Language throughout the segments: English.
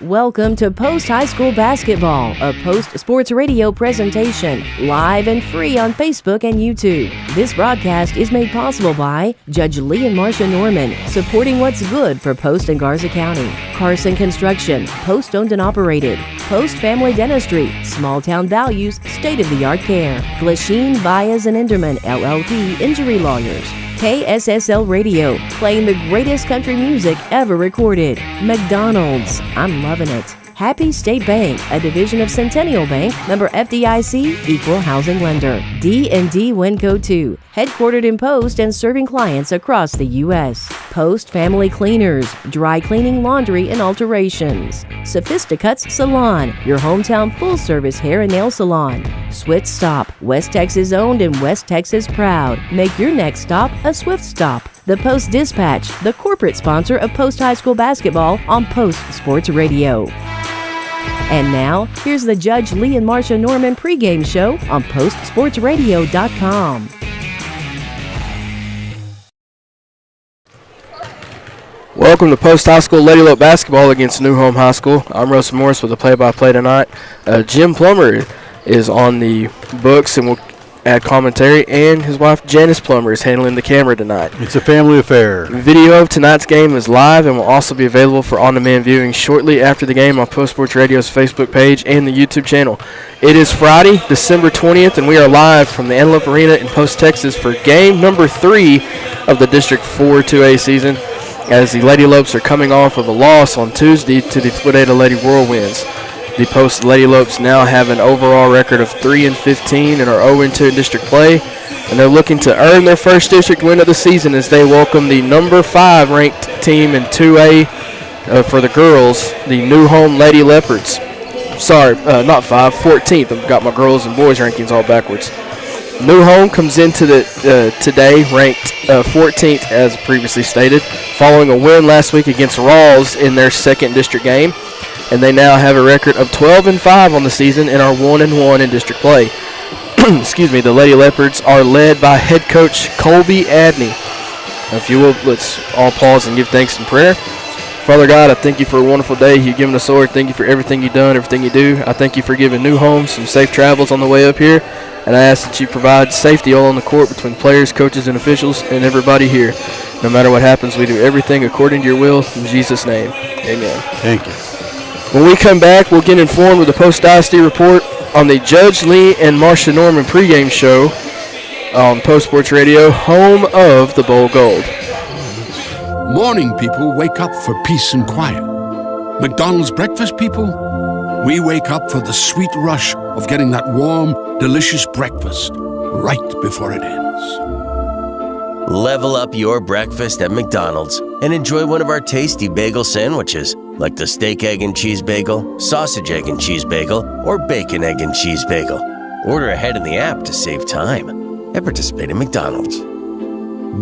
Welcome to Post High School Basketball, a Post Sports Radio presentation, live and free on Facebook and YouTube. This broadcast is made possible by Judge Lee and Marcia Norman, supporting what's good for Post and Garza County. Carson Construction, Post owned and operated. Post Family Dentistry, small town values, state-of-the-art care. Glasheen, Baez and Enderman, LLP, injury lawyers. KSSL Radio, playing the greatest country music ever recorded. McDonald's, I'm loving it. Happy State Bank, a division of Centennial Bank, member FDIC, equal housing lender. D&D Winco 2, headquartered in Post and serving clients across the U.S. Post Family Cleaners, dry cleaning, laundry, and alterations. Sophisticuts Salon, your hometown full-service hair and nail salon. Swift Stop, West Texas owned and West Texas proud. Make your next stop a Swift Stop. The Post Dispatch, the corporate sponsor of Post High School Basketball on Post Sports Radio. And now, here's the Judge Lee and Marcia Norman pregame show on PostSportsRadio.com. Welcome to Post High School Lady Luck Basketball against New Home High School. I'm Russell Morris with the play-by-play tonight. Jim Plummer is on the books and will add commentary, and his wife Janice Plummer is handling the camera tonight. It's a family affair. Video of tonight's game is live and will also be available for on-demand viewing shortly after the game on Post Sports Radio's Facebook page and the YouTube channel. It is Friday, December 20th, and we are live from the Antelope Arena in Post, Texas for game number 3 of the District 4 2A season, as the Lady Lopes are coming off of a loss on Tuesday to the Florida Lady Whirlwinds. The Post Lady Lopes now have an overall record of 3-15 and are 0-2 in district play, and they're looking to earn their first district win of the season as they welcome the number 5 ranked team in 2A for the girls, the New Home Lady Leopards. Sorry, not 5, 14th. I've got my girls and boys rankings all backwards. New Home comes into the today ranked 14th, as previously stated, following a win last week against Rawls in their second district game. And they now have a record of 12-5 on the season and are 1-1 in district play. Excuse me, the Lady Leopards are led by head coach Colby Adney. Now, if you will, let's all pause and give thanks in prayer. Father God, I thank you for a wonderful day you've given us, Lord. Thank you for everything you've done, everything you do. I thank you for giving New Home some safe travels on the way up here. And I ask that you provide safety all on the court between players, coaches, and officials, and everybody here. No matter what happens, we do everything according to your will. In Jesus' name, amen. Thank you. When we come back, we'll get informed with the Post ISD report on the Judge Lee and Marcia Norman pregame show on Post Sports Radio, home of the Bowl Gold. Morning people wake up for peace and quiet. McDonald's breakfast people, we wake up for the sweet rush of getting that warm, delicious breakfast right before it ends. Level up your breakfast at McDonald's and enjoy one of our tasty bagel sandwiches, like the steak, egg, and cheese bagel, sausage, egg, and cheese bagel, or bacon, egg, and cheese bagel. Order ahead in the app to save time and participate in McDonald's.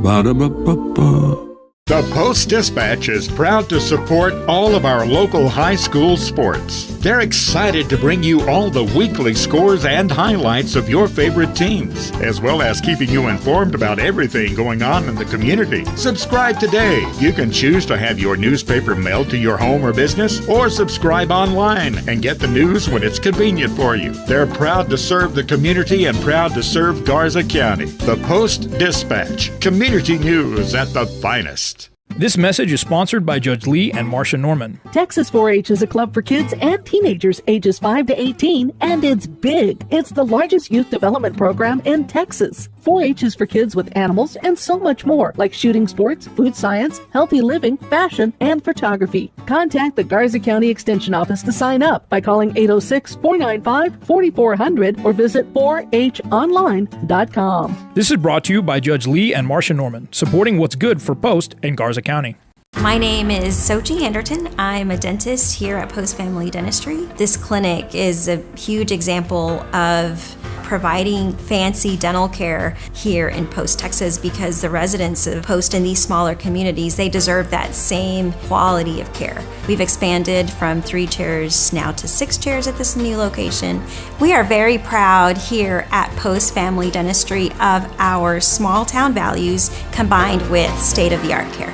Ba-da-ba-ba-ba. The Post-Dispatch is proud to support all of our local high school sports. They're excited to bring you all the weekly scores and highlights of your favorite teams, as well as keeping you informed about everything going on in the community. Subscribe today. You can choose to have your newspaper mailed to your home or business, or subscribe online and get the news when it's convenient for you. They're proud to serve the community and proud to serve Garza County. The Post-Dispatch, community news at the finest. This message is sponsored by Judge Lee and Marcia Norman. Texas 4-H is a club for kids and teenagers ages 5 to 18, and it's big. It's the largest youth development program in Texas. 4-H is for kids with animals and so much more, like shooting sports, food science, healthy living, fashion, and photography. Contact the Garza County Extension Office to sign up by calling 806-495-4400 or visit 4honline.com. This is brought to you by Judge Lee and Marcia Norman, supporting what's good for Post and Garza County. My name is Sochi Anderton. I'm a dentist here at Post Family Dentistry. This clinic is a huge example of providing fancy dental care here in Post, Texas, because the residents of Post in these smaller communities, they deserve that same quality of care. We've expanded from 3 chairs now to 6 chairs at this new location. We are very proud here at Post Family Dentistry of our small town values combined with state-of-the-art care.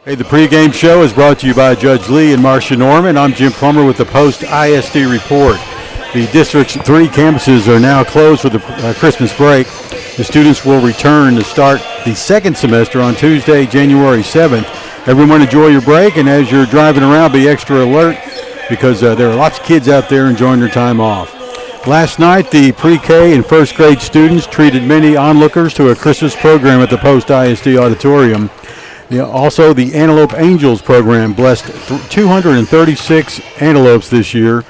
Hey, the pregame show is brought to you by Judge Lee and Marcia Norman. I'm Jim Plummer with the Post ISD report. The District's 3 campuses are now closed for the Christmas break. The students will return to start the second semester on Tuesday, January 7th. Everyone enjoy your break, and as you're driving around, be extra alert because there are lots of kids out there enjoying their time off. Last night, the pre-K and first grade students treated many onlookers to a Christmas program at the Post ISD auditorium. Also, the Antelope Angels program blessed 236 antelopes this year.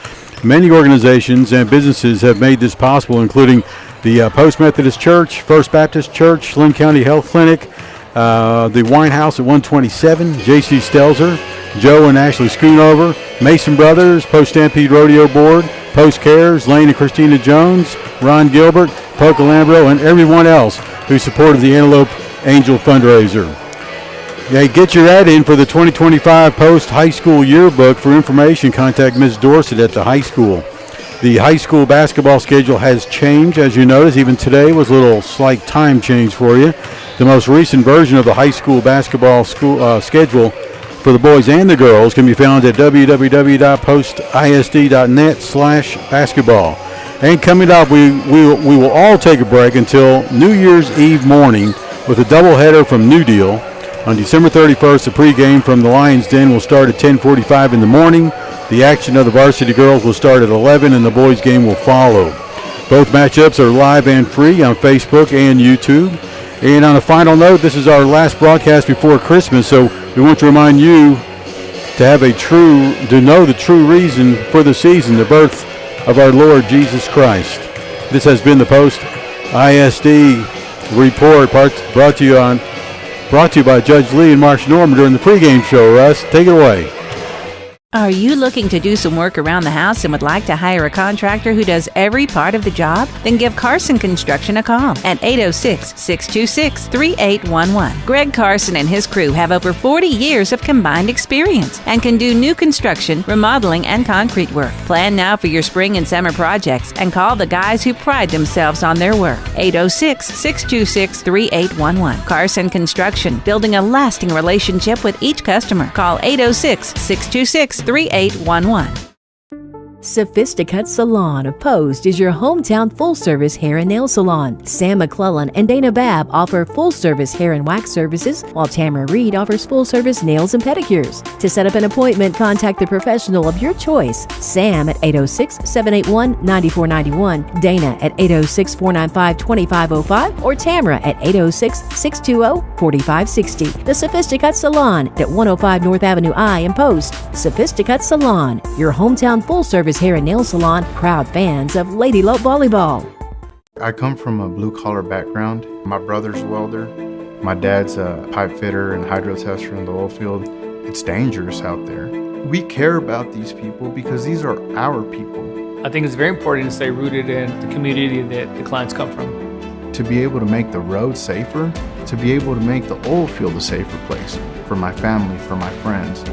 Many organizations and businesses have made this possible, including the Post Methodist Church, First Baptist Church, Lynn County Health Clinic, the Wine House at 127, J.C. Stelzer, Joe and Ashley Schoonover, Mason Brothers, Post Stampede Rodeo Board, Post Cares, Lane and Christina Jones, Ron Gilbert, Poca Lambro, and everyone else who supported the Antelope Angel fundraiser. Yeah, get your ad in for the 2025 Post High School Yearbook. For information, contact Ms. Dorsett at the high school. The high school basketball schedule has changed, as you notice. Even today was a little slight time change for you. The most recent version of the high school basketball schedule for the boys and the girls can be found at www.postisd.net/basketball. And coming up, we will all take a break until New Year's Eve morning with a doubleheader from New Deal. On December 31st, the pregame from the Lions Den will start at 10:45 in the morning. The action of the varsity girls will start at 11, and the boys' game will follow. Both matchups are live and free on Facebook and YouTube. And on a final note, this is our last broadcast before Christmas, so we want to remind you to know the true reason for the season, the birth of our Lord Jesus Christ. This has been the Post ISD report brought to you by Judge Lee and Marcia Norman during the pregame show. Russ, take it away. Are you looking to do some work around the house and would like to hire a contractor who does every part of the job? Then give Carson Construction a call at 806-626-3811. Greg Carson and his crew have over 40 years of combined experience and can do new construction, remodeling, and concrete work. Plan now for your spring and summer projects and call the guys who pride themselves on their work. 806-626-3811. Carson Construction, building a lasting relationship with each customer. Call 806-626-3811. Sophisticut Salon of Post is your hometown full-service hair and nail salon. Sam McClellan and Dana Babb offer full-service hair and wax services, while Tamara Reed offers full-service nails and pedicures. To set up an appointment, contact the professional of your choice. Sam at 806-781-9491, Dana at 806-495-2505, or Tamara at 806-620-4560. The Sophisticut Salon at 105 North Avenue I in Post. Sophisticut Salon, your hometown full-service hair and nail salon, proud fans of Lady Lope Volleyball. I come from a blue-collar background. My brother's a welder. My dad's a pipe fitter and hydro tester in the oil field. It's dangerous out there. We care about these people because these are our people. I think it's very important to stay rooted in the community that the clients come from. To be able to make the road safer, to be able to make the oil field a safer place for my family, for my friends,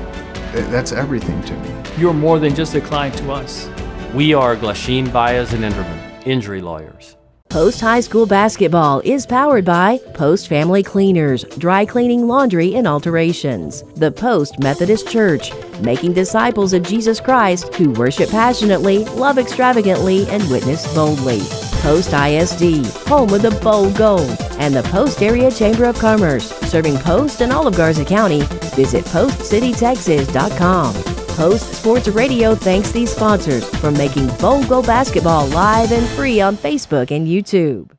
that's everything to me. You're more than just a client to us. We are Glasheen, Baez, and Enderman, injury lawyers. Post High School Basketball is powered by Post Family Cleaners, dry cleaning, laundry, and alterations. The Post Methodist Church, making disciples of Jesus Christ who worship passionately, love extravagantly, and witness boldly. Post ISD, home of the bold goal. And the Post Area Chamber of Commerce, serving Post and all of Garza County. Visit postcitytexas.com. Post Sports Radio thanks these sponsors for making Bold Go Basketball live and free on Facebook and YouTube.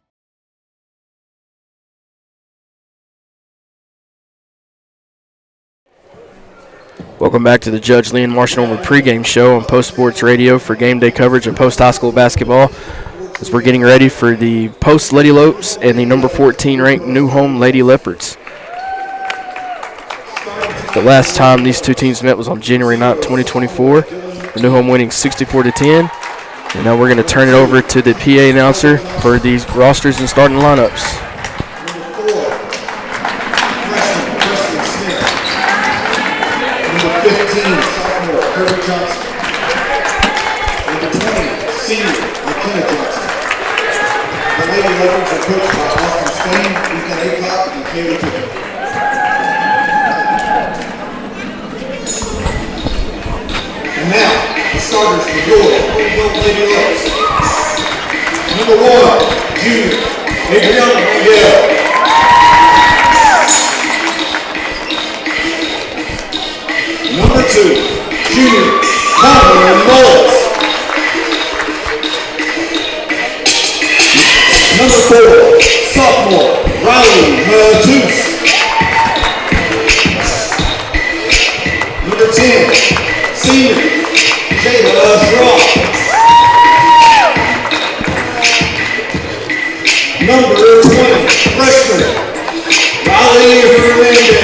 Welcome back to the Judge Lee and Marcia Norman pregame show on Post Sports Radio for game day coverage of Post High School basketball, as we're getting ready for the Post Lady Lopes and the number 14 ranked New Home Lady Leopards. The last time these two teams met was on January 9th, 2024. The New Home winning 64-10. And now we're going to turn it over to the PA announcer for these rosters and starting lineups. Number 15, sophomore Kirby Johnson. Number 20, senior McKenna Johnson. The Lady Leopards are coached by Austin Spain, Ethan Aycock, and Kaylee Pickett. And now, the starters for your Louisville Lady Lopes. Number 1, junior, Adriana Miguel. Number 2, junior, Connor Mullins. Number 4, sophomore, Riley Matus. Number 10, senior, Jayla Straw. Number 20, freshman, Riley Hernandez.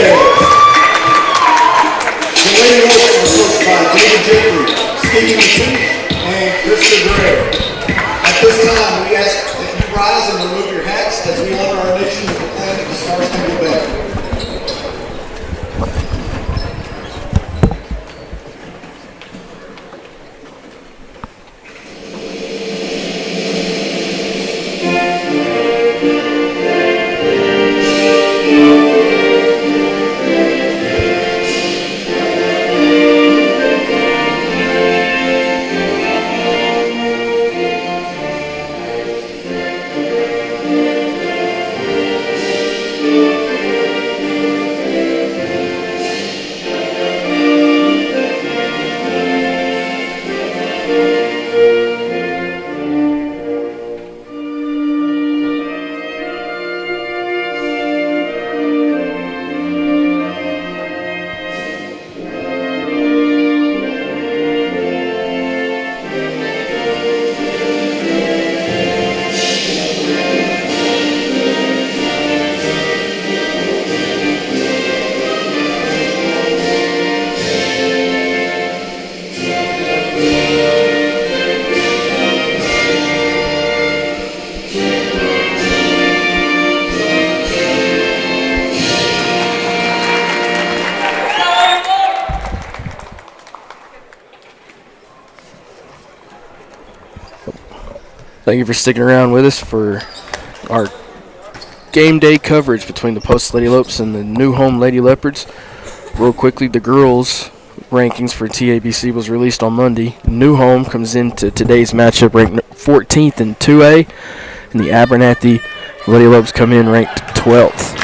The Lady Lopes are coached by David Jeffrey, Stephen Matus, and Krista Gray. At this time, we ask that you rise and remove your hats as we honor our nation with the flag of the Star-Spangled Banner. Thank you for sticking around with us for our game day coverage between the Post Lady Lopes and the New Home Lady Leopards. Real quickly, the girls' rankings for TABC was released on Monday. New Home comes into today's matchup ranked 14th in 2A, and the Abernathy Lady Lopes come in ranked 12th.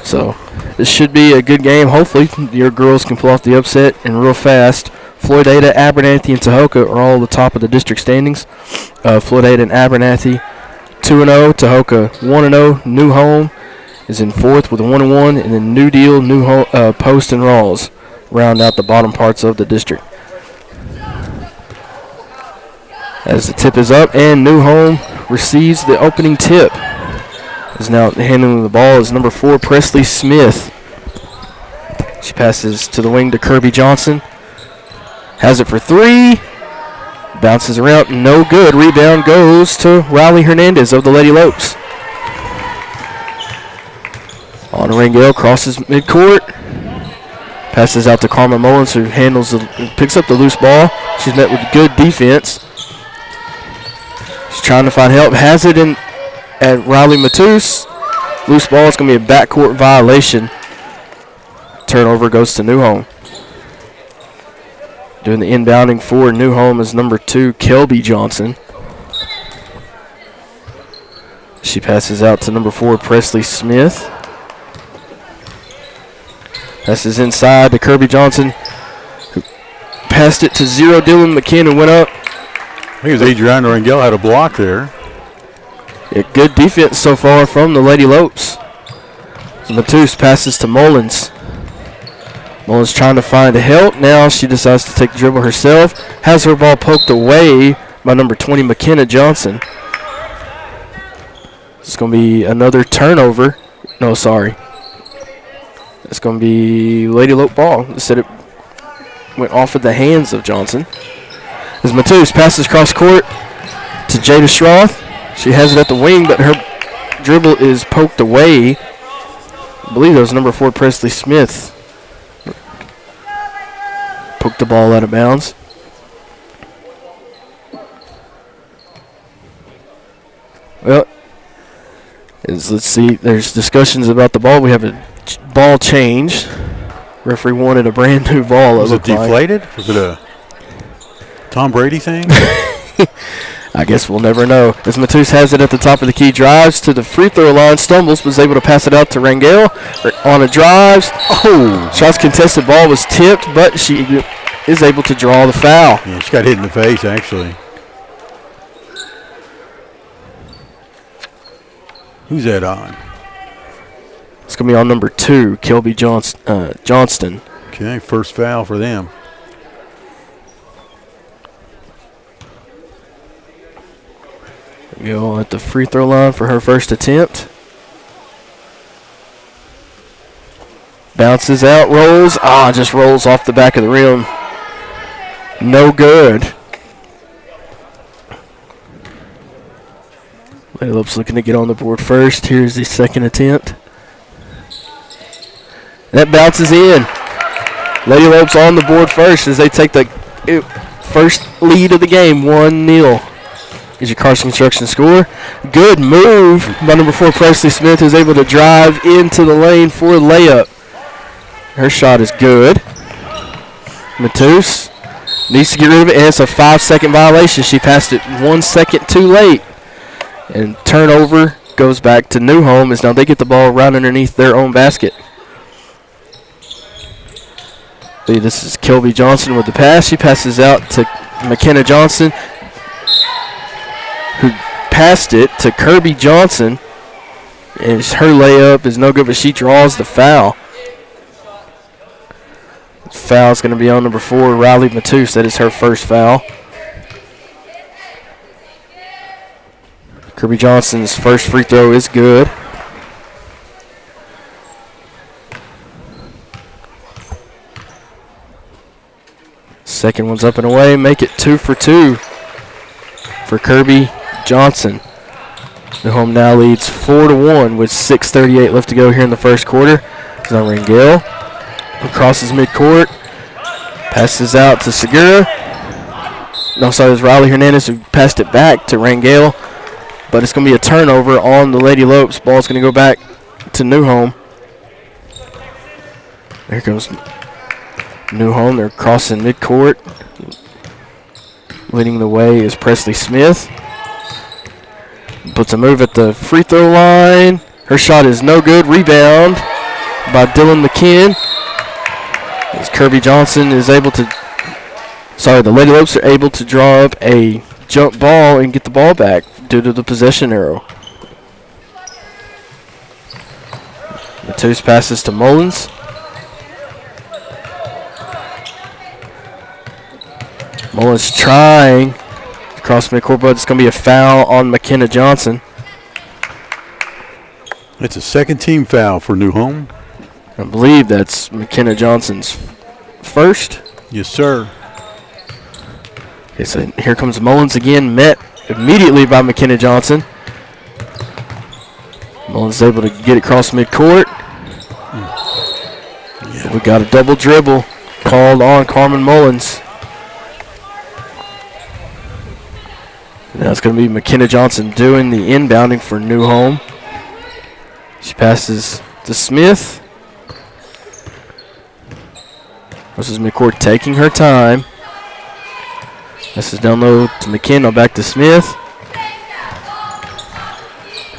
So this should be a good game. Hopefully your girls can pull off the upset and real fast. Floydada, Abernathy, and Tahoka are all at the top of the district standings. Floydada and Abernathy 2-0, Tahoka 1-0. New Home is in fourth with a 1-1, and then New Deal, New Home, Post, and Rawls round out the bottom parts of the district. As the tip is up, and New Home receives the opening tip. Is now handling the ball is number 4, Presley Smith. She passes to the wing to Kirby Johnson. Has it for 3. Bounces around, no good. Rebound goes to Riley Hernandez of the Lady Lopes. On Rangel, crosses midcourt. Passes out to Karma Mullins, who picks up the loose ball. She's met with good defense. She's trying to find help. Has it in at Riley Matus. Loose ball is going to be a backcourt violation. Turnover goes to New Home. Doing the inbounding for New Home is number 2, Kelby Johnson. She passes out to number 4, Presley Smith. Passes inside to Kirby Johnson, who passed it to 0. Dylan McKinnon went up. I think it was Adriana Rangel had a block there. Yeah, good defense so far from the Lady Lopes. So Matus passes to Mullins. Mullins trying to find help. Now she decides to take the dribble herself. Has her ball poked away by number 20, McKenna Johnson. It's going to be another turnover. No, sorry. It's going to be Lady Lope ball. Instead it went off of the hands of Johnson. As Matus passes cross court to Jada Schroth. She has it at the wing, but her dribble is poked away. I believe that was number 4, Presley Smith. Poked the ball out of bounds. Well, let's see. There's discussions about the ball. We have a ball change. Referee wanted a brand new ball. Was it deflated? Was it a Tom Brady thing? I guess we'll never know. As Matus has it at the top of the key, drives to the free throw line, stumbles, but is able to pass it out to Rangel on a drive. Oh! Shots contested, ball was tipped, but she is able to draw the foul. Yeah, she got hit in the face, actually. Who's that on? It's going to be on number 2, Kelby Johnston. Okay, first foul for them. Go at the free throw line for her first attempt. Bounces out, rolls. Just rolls off the back of the rim. No good. Lady Lopes looking to get on the board first. Here's the second attempt. That bounces in. Lady Lopes on the board first as they take the first lead of the game, 1-0. Is your Carson Construction score. Good move by number 4, Presley Smith, who's able to drive into the lane for a layup. Her shot is good. Matus needs to get rid of it, and it's a 5-second violation. She passed it 1 second too late. And turnover goes back to New Home as now they get the ball right underneath their own basket. This is Kelby Johnson with the pass. She passes out to McKenna Johnson, who passed it to Kirby Johnson. And her layup is no good, but she draws the foul. Foul is going to be on number 4, Riley Matus. That is her first foul. Kirby Johnson's first free throw is good. Second one's up and away. Make it 2 for 2 for Kirby Johnson. New Home now leads 4-1 with 6:38 left to go here in the first quarter. Now Rangel crosses midcourt, passes out to Segura. No, sorry, it was Riley Hernandez who passed it back to Rangel, but it's going to be a turnover on the Lady Lopes. Ball's going to go back to New Home. There goes New Home. They're crossing midcourt. Leading the way is Presley Smith. Puts a move at the free throw line. Her shot is no good. Rebound by Dylan McKinn. As Kirby Johnson is able to, the Lady Lopes are able to draw up a jump ball and get the ball back due to the possession arrow. Matus passes to Mullins. Mullins trying across midcourt, but it's going to be a foul on McKenna Johnson. It's a second team foul for New Home. I believe that's McKenna Johnson's first. Yes, sir. Okay, so here comes Mullins again, met immediately by McKenna Johnson. Mullins is able to get across midcourt. Yeah. We got a double dribble called on Carmen Mullins. Now it's going to be McKenna Johnson doing the inbounding for New Home. She passes to Smith. This is McCourt taking her time. This is down low to McKenna, back to Smith.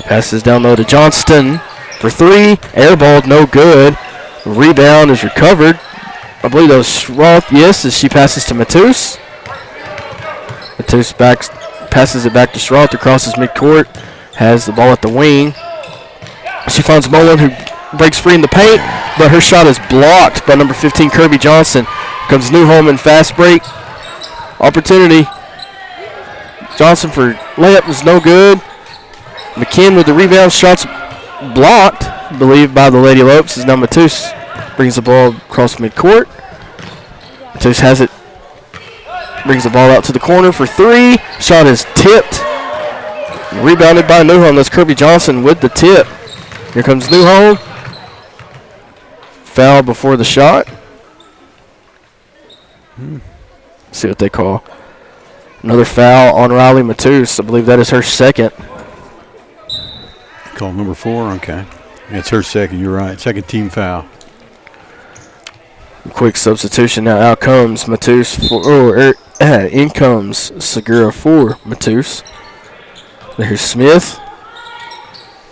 Passes down low to Johnston for 3. Airballed, no good. Rebound is recovered. I believe that was Schroth. Yes, as she passes to Matus. Matus passes it back to Schroth, crosses midcourt. Has the ball at the wing. She finds Mullen, who breaks free in the paint, but her shot is blocked by number 15, Kirby Johnson. Comes New Home in fast break. Opportunity. Johnson for layup is no good. McKinn with the rebound. Shots blocked, I believe, by the Lady Lopes. As now Matus brings the ball across midcourt. Matus has it. Brings the ball out to the corner for 3. Shot is tipped. Rebounded by New Home. That's Kirby Johnson with the tip. Here comes New Home. Foul before the shot. See what they call. Another foul on Riley Matus. I believe that is her second. Call number 4, okay. It's her second, you're right. Second team foul. Quick substitution now. Out comes Matus in comes Segura for Matus. There's Smith.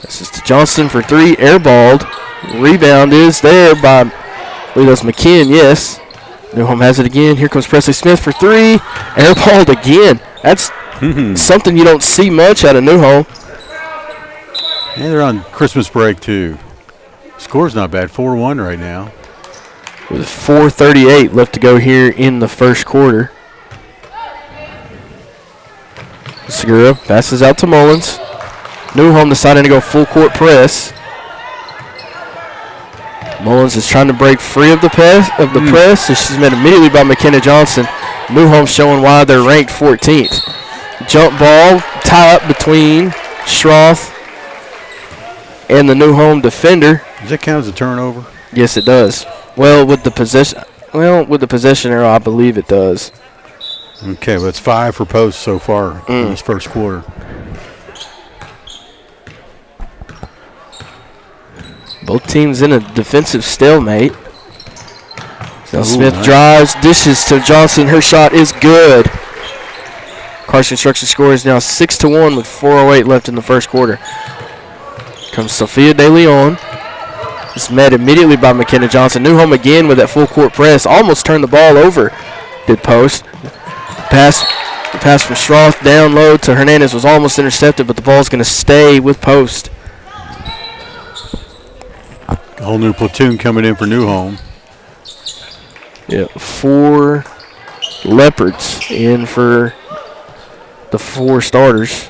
This is to Johnson for 3. Airballed. Rebound is there by, I believe that's McKinn, yes. Newhome has it again. Here comes Presley Smith for 3. Airballed again. That's something you don't see much out of Newhome. And they're on Christmas break, too. Score's not bad. 4-1 right now. With 4:38 left to go here in the first quarter. Segura passes out to Mullins. Newhome deciding to go full court press. Mullins is trying to break free of the press, so she's met immediately by McKenna Johnson. Newhome showing why they're ranked 14th. Jump ball, tie up between Schroth and the Newhome defender. Does that count as a turnover? Yes, it does. With the possession arrow, I believe it does. Okay, well, it's 5 for Post so far in this first quarter. Both teams in a defensive stalemate. Now Smith drives, dishes to Johnson. Her shot is good. Carson Construction score is now 6-1 with 4:08 left in the first quarter. Comes Sophia De Leon. It's met immediately by McKenna Johnson. Newhome again with that full court press. Almost turned the ball over. Did Post. The pass from Schroth down low to Hernandez was almost intercepted, but the ball's going to stay with Post. A whole new platoon coming in for Newhome. Yeah, 4 Leopards in for the 4 starters.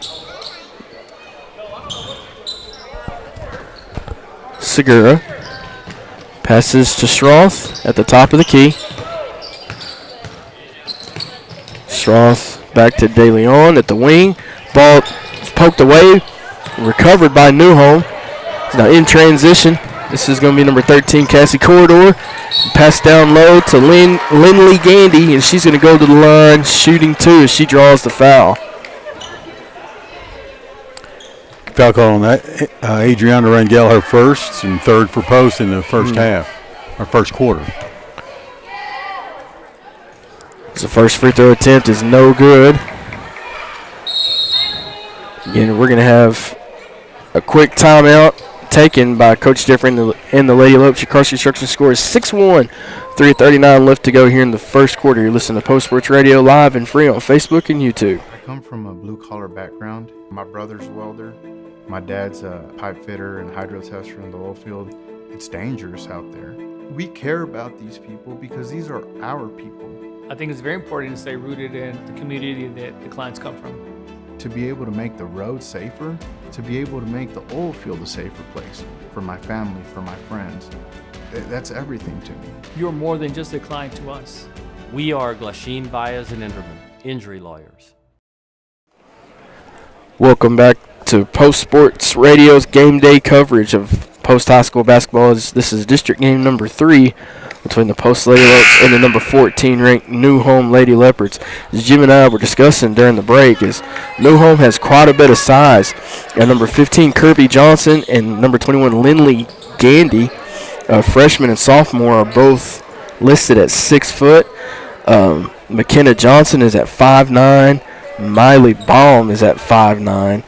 Segura passes to Schroth at the top of the key. Schroth back to De Leon at the wing. Ball is poked away, recovered by Newhome. It's now in transition. This is going to be number 13, Cassie Corridor. Pass down low to Lindley Gandy, and she's going to go to the line, shooting 2 as she draws the foul. Foul call on that. Adriana Rangel, her first and third for Post in the first half, or first quarter. The first free throw attempt is no good. Again, we're going to have a quick timeout taken by Coach Jeffrey and the Lady Lopes. Your Carson Construction score is 6-1, 3:39 left to go here in the first quarter. You're listening to Post Sports Radio live and free on Facebook and YouTube. I come from a blue-collar background. My brother's a welder. My dad's a pipe fitter and hydro tester in the oil field. It's dangerous out there. We care about these people because these are our people. I think it's very important to stay rooted in the community that the clients come from. To be able to make the road safer, to be able to make the oil field a safer place for my family, for my friends, that's everything to me. You're more than just a client to us. We are Glasheen, Baez, and Enderman, injury lawyers. Welcome back to Post Sports Radio's game day coverage of Post High School basketball. This is district game number 3 between the Post Lady Lopes and the number 14 ranked Newhome Lady Leopards. As Jim and I were discussing during the break, is Newhome has quite a bit of size. And number 15 Kirby Johnson and number 21 Lindley Gandy, freshman and sophomore, are both listed at 6 foot. McKenna Johnson is at 5'9". Miley Baum is at 5'9",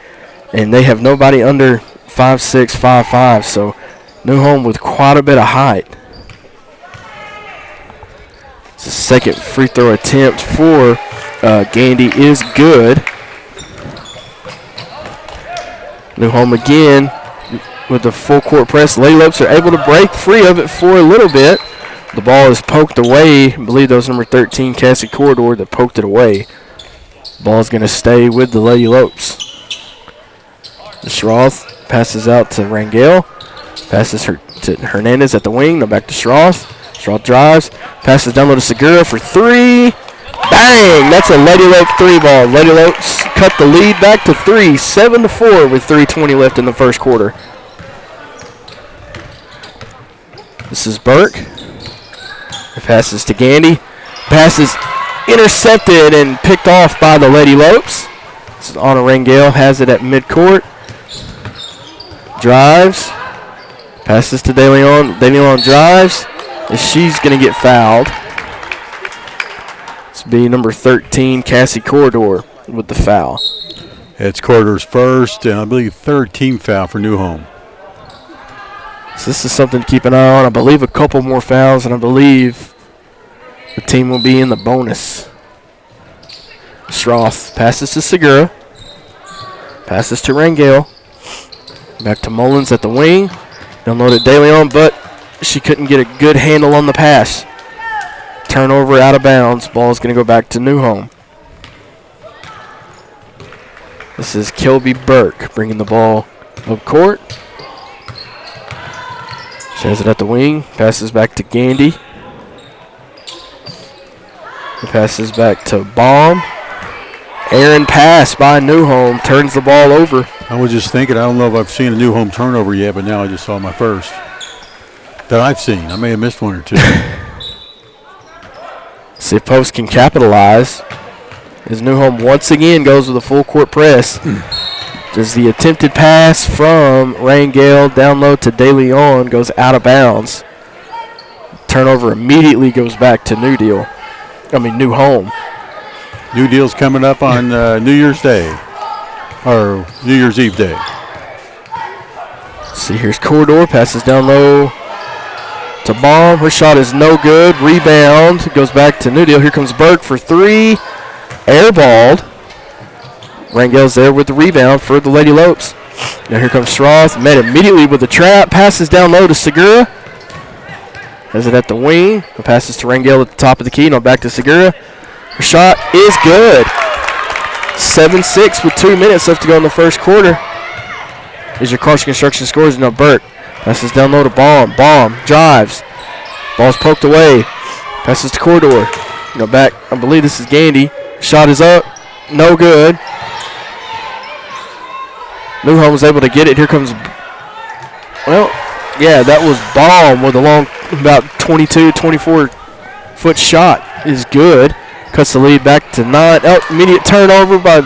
and they have nobody under 5'6", 5'5", so Newhome with quite a bit of height. It's the second free throw attempt for Gandy is good. Newhome again with the full court press. Lady Lopes are able to break free of it for a little bit. The ball is poked away. I believe that was number 13, Cassie Corridor, that poked it away. Ball's going to stay with the Lady Lopes. Schroth passes out to Rangel. Passes her to Hernandez at the wing. Now back to Schroth. Schroth drives. Passes down low to Segura for 3. Bang! That's a Lady Lopes 3 ball. Lady Lopes cut the lead back to 3. 7-4 with 3:20 left in the first quarter. This is Burke. Passes to Gandy. Passes intercepted and picked off by the Lady Lopes. This is Anna Rangel, has it at midcourt. Drives. Passes to De Leon. De Leon drives. She's going to get fouled. It's be number 13, Cassie Corridor, with the foul. It's Corridor's first and I believe third team foul for New Home. So this is something to keep an eye on. I believe a couple more fouls, and I believe the team will be in the bonus. Stroth passes to Segura. Passes to Rangel. Back to Mullins at the wing. Downloaded De Leon, but she couldn't get a good handle on the pass. Turnover out of bounds. Ball is going to go back to New Home. This is Kelby Burke bringing the ball up court. She has it at the wing. Passes back to Gandy. He passes back to Baum. Aaron pass by New Home. Turns the ball over. I was just thinking, I don't know if I've seen a New Home turnover yet, but now I just saw my first that I've seen. I may have missed one or two. See if Post can capitalize. As New Home once again goes with a full court press. Does the attempted pass from Rangel down low to De Leon goes out of bounds. Turnover immediately goes back to New Home. New Deal's coming up on New Year's Day, or New Year's Eve day. See, here's Corridor, passes down low to Baum. Her shot is no good. Rebound goes back to New Deal. Here comes Burke for three. Airballed. Rangel's there with the rebound for the Lady Lopes. Now here comes Stroth. Met immediately with the trap. Passes down low to Segura. Has it at the wing. Passes to Rangel at the top of the key. Now back to Segura. Her shot is good. 7-6 with 2 minutes left to go in the first quarter. Is your Carson Construction scores. Now Burke passes down low to Baum. Baum drives. Ball's poked away. Passes to Corridor. Now back. I believe this is Gandy. Shot is up. No good. New Home was able to get it. Here comes, that was Baum with a long, about 22, 24-foot shot is good. Cuts the lead back to 9. Immediate turnover by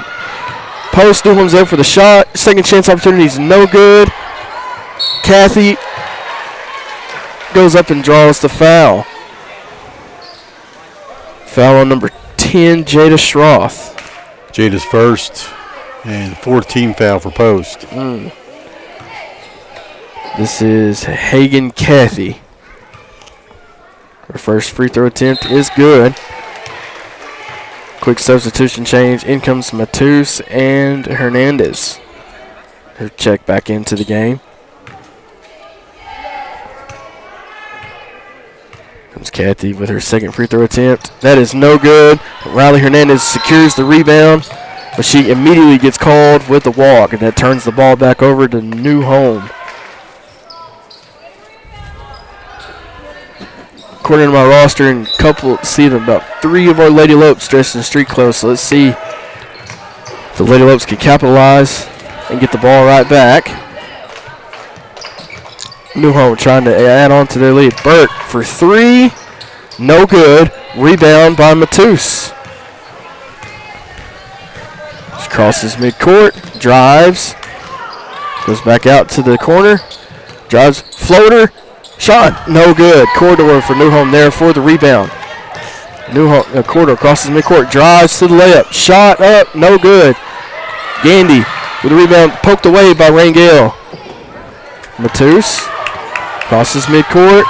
Post. New Home's there for the shot. Second chance opportunity is no good. Kathy goes up and draws the foul. Foul on number 10, Jada Stroth. Jada's first and 14 foul for Post. This is Hagen Kathy. Her first free throw attempt is good. Quick substitution change. In comes Matus and Hernandez. Her check back into the game. Comes Kathy with her second free throw attempt. That is no good. Riley Hernandez secures the rebound, but she immediately gets called with the walk, and that turns the ball back over to New Home. According to my roster, and see about 3 of our Lady Lopes dressed in street clothes. So let's see if the Lady Lopes can capitalize and get the ball right back. New Home trying to add on to their lead. Burke for 3. No good. Rebound by Matus. She crosses midcourt. Drives. Goes back out to the corner. Drives. Floater. Shot. No good. Corridor for New Home there for the rebound. New Home, Corridor crosses midcourt. Drives to the layup. Shot up. No good. Gandy with the rebound poked away by Rangel. Matus. Crosses midcourt.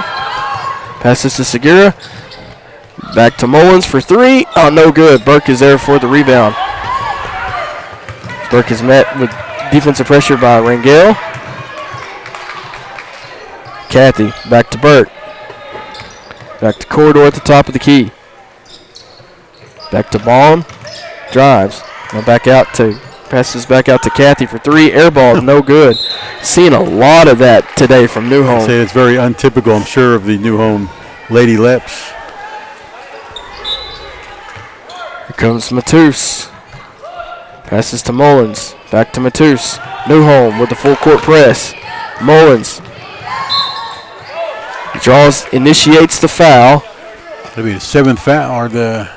Passes to Segura. Back to Mullins for 3. Oh, no good. Burke is there for the rebound. Burke is met with defensive pressure by Rangel. Kathy back to Burke. Back to Corridor at the top of the key. Back to Baum. Drives. Now back out to passes back out to Kathy for 3. Air ball, no good. Seeing a lot of that today from New Home. I'd say it's very untypical, I'm sure, of the New Home Lady Leps. Here comes Matus. Passes to Mullins. Back to Matus. New Home with the full court press. Mullins. Draws, initiates the foul. That'll be the 7th foul, or the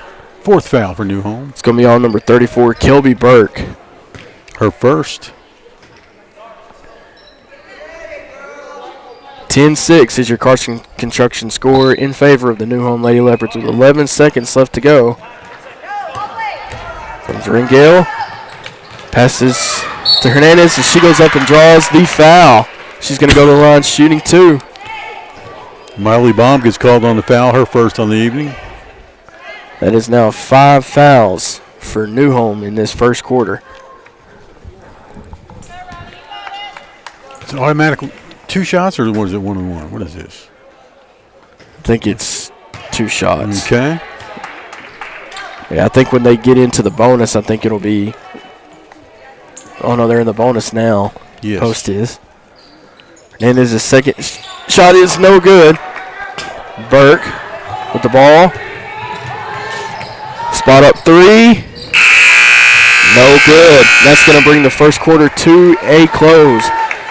4th foul for New Home. It's going to be on number 34, Kelby Burke. Her first. 10-6 is your Carson Construction score in favor of the New Home Lady Leopards with 11 seconds left to go. Comes Ringale. Passes to Hernandez, and she goes up and draws the foul. She's going to go to the line shooting 2. Miley Baum gets called on the foul, her first on the evening. That is now 5 fouls for New Home in this first quarter. It's an automatic 2 shots, or was it 1-on-1? What is this? I think it's 2 shots. Okay. Yeah, I think when they get into the bonus, I think it'll be. Oh no, they're in the bonus now. Yes. Post is. Hernandez's second shot is no good. Burke with the ball. Spot up 3. No good. That's going to bring the first quarter to a close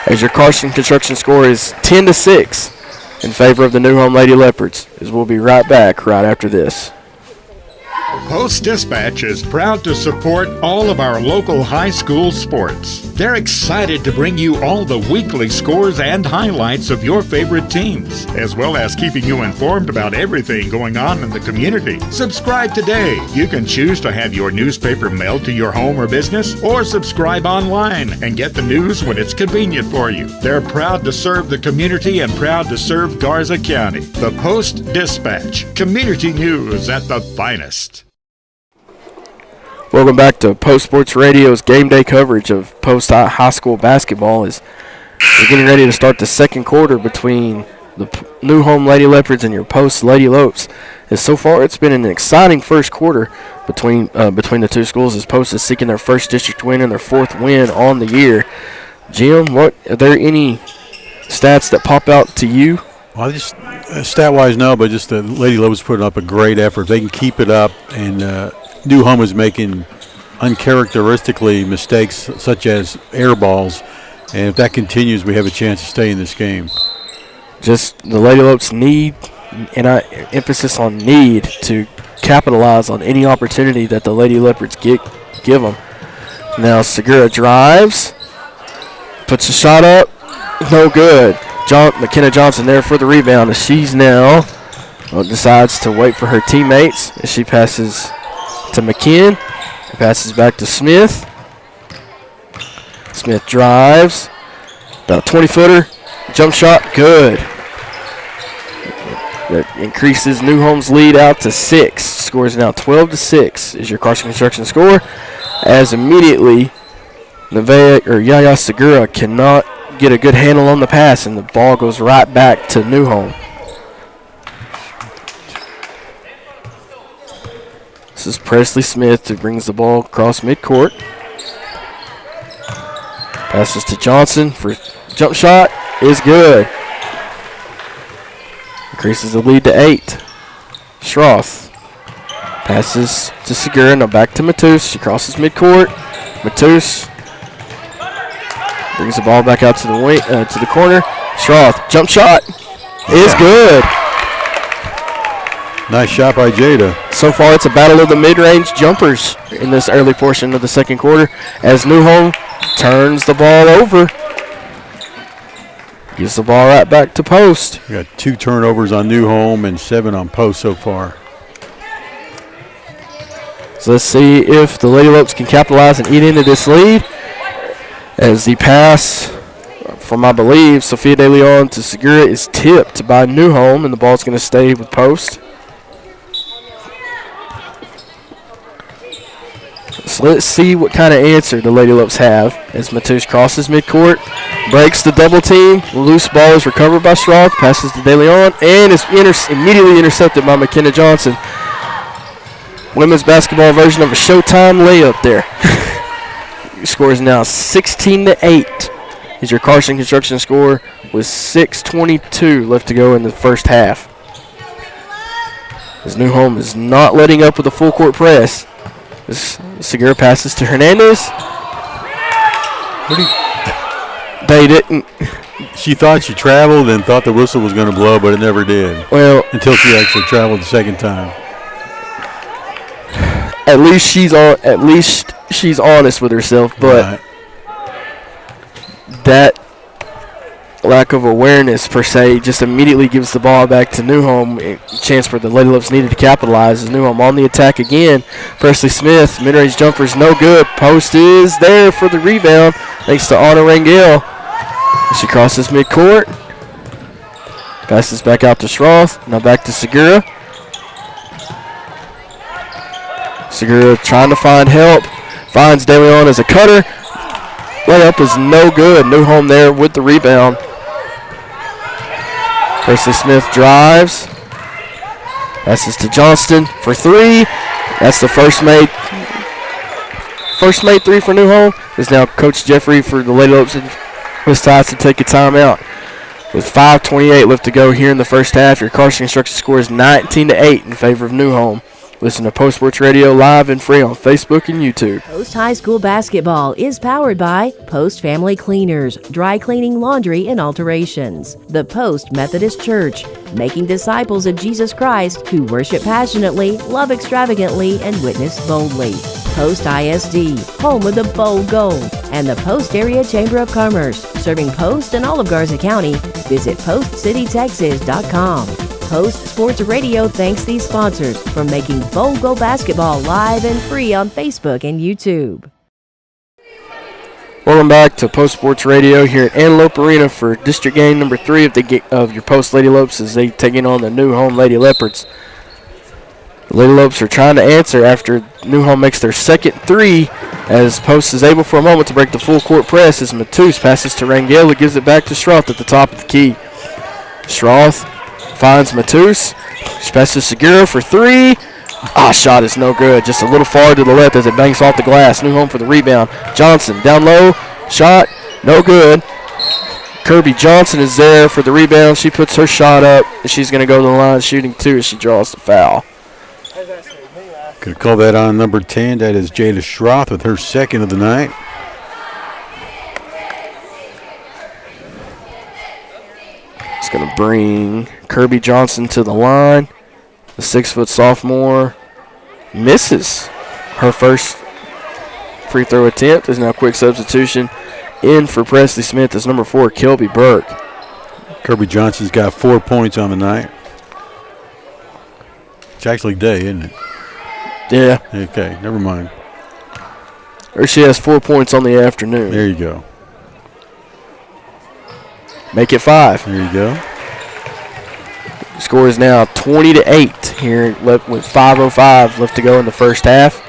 as your Carson Construction score is 10-6 in favor of the New Home Lady Leopards. As we'll be right back right after this. Post-Dispatch is proud to support all of our local high school sports. They're excited to bring you all the weekly scores and highlights of your favorite teams, as well as keeping you informed about everything going on in the community. Subscribe today. You can choose to have your newspaper mailed to your home or business, or subscribe online and get the news when it's convenient for you. They're proud to serve the community and proud to serve Garza County. The Post-Dispatch, community news at the finest. Welcome back to Post Sports Radio's game day coverage of Post High School basketball. As we're getting ready to start the second quarter between the New Home Lady Leopards and your Post Lady Lopes. As so far, it's been an exciting first quarter between the two schools, as Post is seeking their first district win and their 4th win on the year. Jim, are there any stats that pop out to you? Well, just stat-wise, no, but just the Lady Lopes putting up a great effort. If they can keep it up, and New Home is making uncharacteristically mistakes such as air balls, and if that continues, we have a chance to stay in this game. Just the Lady Lopes need, and emphasis on need, to capitalize on any opportunity that the Lady Leopards give them. Now Segura drives, puts a shot up, no good. McKenna Johnson there for the rebound, as she's now decides to wait for her teammates as she passes to McKinn. Passes back to Smith. Smith drives. About a 20-footer. Jump shot, good. That increases New Home's lead out to 6. Score is now 12-6 is your Carson Construction score, as immediately Yaya Segura cannot get a good handle on the pass, and the ball goes right back to New Home. This is Presley Smith who brings the ball across midcourt. Passes to Johnson for jump shot. Is good. Increases the lead to 8. Schroth passes to Segura. Now back to Matus. She crosses midcourt. Matus brings the ball back out to the wing, to the corner. Schroth, jump shot. Is good. Nice shot by Jada. So far, it's a battle of the mid-range jumpers in this early portion of the second quarter, as New Home turns the ball over. Gives the ball right back to Post. We got 2 turnovers on New Home and 7 on Post so far. So let's see if the Lady Lopes can capitalize and eat into this lead. As the pass from, I believe, Sophia De Leon to Segura is tipped by New Home, and the ball's going to stay with Post. So let's see what kind of answer the Lady Lopes have as Matus crosses midcourt, breaks the double team. Loose ball is recovered by Schroth, passes to De Leon, and is immediately intercepted by McKenna Johnson. Women's basketball version of a Showtime layup there. Score is now 16-8 is your Carson Construction score, with 6:22 left to go in the first half. As New Home is not letting up with a full court press. Segura passes to Hernandez. They didn't. She thought she traveled and thought the whistle was going to blow, but it never did. Well, until she actually traveled the second time. At least she's honest with herself, but that lack of awareness per se, just immediately gives the ball back to Newhome. A chance for the Lady Lopes needed to capitalize as Newhome on the attack again. Presley Smith, mid-range jumper's no good. Post is there for the rebound thanks to Anna Rangel. She crosses midcourt. Passes back out to Schroth. Now back to Segura. Segura trying to find help. Finds DeLeon as a cutter. Layup is no good. Newhome there with the rebound. Presley Smith drives. Passes to Johnston for three. That's the first made three for Newhome. Is now Coach Jeffrey for the Lady Lopes decides to take a timeout. With 5:28 left to go here in the first half, your Carson Construction score is 19-8 in favor of Newhome. Listen to Post Sports Radio live and free on Facebook and YouTube. Post High School basketball is powered by Post Family Cleaners, dry cleaning, laundry, and alterations. The Post Methodist Church, making disciples of Jesus Christ who worship passionately, love extravagantly, and witness boldly. Post ISD, home of the bold gold. And the Post Area Chamber of Commerce, serving Post and all of Garza County. Visit postcitytexas.com. Post Sports Radio thanks these sponsors for making Bold Go Basketball live and free on Facebook and YouTube. Welcome back to Post Sports Radio here at Antelope Arena for district game number 3 of your Post Lady Lopes as they taking on the Newhome Lady Leopards. The Lady Lopes are trying to answer after Newhome makes their second three as Post is able for a moment to break the full court press as Matus passes to Rangel, who gives it back to Schroth at the top of the key. Schroth finds Matus. She passes Segura for three. Shot is no good. Just a little far to the left as it banks off the glass. Newhome for the rebound. Johnson down low. Shot. No good. Kirby Johnson is there for the rebound. She puts her shot up. And she's going to go to the line shooting two as she draws the foul. Going to call that on number 10. That is Jada Schroth with her second of the night. It's going to bring Kirby Johnson to the line. The 6-foot sophomore misses her first free throw attempt. There's now a quick substitution in for Presley Smith as number 4, Kelby Burke. Kirby Johnson's got 4 points on the night. It's actually day, isn't it? Yeah. Okay, never mind. Or she has 4 points on the afternoon. There you go. Make it 5. There you go. Score is now 20-8 here with 5:05 left to go in the first half.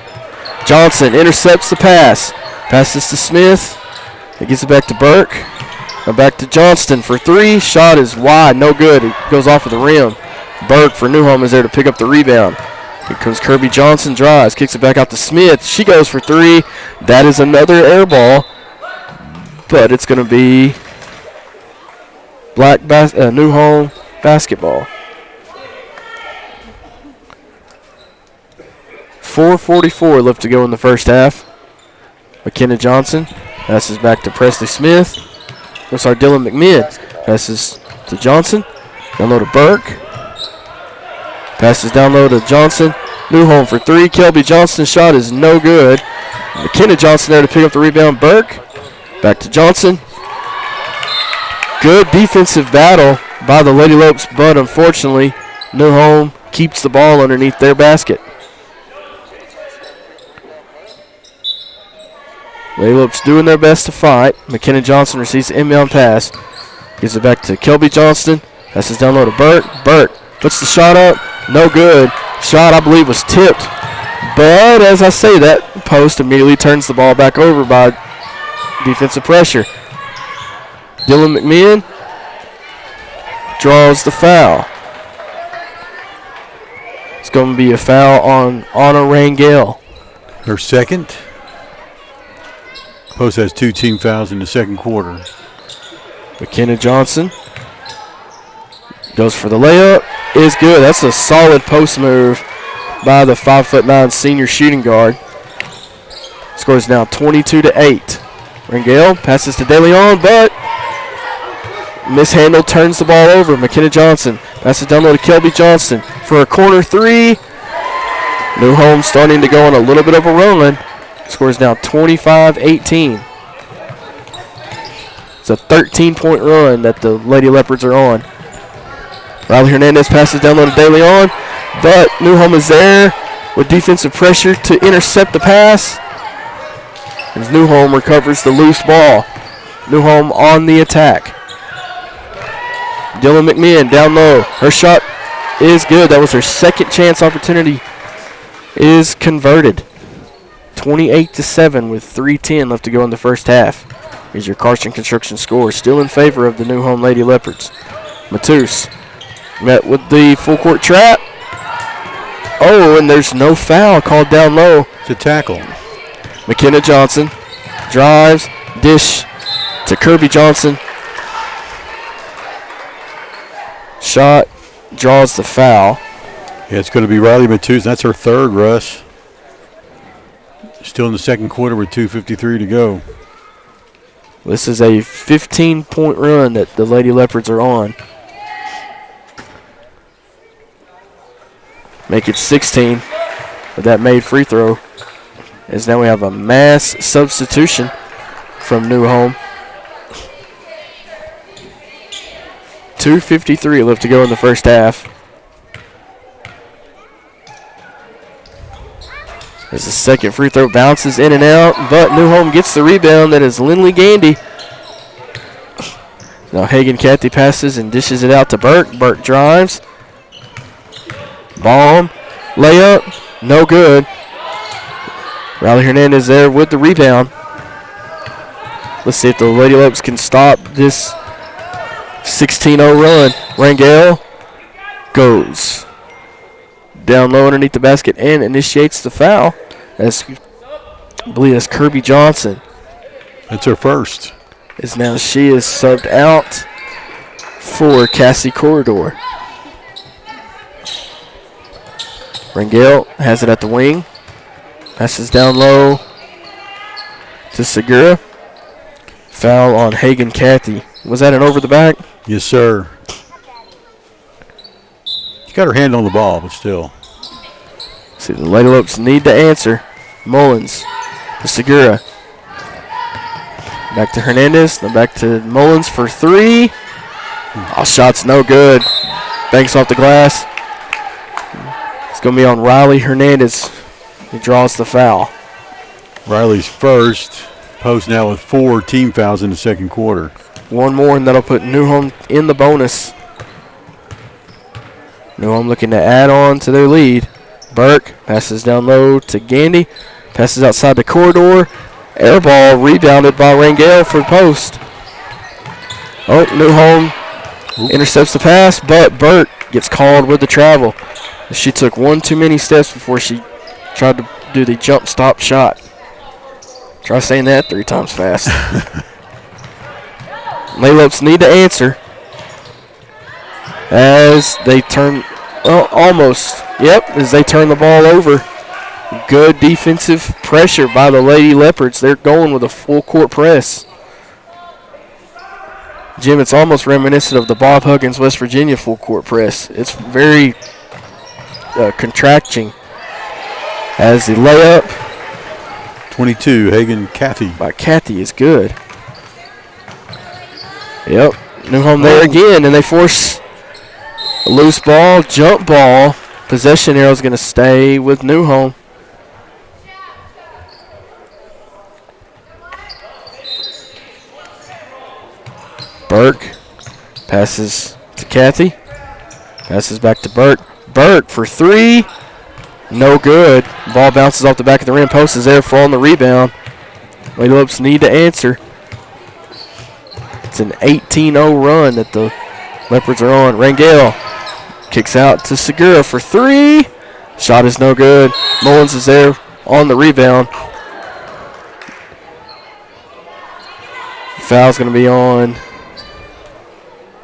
Johnson intercepts the pass. Passes to Smith. It gets it back to Burke. Now back to Johnston for three. Shot is wide, no good. It goes off of the rim. Burke for Newhome is there to pick up the rebound. Here comes Kirby Johnson, drives, kicks it back out to Smith. She goes for three. That is another air ball, but it's going to be Newhome basketball. 4:44 left to go in the first half. McKenna Johnson passes back to Presley Smith. Dylan McMinn passes to Johnson. Down low to Burke. Passes down low to Johnson. Newhome for three. Kelby Johnson's shot is no good. McKenna Johnson there to pick up the rebound. Burke. Back to Johnson. Good defensive battle by the Lady Lopes, but unfortunately, Newhome keeps the ball underneath their basket. Lady Lopes doing their best to fight. McKenna Johnson receives the inbound pass. Gives it back to Kelby Johnston. Passes down low to Burke. Burke puts the shot up. No good. Shot, I believe, was tipped. But as I say, that post immediately turns the ball back over by defensive pressure. Dylan McMinn draws the foul. It's going to be a foul on Anna Rangel. Her second. Post has 2 team fouls in the second quarter. McKenna Johnson goes for the layup. Is good. That's a solid post move by the 5'9" senior shooting guard. Score is now 22-8. Rangel passes to DeLeon, but mishandled, turns the ball over. McKenna Johnson passes down low to Kelby Johnston for a corner three. Newhome starting to go on a little bit of a run. Score is now 25-18. It's a 13-point run that the Lady Leopards are on. Riley Hernandez passes down low to De Leon, but Newhome is there with defensive pressure to intercept the pass. As Newhome recovers the loose ball. Newhome on the attack. Dylan McMahon down low. Her shot is good. That was her second chance opportunity. Is converted. 28-7 with 3:10 left to go in the first half. Here's your Carson Construction score. Still in favor of the Newhome Lady Leopards. Matus met with the full court trap. Oh, and there's no foul called down low. It's a tackle. McKenna Johnson drives, dish to Kirby Johnson. Shot, draws the foul. Yeah, it's going to be Riley Matus. That's her third, Russ. Still in the second quarter with 2:53 to go. This is a 15-point run that the Lady Leopards are on. Make it 16 with that made free throw. As now we have a mass substitution from Newhome. 2:53 left to go in the first half. As the second free throw bounces in and out, but Newhome gets the rebound. That is Lindley Gandy. Now Hagen Cathy passes and dishes it out to Burke. Burke drives. Bomb. Layup. No good. Riley Hernandez there with the rebound. Let's see if the Lady Lopes can stop this 16-0 run. Rangel goes down low underneath the basket and initiates the foul. I believe that's Kirby Johnson. That's her first. As now she is subbed out for Cassie Corridor. Rangel has it at the wing. Passes down low to Segura. Foul on Hagen Cathy. Was that an over the back? Yes, sir. She got her hand on the ball, but still. See, the Lady Lopes need to answer. Mullins to Segura. Back to Hernandez. Then back to Mullins for three. Oh, shot's no good. Banks off the glass. It's going to be on Riley Hernandez. He draws the foul. Riley's first. Post now with 4 team fouls in the second quarter. One more, and that'll put Newhome in the bonus. Newhome looking to add on to their lead. Burke passes down low to Gandy. Passes outside the corridor. Air ball rebounded by Rangel for the post. Oh, Newhome intercepts the pass, but Burke gets called with the travel. She took one too many steps before she tried to do the jump stop shot. Try saying that 3 times fast. Lady Lopes need to answer as they turn, well, almost. Yep, as they turn the ball over. Good defensive pressure by the Lady Leopards. They're going with a full court press. Jim, it's almost reminiscent of the Bob Huggins, West Virginia full court press. It's very contracting as the layup. 22, Hagen Cathy. By Cathy is good. Yep, Newhome there again, and they force a loose ball, jump ball. Possession arrow is going to stay with Newhome. Burke passes to Cathy. Passes back to Burke. Burke for three. No good. Ball bounces off the back of the rim. Post is there for on the rebound. Lady Lopes need to answer. It's an 18-0 run that the Leopards are on. Rangel kicks out to Segura for three. Shot is no good. Mullins is there on the rebound. Foul's going to be on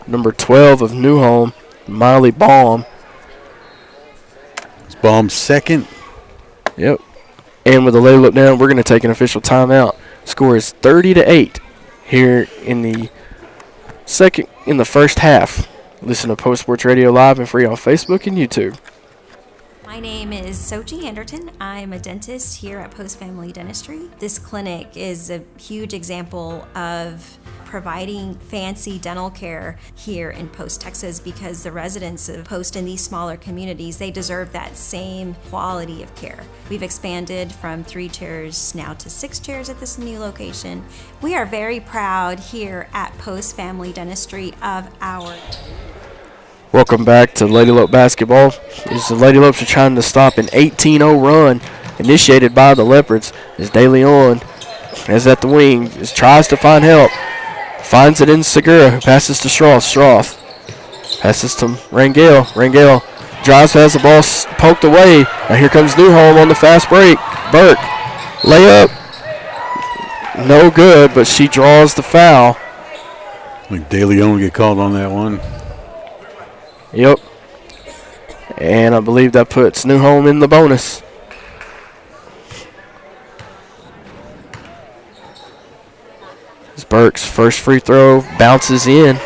number 12 of Newhome, Miley Baum. It's Baum's second. Yep. And with the Lady Look down, we're going to take an official timeout. Score is 30-8 here in the first half. Listen to Post Sports Radio live and free on Facebook and YouTube. My name is Sochi Anderton. I'm a dentist here at Post Family Dentistry. This clinic is a huge example of providing fancy dental care here in Post, Texas, because the residents of Post in these smaller communities, they deserve that same quality of care. We've expanded from 3 chairs now to 6 chairs at this new location. We are very proud here at Post Family Dentistry of our... Welcome back to Lady Lope basketball. As the Lady Lopes are trying to stop an 18-0 run initiated by the Leopards. As DeLeon is at the wing, just tries to find help. Finds it in Segura, who passes to Stroth. Stroth passes to Rangel. Rangel drives, has the ball poked away. Now here comes Newholm on the fast break. Burke, layup. No good, but she draws the foul. I think DeLeon will get called on that one. Yep. And I believe that puts Newholm in the bonus. As Burke's first free throw bounces in.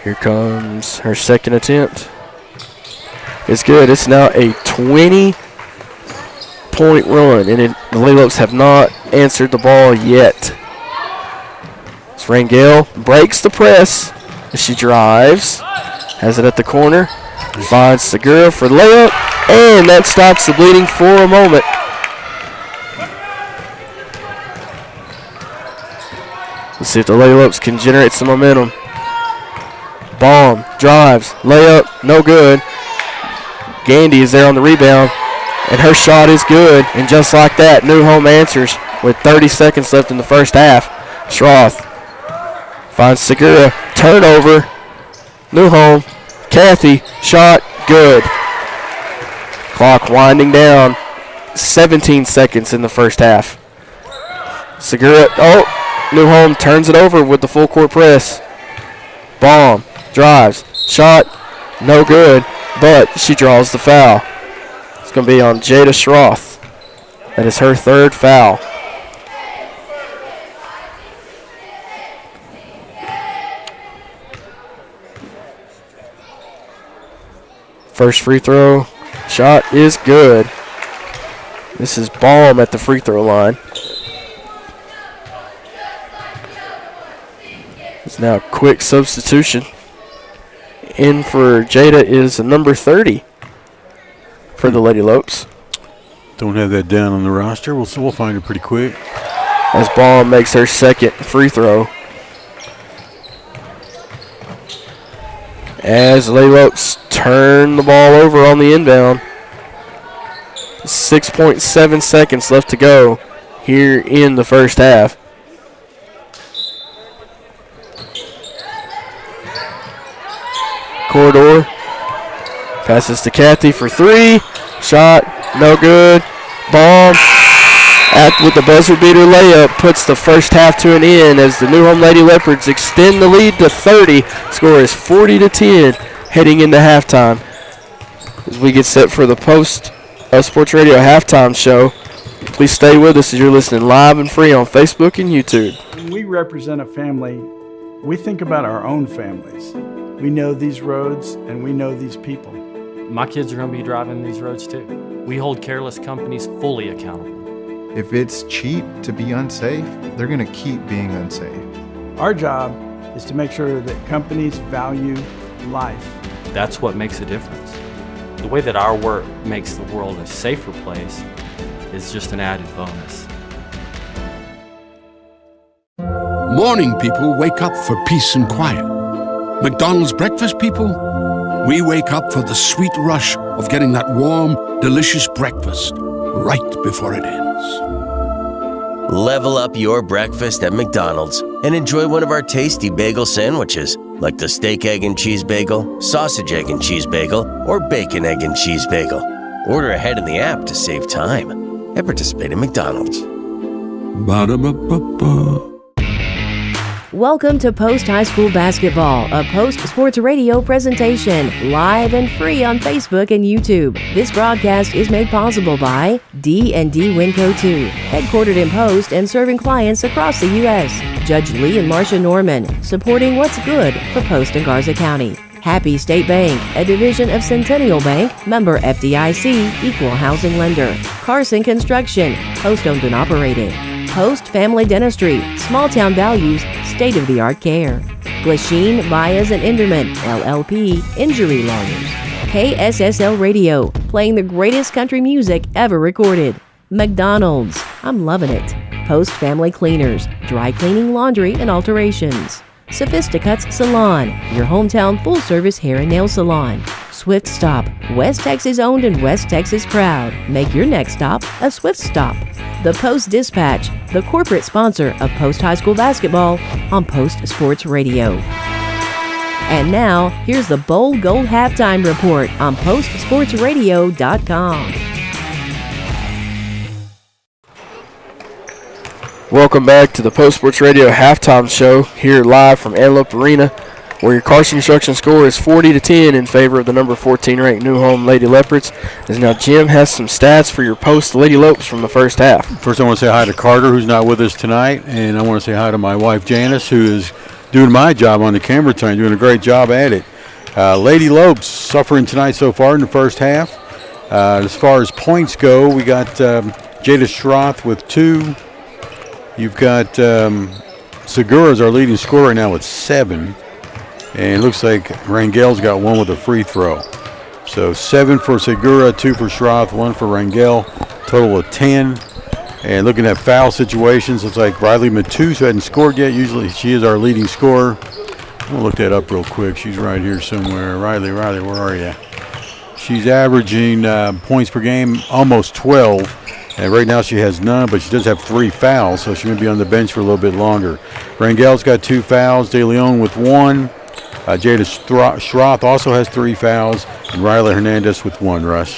Here comes her second attempt. It's good. It's now a 20-point run, and the Lady Lopes have not answered the ball yet. As Rangel breaks the press as she drives. Has it at the corner. Finds Segura for the layup. And that stops the bleeding for a moment. Let's see if the Lady Lopes can generate some momentum. Baum drives, layup, no good. Gandy is there on the rebound, and her shot is good. And just like that, Newholm answers with 30 seconds left in the first half. Schroth finds Segura, turnover. Newholm, Kathy, shot, good. Clock winding down, 17 seconds in the first half. Segura, Newholm turns it over with the full court press. Baum drives, shot, no good, but she draws the foul. It's going to be on Jada Schroth. That is her third foul. First free throw shot is good. This is Baum at the free throw line. It's now a quick substitution. In for Jada is number 30 for the Lady Lopes. Don't have that down on the roster. We'll find it pretty quick. As Baum makes her second free throw. As the Lady Lopes turn the ball over on the inbound. 6.7 seconds left to go here in the first half. Corridor passes to Kathy for 3. Shot, no good. Baum with the buzzer beater layup puts the first half to an end as the Newholm Lady Leopards extend the lead to 30. Score is 40-10 heading into halftime. As we get set for the Post Sports Radio halftime show, please stay with us as you're listening live and free on Facebook and YouTube. When we represent a family, we think about our own families. We know these roads and we know these people. My kids are going to be driving these roads too. We hold careless companies fully accountable. If it's cheap to be unsafe, they're going to keep being unsafe. Our job is to make sure that companies value life. That's what makes a difference. The way that our work makes the world a safer place is just an added bonus. Morning people wake up for peace and quiet. McDonald's breakfast people, we wake up for the sweet rush of getting that warm, delicious breakfast right before it ends. Level up your breakfast at McDonald's and enjoy one of our tasty bagel sandwiches, like the steak, egg, and cheese bagel, sausage, egg, and cheese bagel, or bacon, egg, and cheese bagel. Order ahead in the app to save time and participate in McDonald's. Ba-da-ba-ba-ba. Welcome to Post High School Basketball, a Post Sports Radio presentation, live and free on Facebook and YouTube. This broadcast is made possible by D&D Winco 2, headquartered in Post and serving clients across the U.S. Judge Lee and Marcia Norman, supporting what's good for Post and Garza County. Happy State Bank, a division of Centennial Bank, member FDIC, equal housing lender. Carson Construction, Post-owned and operated. Post Family Dentistry, small town values, state-of-the-art care. Glasheen, Baez and Enderman, LLP, injury lawyers. KSSL Radio, playing the greatest country music ever recorded. McDonald's, I'm loving it. Post Family Cleaners, dry cleaning, laundry, and alterations. Sophisticuts Salon, your hometown full-service hair and nail salon. Swift Stop, West Texas owned and West Texas proud. Make your next stop a Swift Stop. The Post Dispatch, the corporate sponsor of Post High School Basketball on Post Sports Radio. And now, here's the Bowl Gold Halftime Report on PostSportsRadio.com. Welcome back to the Post Sports Radio Halftime Show here live from Antelope Arena, where your Carson Construction score is 40-10 in favor of the number 14 ranked New Home Lady Leopards. As now Jim has some stats for your Post Lady Lopes from the first half. First, I want to say hi to Carter, who's not with us tonight, and I want to say hi to my wife Janice, who is doing my job on the camera tonight, doing a great job at it. Lady Lopes suffering tonight so far in the first half. As far as points go, we got Jada Schroth with 2. You've got Segura as our leading scorer right now with 7. And it looks like Rangel's got 1 with a free throw. So 7 for Segura, 2 for Schroth, 1 for Rangel, total of 10. And looking at foul situations, looks like Riley Matus, who hadn't scored yet. Usually she is our leading scorer. I'm going to look that up real quick. She's right here somewhere. Riley, where are you? She's averaging points per game, almost 12. And right now she has none, but she does have 3 fouls, so she may be on the bench for a little bit longer. Rangel's got 2 fouls, De Leon with 1. Jada Schroth also has 3 fouls, and Riley Hernandez with 1, Russ.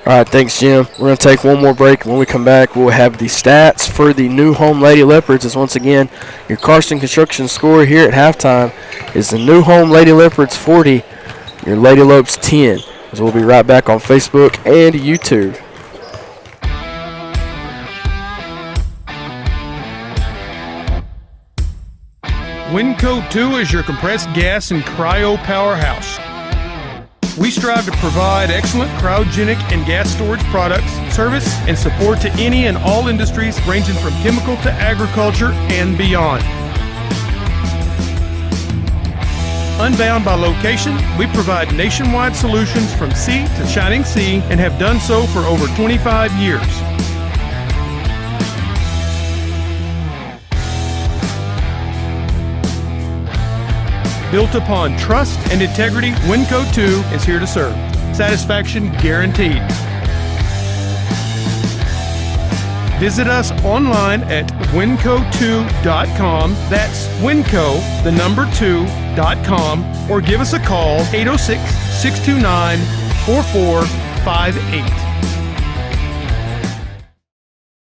All right, thanks, Jim. We're going to take one more break. When we come back, we'll have the stats for the New Home Lady Leopards. As once again, your Carson Construction score here at halftime is the New Home Lady Leopards 40, your Lady Lopes 10. As we'll be right back on Facebook and YouTube. Winco 2 is your compressed gas and cryo powerhouse. We strive to provide excellent cryogenic and gas storage products, service, and support to any and all industries ranging from chemical to agriculture and beyond. Unbound by location, we provide nationwide solutions from sea to shining sea and have done so for over 25 years. Built upon trust and integrity, Winco 2 is here to serve. Satisfaction guaranteed. Visit us online at winco2.com. That's winco, the number 2.com, or give us a call, 806-629-4458.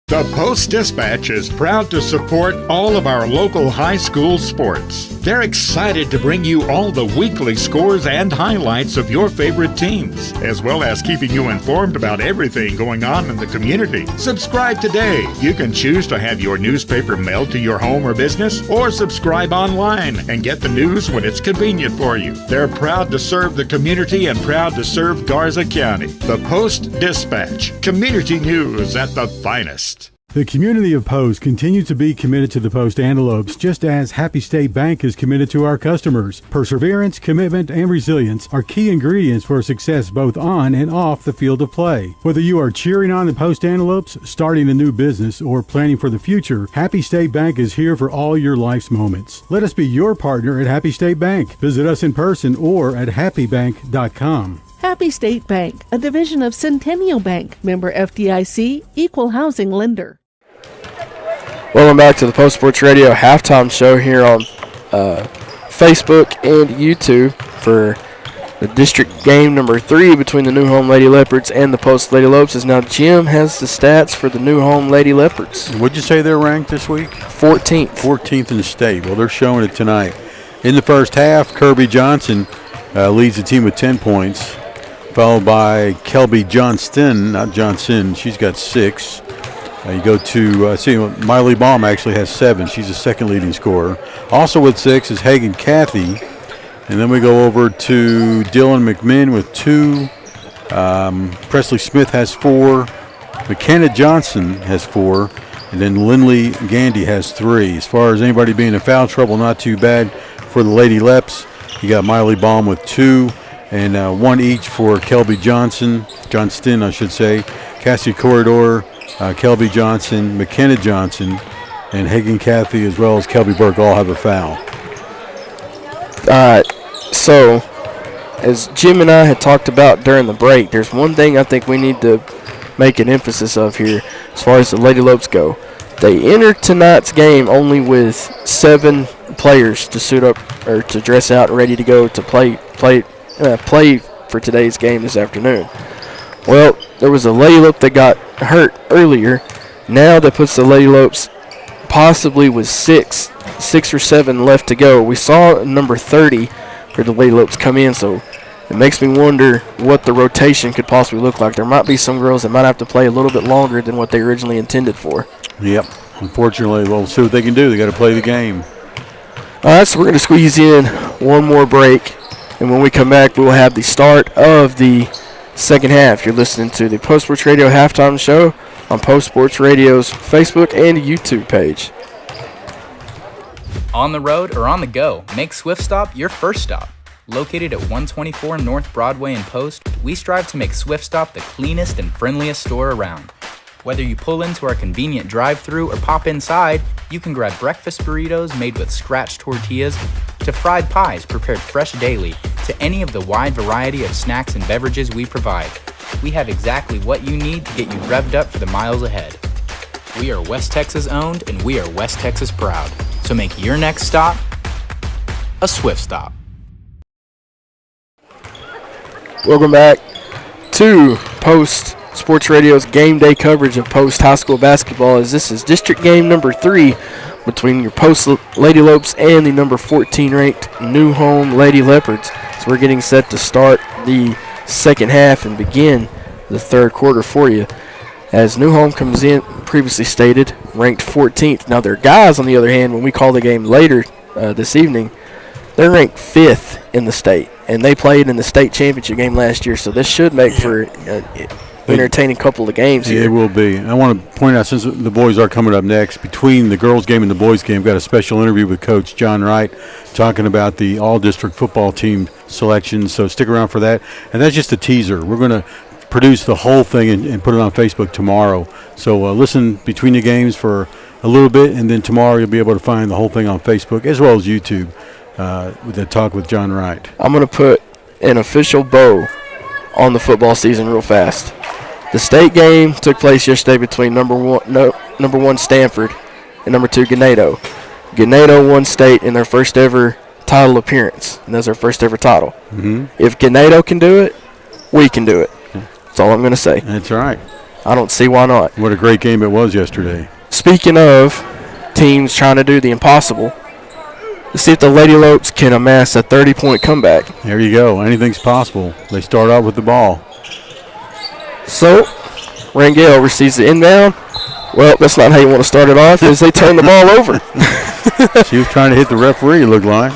The Post Dispatch is proud to support all of our local high school sports. They're excited to bring you all the weekly scores and highlights of your favorite teams, as well as keeping you informed about everything going on in the community. Subscribe today. You can choose to have your newspaper mailed to your home or business, or subscribe online and get the news when it's convenient for you. They're proud to serve the community and proud to serve Garza County. The Post Dispatch, community news at the finest. The community of Post continues to be committed to the Post Antelopes, just as Happy State Bank is committed to our customers. Perseverance, commitment, and resilience are key ingredients for success both on and off the field of play. Whether you are cheering on the Post Antelopes, starting a new business, or planning for the future, Happy State Bank is here for all your life's moments. Let us be your partner at Happy State Bank. Visit us in person or at happybank.com. Happy State Bank, a division of Centennial Bank, member FDIC, equal housing lender. Welcome back to the Post Sports Radio halftime show here on Facebook and YouTube for The district game number 3 between the New Home Lady Leopards and the Post Lady Lopes is now Jim has the stats for the New Home Lady Leopards. What'd you say they're ranked this week? 14th. 14th in the state. Well, they're showing it tonight. In the first half, Kirby Johnson leads the team with 10 points, followed by Kelby Johnston, not Johnson. She's got 6. You go to Miley Baum actually has 7. She's the second leading scorer. Also with 6 is Hagen Cathy. And then we go over to Dylan McMinn with 2. Presley Smith has 4. McKenna Johnson has 4. And then Lindley Gandy has 3. As far as anybody being in foul trouble, not too bad for the Lady Leps. You got Miley Baum with 2. And 1 each for Kelby Johnston, I should say. Cassie Corridor, Kelby Johnson, McKenna Johnson, and Hagen Cathy, as well as Kelby Burke, all have a foul. So, as Jim and I had talked about during the break, there's one thing I think we need to make an emphasis of here as far as the Lady Lopes go. They entered tonight's game only with 7 players to suit up or to dress out and ready to go to play for today's game this afternoon. Well, there was a Lady Lope that got hurt earlier. Now that puts the Lady Lopes possibly with 6 or 7 left to go. We saw number 30 for the Lady Lopes come in, so it makes me wonder what the rotation could possibly look like. There might be some girls that might have to play a little bit longer than what they originally intended for. Yep. Unfortunately, we'll see what they can do. They got to play the game. All right, so we're going to squeeze in one more break, and when we come back, we will have the start of the second half. You're listening to the Post Sports Radio Halftime Show on Post Sports Radio's Facebook and YouTube page. On the road or on the go, make Swift Stop your first stop. Located at 124 North Broadway in Post, we strive to make Swift Stop the cleanest and friendliest store around. Whether you pull into our convenient drive-thru or pop inside, you can grab breakfast burritos made with scratch tortillas to fried pies prepared fresh daily to any of the wide variety of snacks and beverages we provide. We have exactly what you need to get you revved up for the miles ahead. We are West Texas owned and we are West Texas proud. So make your next stop a Swift Stop. Welcome back to Post Sports Radio's game day coverage of Post High School basketball, as this is district game number 3 between your Post Lady Lopes and the number 14 ranked New Home Lady Leopards. So we're getting set to start the second half and begin the third quarter for you. As New Home comes in, previously stated, ranked 14th. Now their guys, on the other hand, when we call the game later this evening, they're ranked 5th in the state, and they played in the state championship game last year, so this should make for entertaining couple of games here. It will be. I want to point out, since the boys are coming up next, between the girls' game and the boys' game, we've got a special interview with Coach John Wright talking about the all-district football team selection, so stick around for that. And that's just a teaser. We're going to produce the whole thing and put it on Facebook tomorrow. So listen between the games for a little bit, and then tomorrow you'll be able to find the whole thing on Facebook as well as YouTube with the talk with John Wright. I'm going to put an official bow on the football season real fast. The state game took place yesterday between number one Stanford and number 2 Ganado. Ganado won state in their first ever title appearance, and that's their first ever title. Mm-hmm. If Ganado can do it, we can do it. That's all I'm going to say. That's right. I don't see why not. What a great game it was yesterday. Speaking of teams trying to do the impossible, let's see if the Lady Lopes can amass a 30-point comeback. There you go. Anything's possible. They start out with the ball. So, Rangel receives the inbound. Well, that's not how you want to start it off, as they turn the ball over. She was trying to hit the referee, it looked like.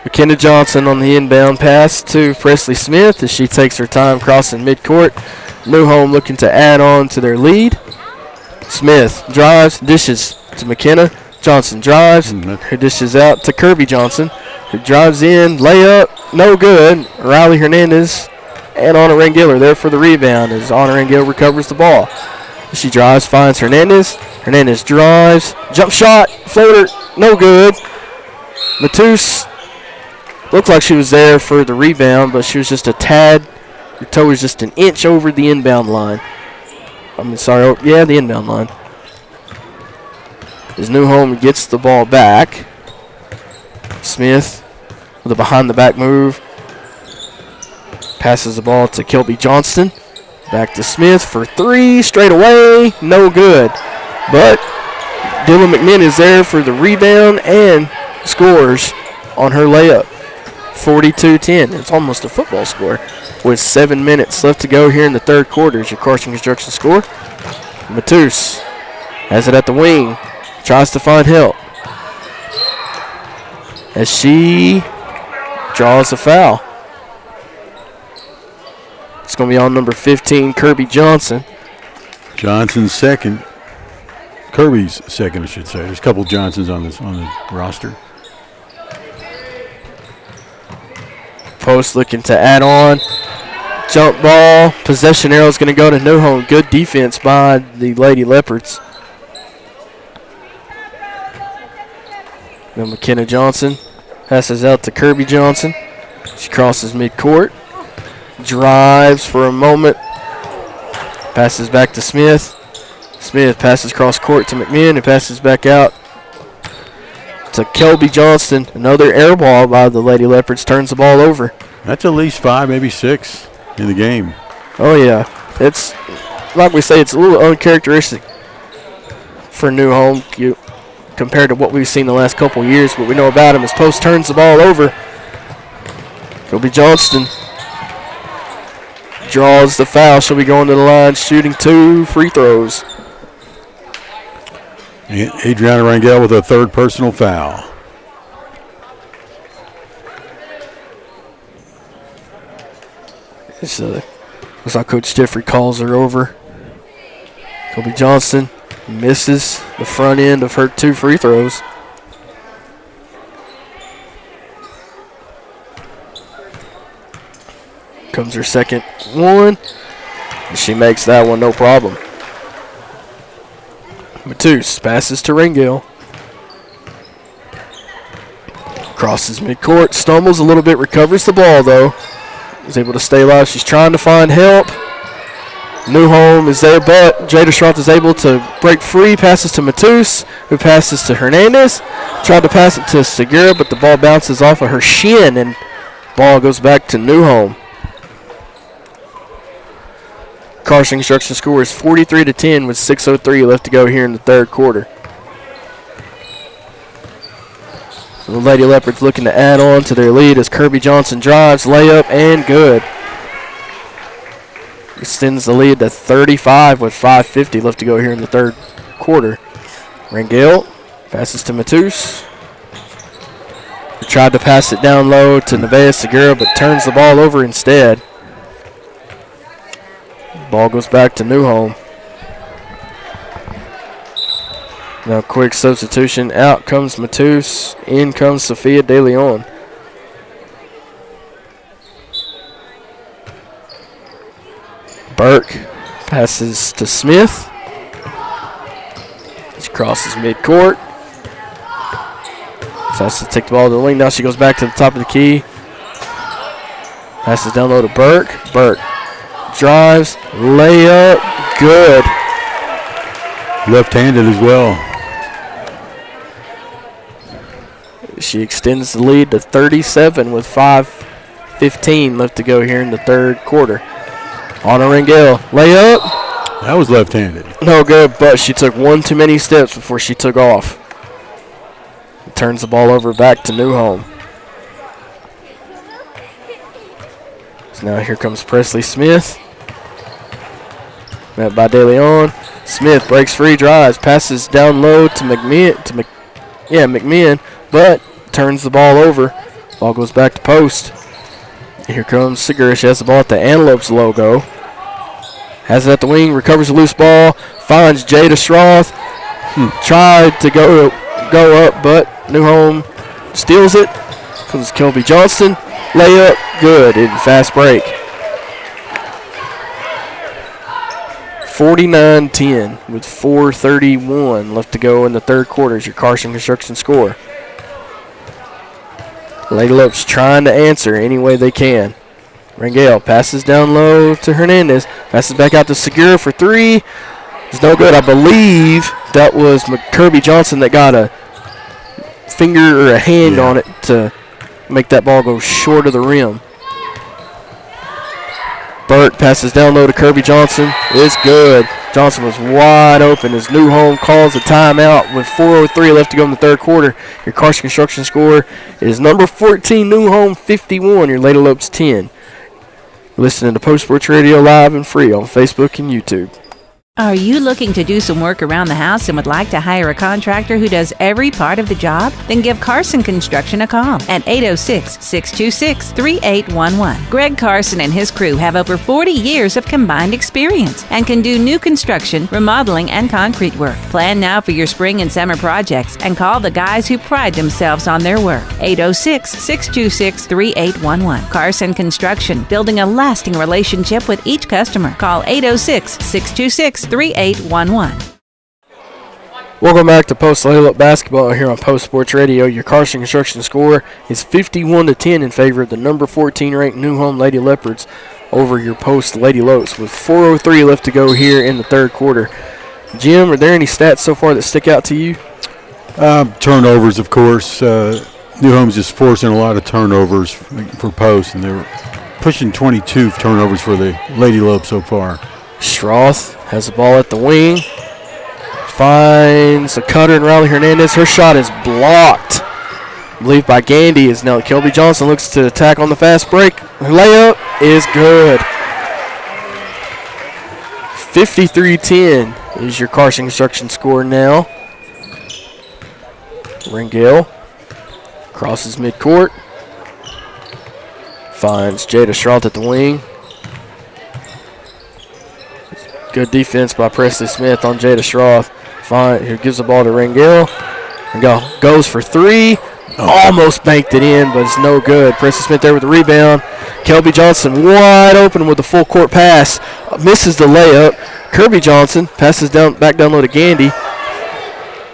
McKenna Johnson on the inbound pass to Presley Smith as she takes her time crossing midcourt. New Home looking to add on to their lead. Smith drives, dishes to McKenna. Johnson drives, her dishes out to Kirby Johnson, who drives in, layup, no good. Riley Hernandez and Anna Rangel are there for the rebound as Anna Rangel recovers the ball. She drives, finds Hernandez. Hernandez drives, jump shot, floater, no good. Matus looked like she was there for the rebound, but she was just a tad. Her toe was just an inch over the inbound line. The inbound line. As New Home gets the ball back, Smith with a behind-the-back move. Passes the ball to Kelby Johnston. Back to Smith for three, straight away, no good. But Dylan McMinn is there for the rebound and scores on her layup. 42-10. It's almost a football score with 7 minutes left to go here in the third quarter. Is your Carson Construction score. Matus has it at the wing. Tries to find help as she draws a foul. It's going to be on number 15, Kirby Johnson. Johnson's second. Kirby's second, I should say. There's a couple Johnsons on the roster. Post looking to add on. Jump ball. Possession arrow is going to go to Newhome. Good defense by the Lady Leopards. Now McKenna Johnson passes out to Kirby Johnson. She crosses midcourt. Drives for a moment. Passes back to Smith. Smith passes cross court to McMinn and passes back out to Kelby Johnston. Another air ball by the Lady Leopards. Turns the ball over. That's at least 5, maybe 6 in the game. Oh, yeah. It's, like we say, it's a little uncharacteristic for New Home compared to what we've seen the last couple years. What we know about him is Post turns the ball over. Kelby Johnston draws the foul. She'll be going to the line shooting 2 free throws. Adriana Rangel with a third personal foul. Looks like Coach Jeffrey calls her over. Kelby Johnston misses the front end of her 2 free throws. Comes her second one. And she makes that one no problem. Matus passes to Rangel. Crosses midcourt, stumbles a little bit, recovers the ball though. Is able to stay alive. She's trying to find help. Newhome is there, but Jada Schroth is able to break free. Passes to Matus, who passes to Hernandez. Tried to pass it to Segura, but the ball bounces off of her shin, and ball goes back to Newhome. Carson Construction scores 43-10 with 6:03 left to go here in the third quarter. So the Lady Leopards looking to add on to their lead as Kirby Johnson drives, layup, and good. Extends the lead to 35 with 5:50 left to go here in the third quarter. Rangel passes to Matus. He tried to pass it down low to Nevaeh Segura, but turns the ball over instead. Ball goes back to Newhome. Now quick substitution. Out comes Matus. In comes Sophia De Leon. Burke passes to Smith. She crosses midcourt. Decides to take the ball to the wing. Now she goes back to the top of the key. Passes down low to Burke. Burke drives, layup, good. Left-handed as well. She extends the lead to 37 with 5:15 left to go here in the third quarter. Anna Rangel, layup. That was left-handed. No good, but she took one too many steps before she took off. Turns the ball over back to Newhome. So now here comes Presley Smith. Met by De Leon. Smith breaks free, drives, passes down low to McMinn, but turns the ball over. Ball goes back to Post. Here comes Segura. She has the ball at the Antelopes logo. Has it at the wing, recovers a loose ball, finds Jada Schroth. Tried to go up, but Newhome steals it. Comes Kelby Johnston. Layup, good in fast break. 49-10 with 4:31 left to go in the third quarter is your Carson Construction score. Lady Lopes trying to answer any way they can. Rangel passes down low to Hernandez. Passes back out to Segura for 3. It's no good. I believe that was Kirby Johnson that got a finger or a hand on it to make that ball go short of the rim. Burt passes down low to Kirby Johnson. It's good. Johnson was wide open as New Home calls a timeout with 4:03 left to go in the third quarter. Your Carson Construction score is number 14, New Home 51, your Lady Lopes 10. You're listening to Post Sports Radio live and free on Facebook and YouTube. Are you looking to do some work around the house and would like to hire a contractor who does every part of the job? Then give Carson Construction a call at 806-626-3811. Greg Carson and his crew have over 40 years of combined experience and can do new construction, remodeling, and concrete work. Plan now for your spring and summer projects and call the guys who pride themselves on their work. 806-626-3811. Carson Construction, building a lasting relationship with each customer. Call 806-626-3811. Welcome back to Post Lady Lope basketball here on Post Sports Radio. Your Carson Construction score is 51-10 in favor of the number 14 ranked New Home Lady Leopards over your Post Lady Lopes with 4:03 left to go here in the third quarter. Jim, are there any stats so far that stick out to you? Turnovers, of course. New Home's just forcing a lot of turnovers for Post, and they're pushing 22 turnovers for the Lady Lopes so far. Strauss has the ball at the wing. Finds a cutter in Riley Hernandez. Her shot is blocked, I believe, by Gandy. As now Kelby Johnson looks to attack on the fast break. Her layup is good. 53-10 is your Carson Construction score now. Rangel crosses midcourt. Finds Jada Strauss at the wing. Good defense by Presley Smith on Jada Strauss. Who gives the ball to Rangel. Rangel goes for three. Almost banked it in, but it's no good. Presley Smith there with the rebound. Kelby Johnson wide open with a full court pass. Misses the layup. Kirby Johnson passes back down low to Gandy.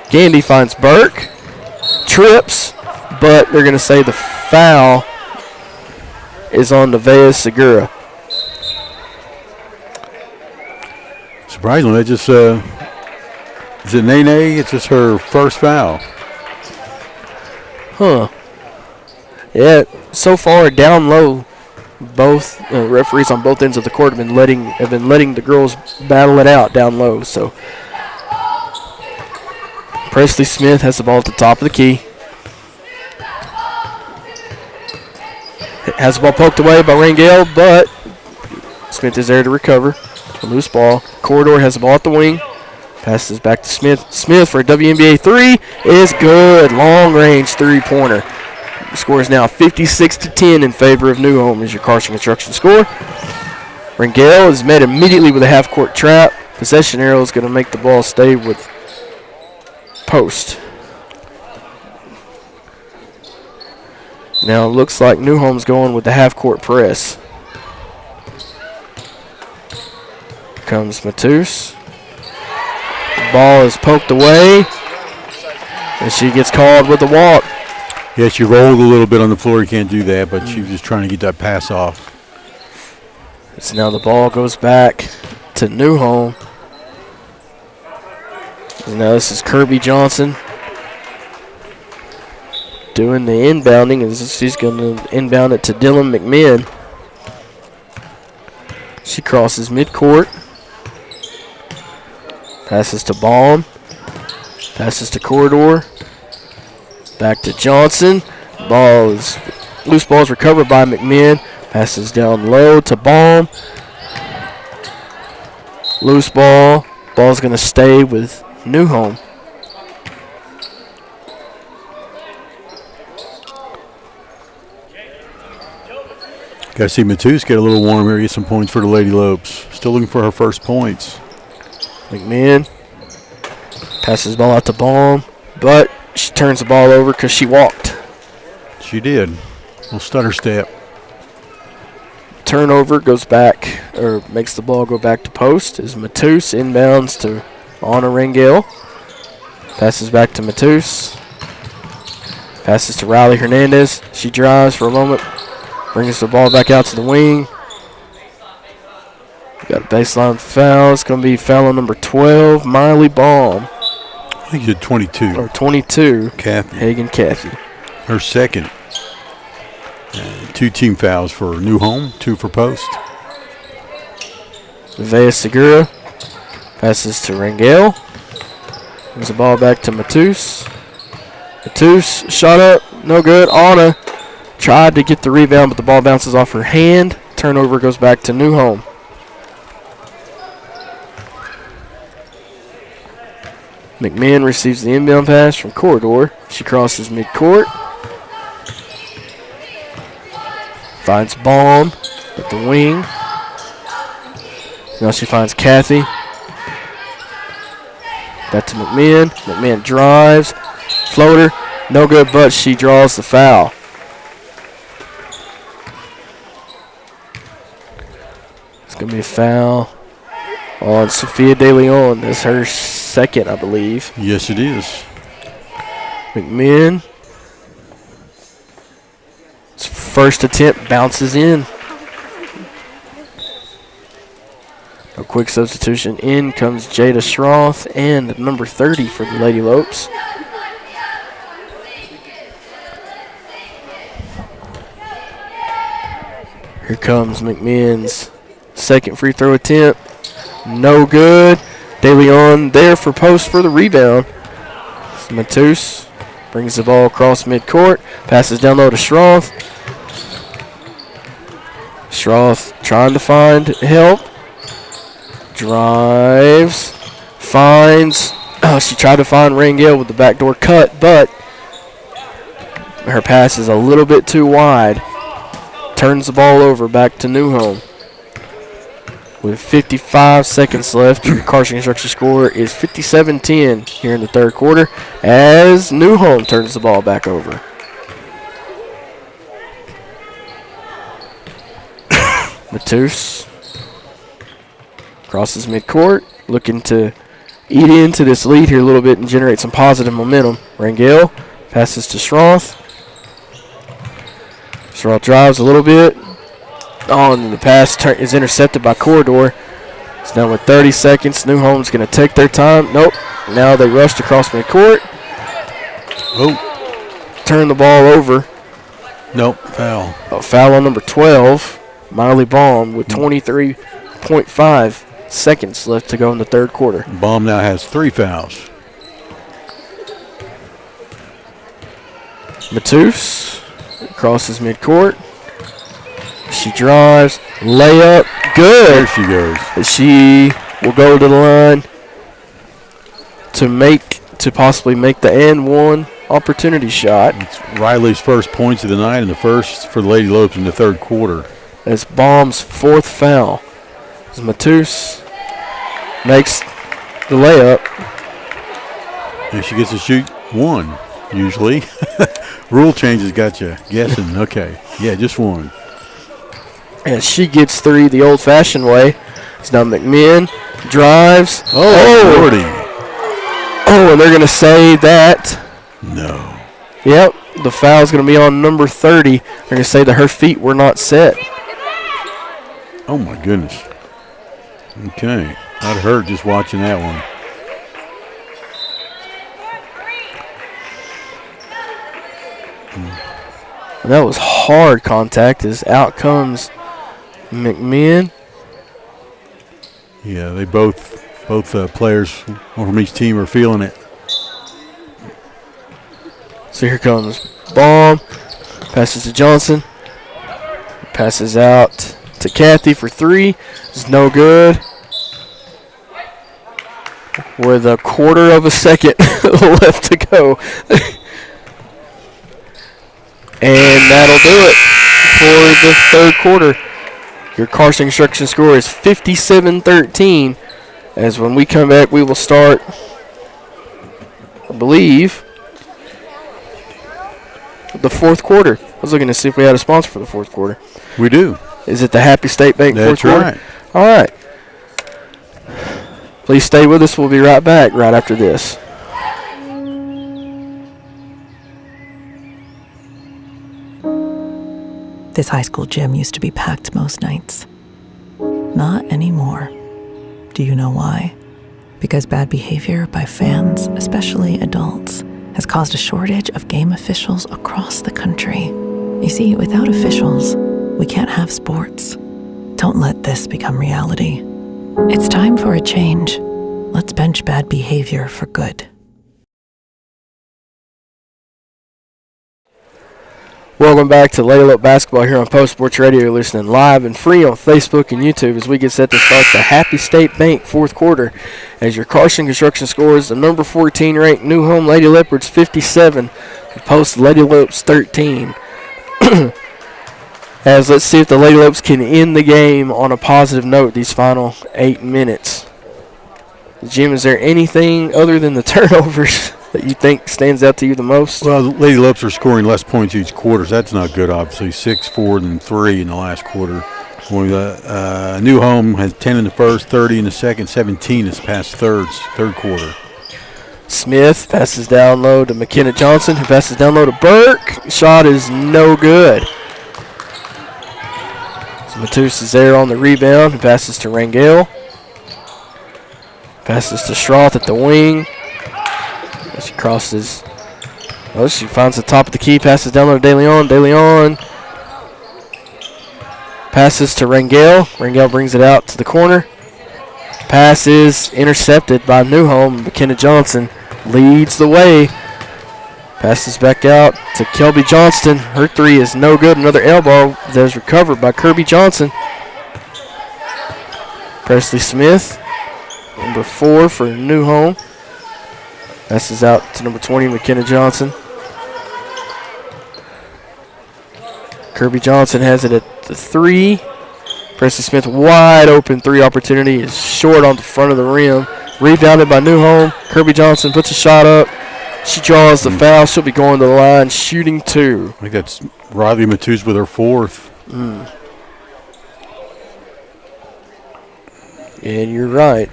Gandy finds Burke. Trips, but they're going to say the foul is on Nevaeh Segura. Surprisingly, is it Nene? It's just her first foul. Huh. Yeah, so far down low, both referees on both ends of the court have been letting the girls battle it out down low. So Presley Smith has the ball at the top of the key. Has the ball poked away by Rangel, but Smith is there to recover. A loose ball. Corridor has the ball at the wing. Passes back to Smith. Smith for a WNBA three is good. Long range three-pointer. The score is now 56-10 in favor of New Home as your Carson Construction score. Rangel is met immediately with a half-court trap. Possession arrow is going to make the ball stay with Post. Now it looks like New Home's going with the half-court press. Comes Matus. Ball is poked away, and she gets called with the walk. Yeah, she rolled a little bit on the floor. You can't do that, but she was just trying to get that pass off. So now the ball goes back to New Home. And now this is Kirby Johnson doing the inbounding, and she's going to inbound it to Dylan McMinn. She crosses midcourt. Passes to Baum. Passes to Corridor. Back to Johnson. Loose ball is recovered by McMinn. Passes down low to Baum. Loose ball. Ball's going to stay with New Home. Got to see Matus get a little warm here, get some points for the Lady Lopes. Still looking for her first points. McMahon passes the ball out to Baum, but she turns the ball over because she walked. She did. Little stutter step. Turnover goes back, or makes the ball go back to Post as Matus inbounds to Anna Rangel. Passes back to Matus. Passes to Riley Hernandez. She drives for a moment. Brings the ball back out to the wing. Got a baseline foul. It's going to be foul on number 12, Miley Baum. I think you did 22. Or 22. Kathy. Hagen Kathy. Her second. 2 team fouls for New Home, 2 for Post. Vea Segura passes to Rangel. Brings the ball back to Matus. Matus shot up, no good. Anna tried to get the rebound, but the ball bounces off her hand. Turnover goes back to New Home. McMahon receives the inbound pass from Corridor. She crosses midcourt. Finds Baum at the wing. Now she finds Kathy. Back to McMahon. McMahon drives. Floater. No good, but she draws the foul. It's going to be a foul on Sophia De Leon. That's her second, I believe. Yes, it is. McMahon. His first attempt bounces in. A quick substitution. In comes Jada Schroth and number 30 for the Lady Lopes. Here comes McMahon's second free throw attempt. No good. De Leon there for Post for the rebound. Matus brings the ball across midcourt. Passes down low to Schroth. Schroth trying to find help. Drives. Finds. She tried to find Rangel with the backdoor cut, but her pass is a little bit too wide. Turns the ball over back to New Home. With 55 seconds left, the Carson Construction score is 57-10 here in the third quarter as New Home turns the ball back over. Matus crosses midcourt, looking to eat into this lead here a little bit and generate some positive momentum. Rangel passes to Schroth. Schroth drives a little bit. And the pass is intercepted by Corridor. It's down with 30 seconds. New Home's going to take their time. Nope. Now they rushed across midcourt. Oh. Turn the ball over. Nope. Foul. A foul on number 12, Miley Baum, with 23.5 seconds left to go in the third quarter. Baum now has 3 fouls. Matus crosses midcourt. She drives, layup, good. There she goes. She will go to the line to possibly make the and one opportunity shot. It's Riley's first points of the night and the first for the Lady Lopes in the third quarter. That's Baum's 4th foul. As Matus makes the layup. And she gets to shoot 1, usually. Rule changes got you guessing. Okay. Yeah, just 1. And she gets 3 the old-fashioned way. It's now McMahon drives. Oh, Lordy. Oh, and they're going to say that. No. Yep, the foul's going to be on number 30. They're going to say that her feet were not set. Oh, my goodness. Okay. That hurt just watching that one. And that was hard contact as out comes McMahon. Yeah, they both players, one from each team, are feeling it. So here comes Baum. Passes to Johnson. Passes out to Kathy for 3. It's no good. With a quarter of a second left to go. And that'll do it for the third quarter. Your Carson Construction score is 57-13. As when we come back, we will start, I believe, the fourth quarter. I was looking to see if we had a sponsor for the fourth quarter. We do. Is it the Happy State Bank That's fourth quarter? Right. All right. Please stay with us. We'll be right back right after this. This high school gym used to be packed most nights. Not anymore. Do you know why? Because bad behavior by fans, especially adults, has caused a shortage of game officials across the country. You see, without officials, we can't have sports. Don't let this become reality. It's time for a change. Let's bench bad behavior for good. Welcome back to Lady Luck Basketball here on Post Sports Radio. You're listening live and free on Facebook and YouTube as we get set to start the Happy State Bank fourth quarter. As your Carson Construction scores the number 14 ranked New Home Lady Leopards 57, Post Lady Lopes 13. As let's see if the Lady Lopes can end the game on a positive note these final 8 minutes. Jim, is there anything other than the turnovers that you think stands out to you the most? Well, the Lady Lopes are scoring less points each quarter, so that's not good, obviously. 6, 4, and 3 in the last quarter. New Home has 10 in the first, 30 in the second, 17 this past third quarter. Smith passes down low to McKenna Johnson, who passes down low to Burke. Shot is no good. So Matus is there on the rebound, who passes to Rangel. Passes to Schroth at the wing. She crosses. Oh, she finds the top of the key. Passes down low to DeLeon. DeLeon passes to Rangel. Rangel brings it out to the corner. Pass is intercepted by New Home. McKenna Johnson leads the way. Passes back out to Kelby Johnston. Her three is no good. Another elbow that is recovered by Kirby Johnson. Presley Smith, number 4 for New Home. Passes out to number 20, McKenna Johnson. Kirby Johnson has it at the 3. Presley Smith wide open 3 opportunity is short on the front of the rim. Rebounded by New Home. Kirby Johnson puts a shot up. She draws the foul. She'll be going to the line, shooting 2. I think that's Riley Matus with her 4th. And you're right.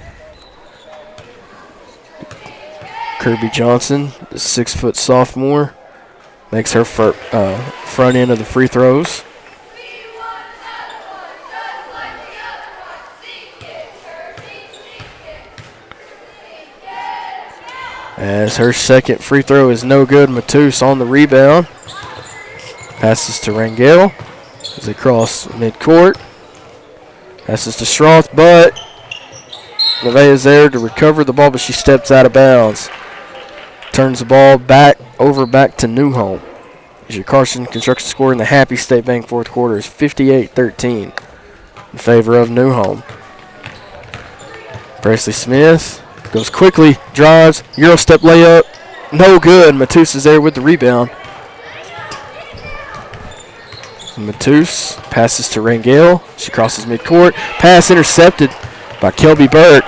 Kirby Johnson, the 6-foot sophomore, makes her front end of the free throws. As her second free throw is no good. Matus on the rebound. Passes to Rangel as they cross midcourt. Passes to Schroth, but Nevaeh's there to recover the ball, but she steps out of bounds. Turns the ball back to New Home. As your Carson Construction score in the Happy State Bank fourth quarter is 58-13 in favor of New Home. Presley Smith goes quickly, drives, Euro step layup, no good. Matus is there with the rebound. Matus passes to Rangel. She crosses midcourt. Pass intercepted by Kelby Burke.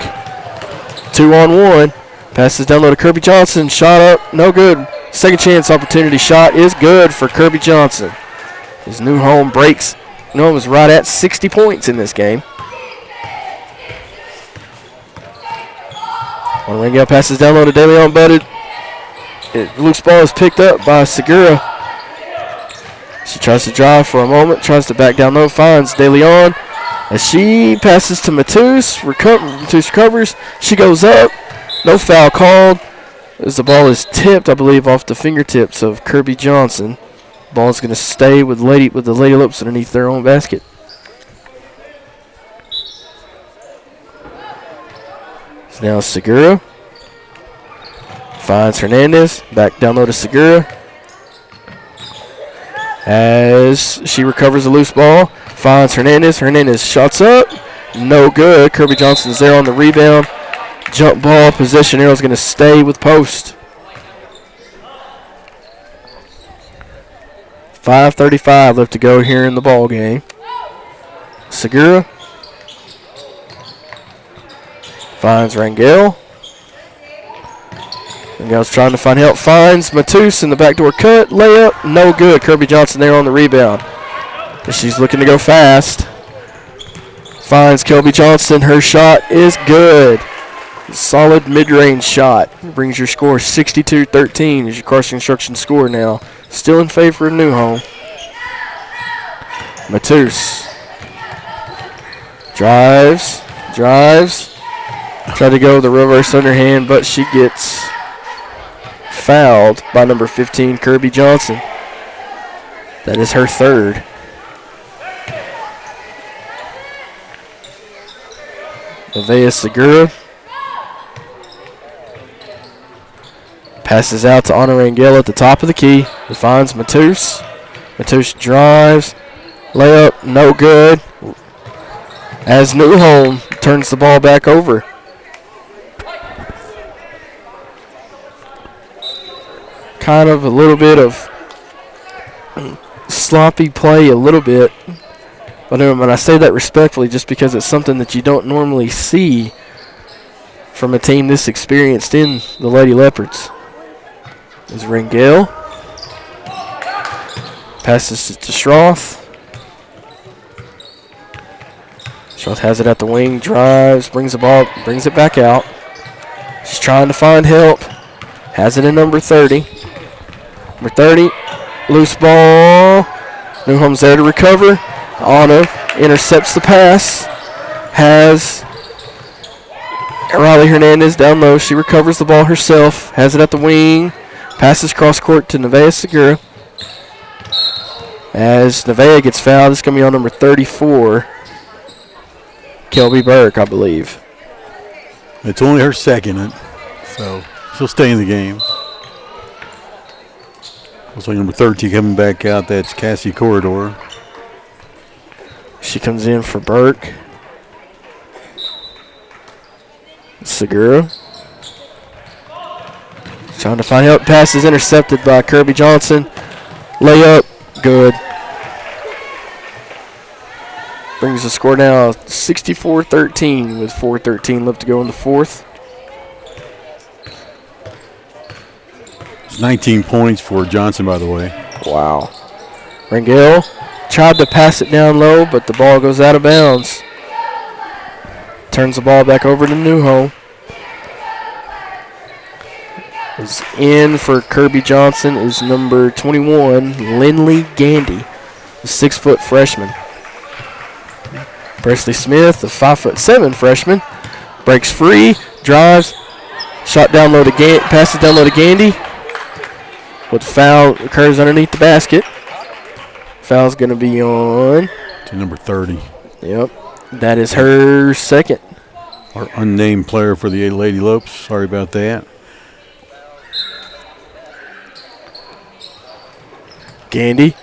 2-on-1. Passes down low to Kirby Johnson. Shot up, no good. Second chance opportunity shot is good for Kirby Johnson. His New Home breaks. New Home was right at 60 points in this game. When Rangel passes down low to DeLeon, but loose ball is picked up by Segura. She tries to drive for a moment, tries to back down low, finds DeLeon. As she passes to Matus, Matus recovers. She goes up. No foul called as the ball is tipped, I believe, off the fingertips of Kirby Johnson. Ball is going to stay with the Lady Lopes underneath their own basket. So now Segura finds Hernandez. Back down low to Segura. As she recovers the loose ball, finds Hernandez. Hernandez shots up. No good. Kirby Johnson's there on the rebound. Jump ball, possession arrow is going to stay with Post. 5:35 left to go here in the ball game. Segura finds Rangel. Rangel's trying to find help. Finds Matus in the backdoor cut. Layup, no good. Kirby Johnson there on the rebound. She's looking to go fast. Finds Kelby Johnson. Her shot is good. Solid mid-range shot. Brings your score 62-13 as your Carson Construction score now. Still in favor of New Home. Matus drives. Tried to go the reverse underhand, but she gets fouled by number 15, Kirby Johnson. That is her third. Nevaeh Segura passes out to Anna Rangel at the top of the key. He finds Matus. Matus drives. Layup, no good. As Newholm turns the ball back over. Kind of a little bit of sloppy play a little bit. But when I say that respectfully, just because it's something that you don't normally see from a team this experienced in the Lady Leopards. Is Rangel. Passes it to Schroth. Schroth has it at the wing, drives, brings the ball, brings it back out. She's trying to find help. Has it in number 30. Number 30, loose ball. Newholm's there to recover. Anna intercepts the pass. Has Riley Hernandez down low. She recovers the ball herself. Has it at the wing. Passes cross court to Nevaeh Segura. As Nevaeh gets fouled, it's going to be on number 34. Kelby Burke, I believe. It's only her second, so she'll stay in the game. Looks like number 13 coming back out. That's Cassie Corridor. She comes in for Burke. Segura. Trying to find help. Pass is intercepted by Kirby Johnson. Layup, good. Brings the score now 64-13 with 4:13 left to go in the fourth. It's 19 points for Johnson, by the way. Wow. Rangel tried to pass it down low, but the ball goes out of bounds. Turns the ball back over to Newholm. Is in for Kirby Johnson is number 21, Lindley Gandy, a 6-foot freshman. Presley Smith, a 5'7" freshman, breaks free, drives, shot down low to passes down low to Gandy. But the foul occurs underneath the basket. Foul's going to be on to number 30. Yep, that is her second. Our unnamed player for the Lady Lopes. Sorry about that. Gandy.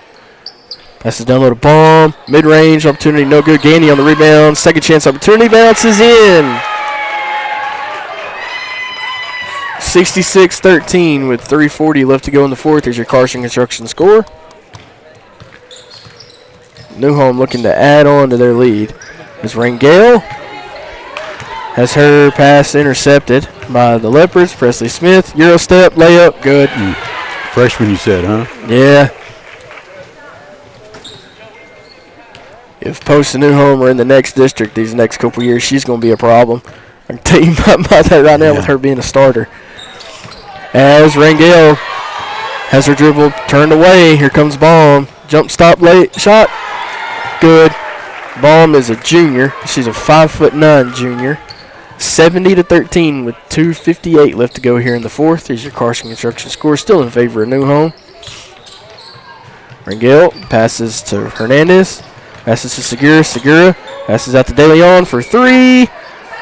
Passes down low to Baum. Mid-range opportunity, no good. Gandy on the rebound. Second chance opportunity, bounces in. 66-13 with 3:40 left to go in the fourth. There's your Carson Construction score. Newholm looking to add on to their lead. Is Rangel. Has her pass intercepted by the Leopards. Presley Smith, Euro step, layup, good. Freshman, you said, huh? Yeah. If Post and Newholm are in the next district these next couple years, she's going to be a problem. I can tell you about that right now with her being a starter. As Rangel has her dribble turned away. Here comes Baum. Jump stop, late shot. Good. Baum is a junior. She's a 5'9" junior. 70-13 with 2:58 left to go here in the fourth. There's your Carson Construction score, still in favor of Newholm. Rangel passes to Hernandez. Passes to Segura. Segura passes out to De Leon for three.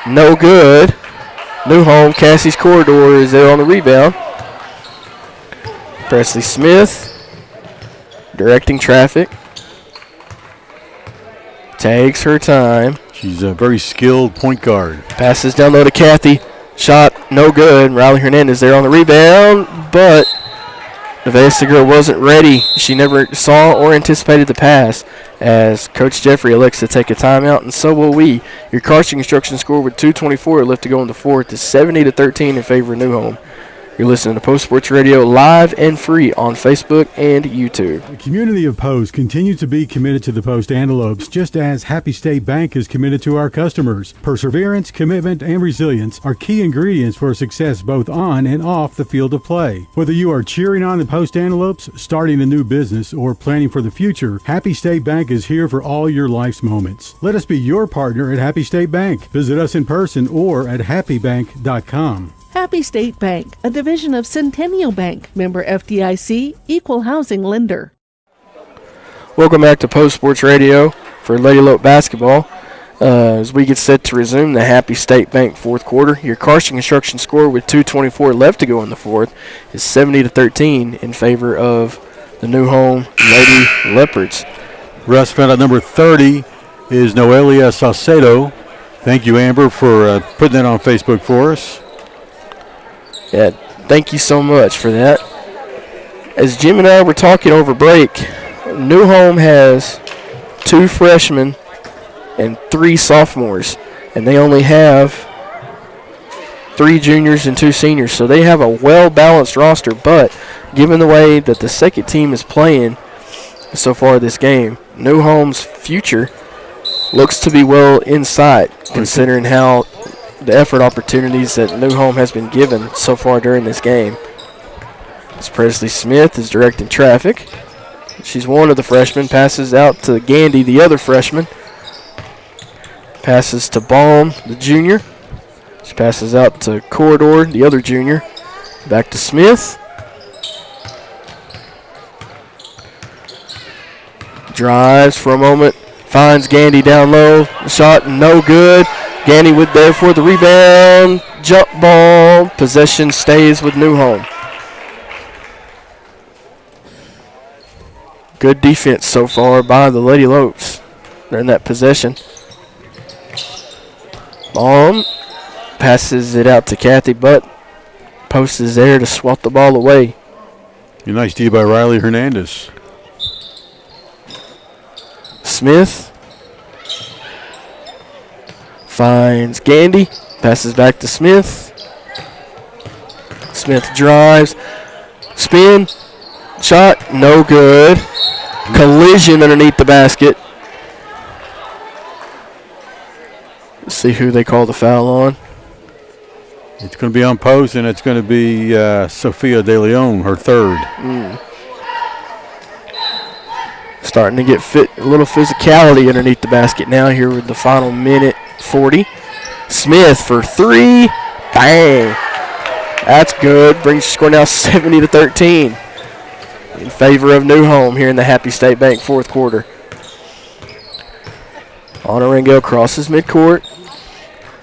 No good. Newholm, Cassie's Corridor is there on the rebound. Presley Smith directing traffic. Takes her time. She's a very skilled point guard. Passes down low to Kathy. Shot no good. Riley Hernandez there on the rebound, but Nevaeh Segura wasn't ready. She never saw or anticipated the pass as Coach Jeffrey elects to take a timeout, and so will we. Your Carson Construction score with 2:24 left to go in the fourth is 70-13 in favor of Newholm. You're listening to Post Sports Radio live and free on Facebook and YouTube. The community of Post continues to be committed to the Post Antelopes, just as Happy State Bank is committed to our customers. Perseverance, commitment, and resilience are key ingredients for success both on and off the field of play. Whether you are cheering on the Post Antelopes, starting a new business, or planning for the future, Happy State Bank is here for all your life's moments. Let us be your partner at Happy State Bank. Visit us in person or at happybank.com. Happy State Bank, a division of Centennial Bank, member FDIC, equal housing lender. Welcome back to Post Sports Radio for Lady Lope basketball. As we get set to resume the Happy State Bank fourth quarter, your Carson Construction score with 2:24 left to go in the fourth is 70-13 in favor of the New Home Lady Leopards. Russ found out number 30 is Noelia Saucedo. Thank you, Amber, for putting that on Facebook for us. Yeah, thank you so much for that. As Jim and I were talking over break, New Home has 2 freshmen and 3 sophomores, and they only have 3 juniors and 2 seniors, so they have a well-balanced roster. But given the way that the second team is playing so far this game, New Home's future looks to be well in sight, considering how the effort opportunities that New Home has been given so far during this game. As Presley Smith is directing traffic. She's one of the freshmen, passes out to Gandy, the other freshman. Passes to Baum, the junior. She passes out to Corridor, the other junior. Back to Smith. Drives for a moment. Finds Gandy down low. Shot no good. Gandy with there for the rebound. Jump ball. Possession stays with New Home. Good defense so far by the Lady Lopes. They're in that possession. Baum passes it out to Kathy Butt. Post is there to swat the ball away. A nice D by Riley Hernandez. Smith finds Gandy. Passes back to Smith. Smith drives. Spin. Shot. No good. Collision underneath the basket. Let's see who they call the foul on. It's going to be on Post, and it's going to be Sophia De Leon, her third. Starting to get a little physicality underneath the basket now here with the final minute 40. Smith for 3. Bang. That's good. Brings the score now 70-13 in favor of New Home here in the Happy State Bank fourth quarter. Anna Rangel crosses midcourt.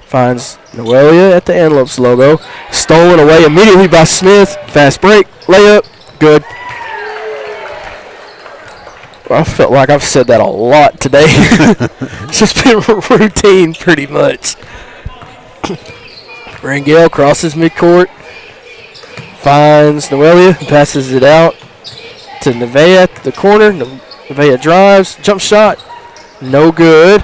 Finds Noelia at the Antelopes logo. Stolen away immediately by Smith. Fast break. Layup. Good. I felt like I've said that a lot today. It's just been routine pretty much. Rangel crosses midcourt. Finds Noelia. Passes it out to Nevaeh at the corner. Nevaeh drives. Jump shot. No good.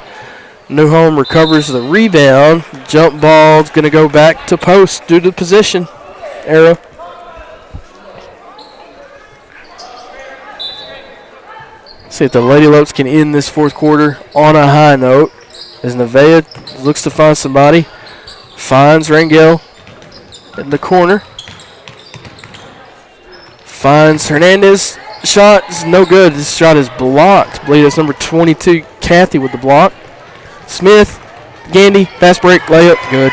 New Home recovers the rebound. Jump ball's going to go back to Post due to the position error. See if the Lady Lopes can end this fourth quarter on a high note as Nevaeh looks to find somebody. Finds Rangel in the corner. Finds Hernandez. Shot is no good. This shot is blocked. I believe it's number 22, Kathy, with the block. Smith, Gandy, fast break, layup, good.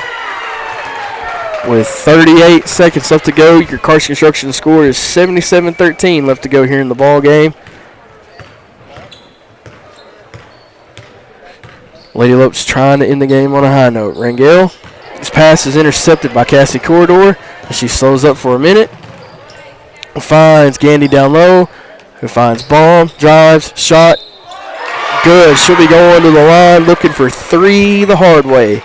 With 38 seconds left to go, your Carson Construction score is 77-13 left to go here in the ball game. Lady Lopes trying to end the game on a high note. Rangel, this pass is intercepted by Cassie Corridor as she slows up for a minute. Finds Gandy down low, who finds Baum, drives, shot, good. She'll be going to the line looking for 3 the hard way.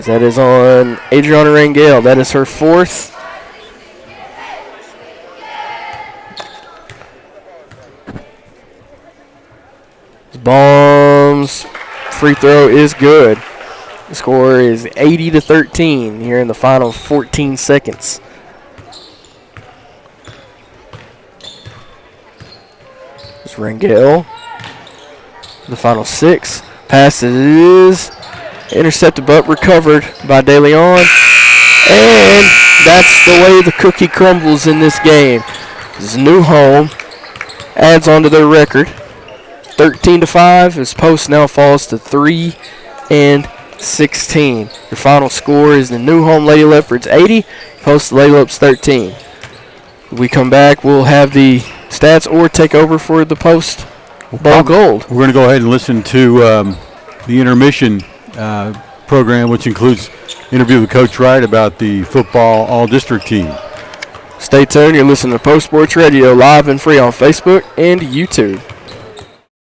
That is on Adriana Rangel. That is her 4th. Baum's free throw is good. The score is 80-13 here in the final 14 seconds. It's Rangel. The final 6. Passes intercepted but recovered by De Leon. And that's the way the cookie crumbles in this game. This New Home adds on to their record. 13-5 as Post now falls to 3-16. Your final score is the New Home Lady Leopards 80, Post Lady Lopes 13. we come back, we'll have the stats or take over for the Post Bowl Gold. We're going to go ahead and listen to the intermission program, which includes interview with Coach Wright about the football all-district team. Stay tuned. You're listening to Post Sports Radio live and free on Facebook and YouTube.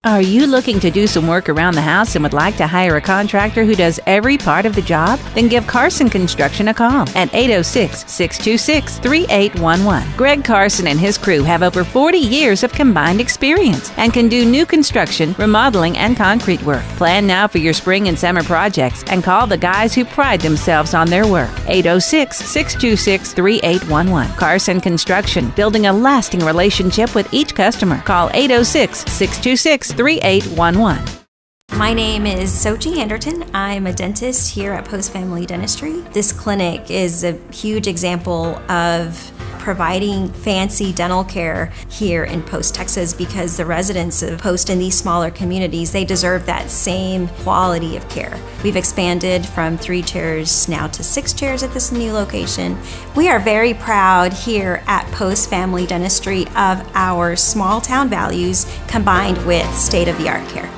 Are you looking to do some work around the house and would like to hire a contractor who does every part of the job? Then give Carson Construction a call at 806-626-3811. Greg Carson and his crew have over 40 years of combined experience and can do new construction, remodeling, and concrete work. Plan now for your spring and summer projects and call the guys who pride themselves on their work. 806-626-3811. Carson Construction, building a lasting relationship with each customer. Call 806-626-3811. My name is Sochi Anderton. I'm a dentist here at Post Family Dentistry. This clinic is a huge example of providing fancy dental care here in Post, Texas, because the residents of Post in these smaller communities, they deserve that same quality of care. We've expanded from 3 chairs now to 6 chairs at this new location. We are very proud here at Post Family Dentistry of our small town values combined with state-of-the-art care.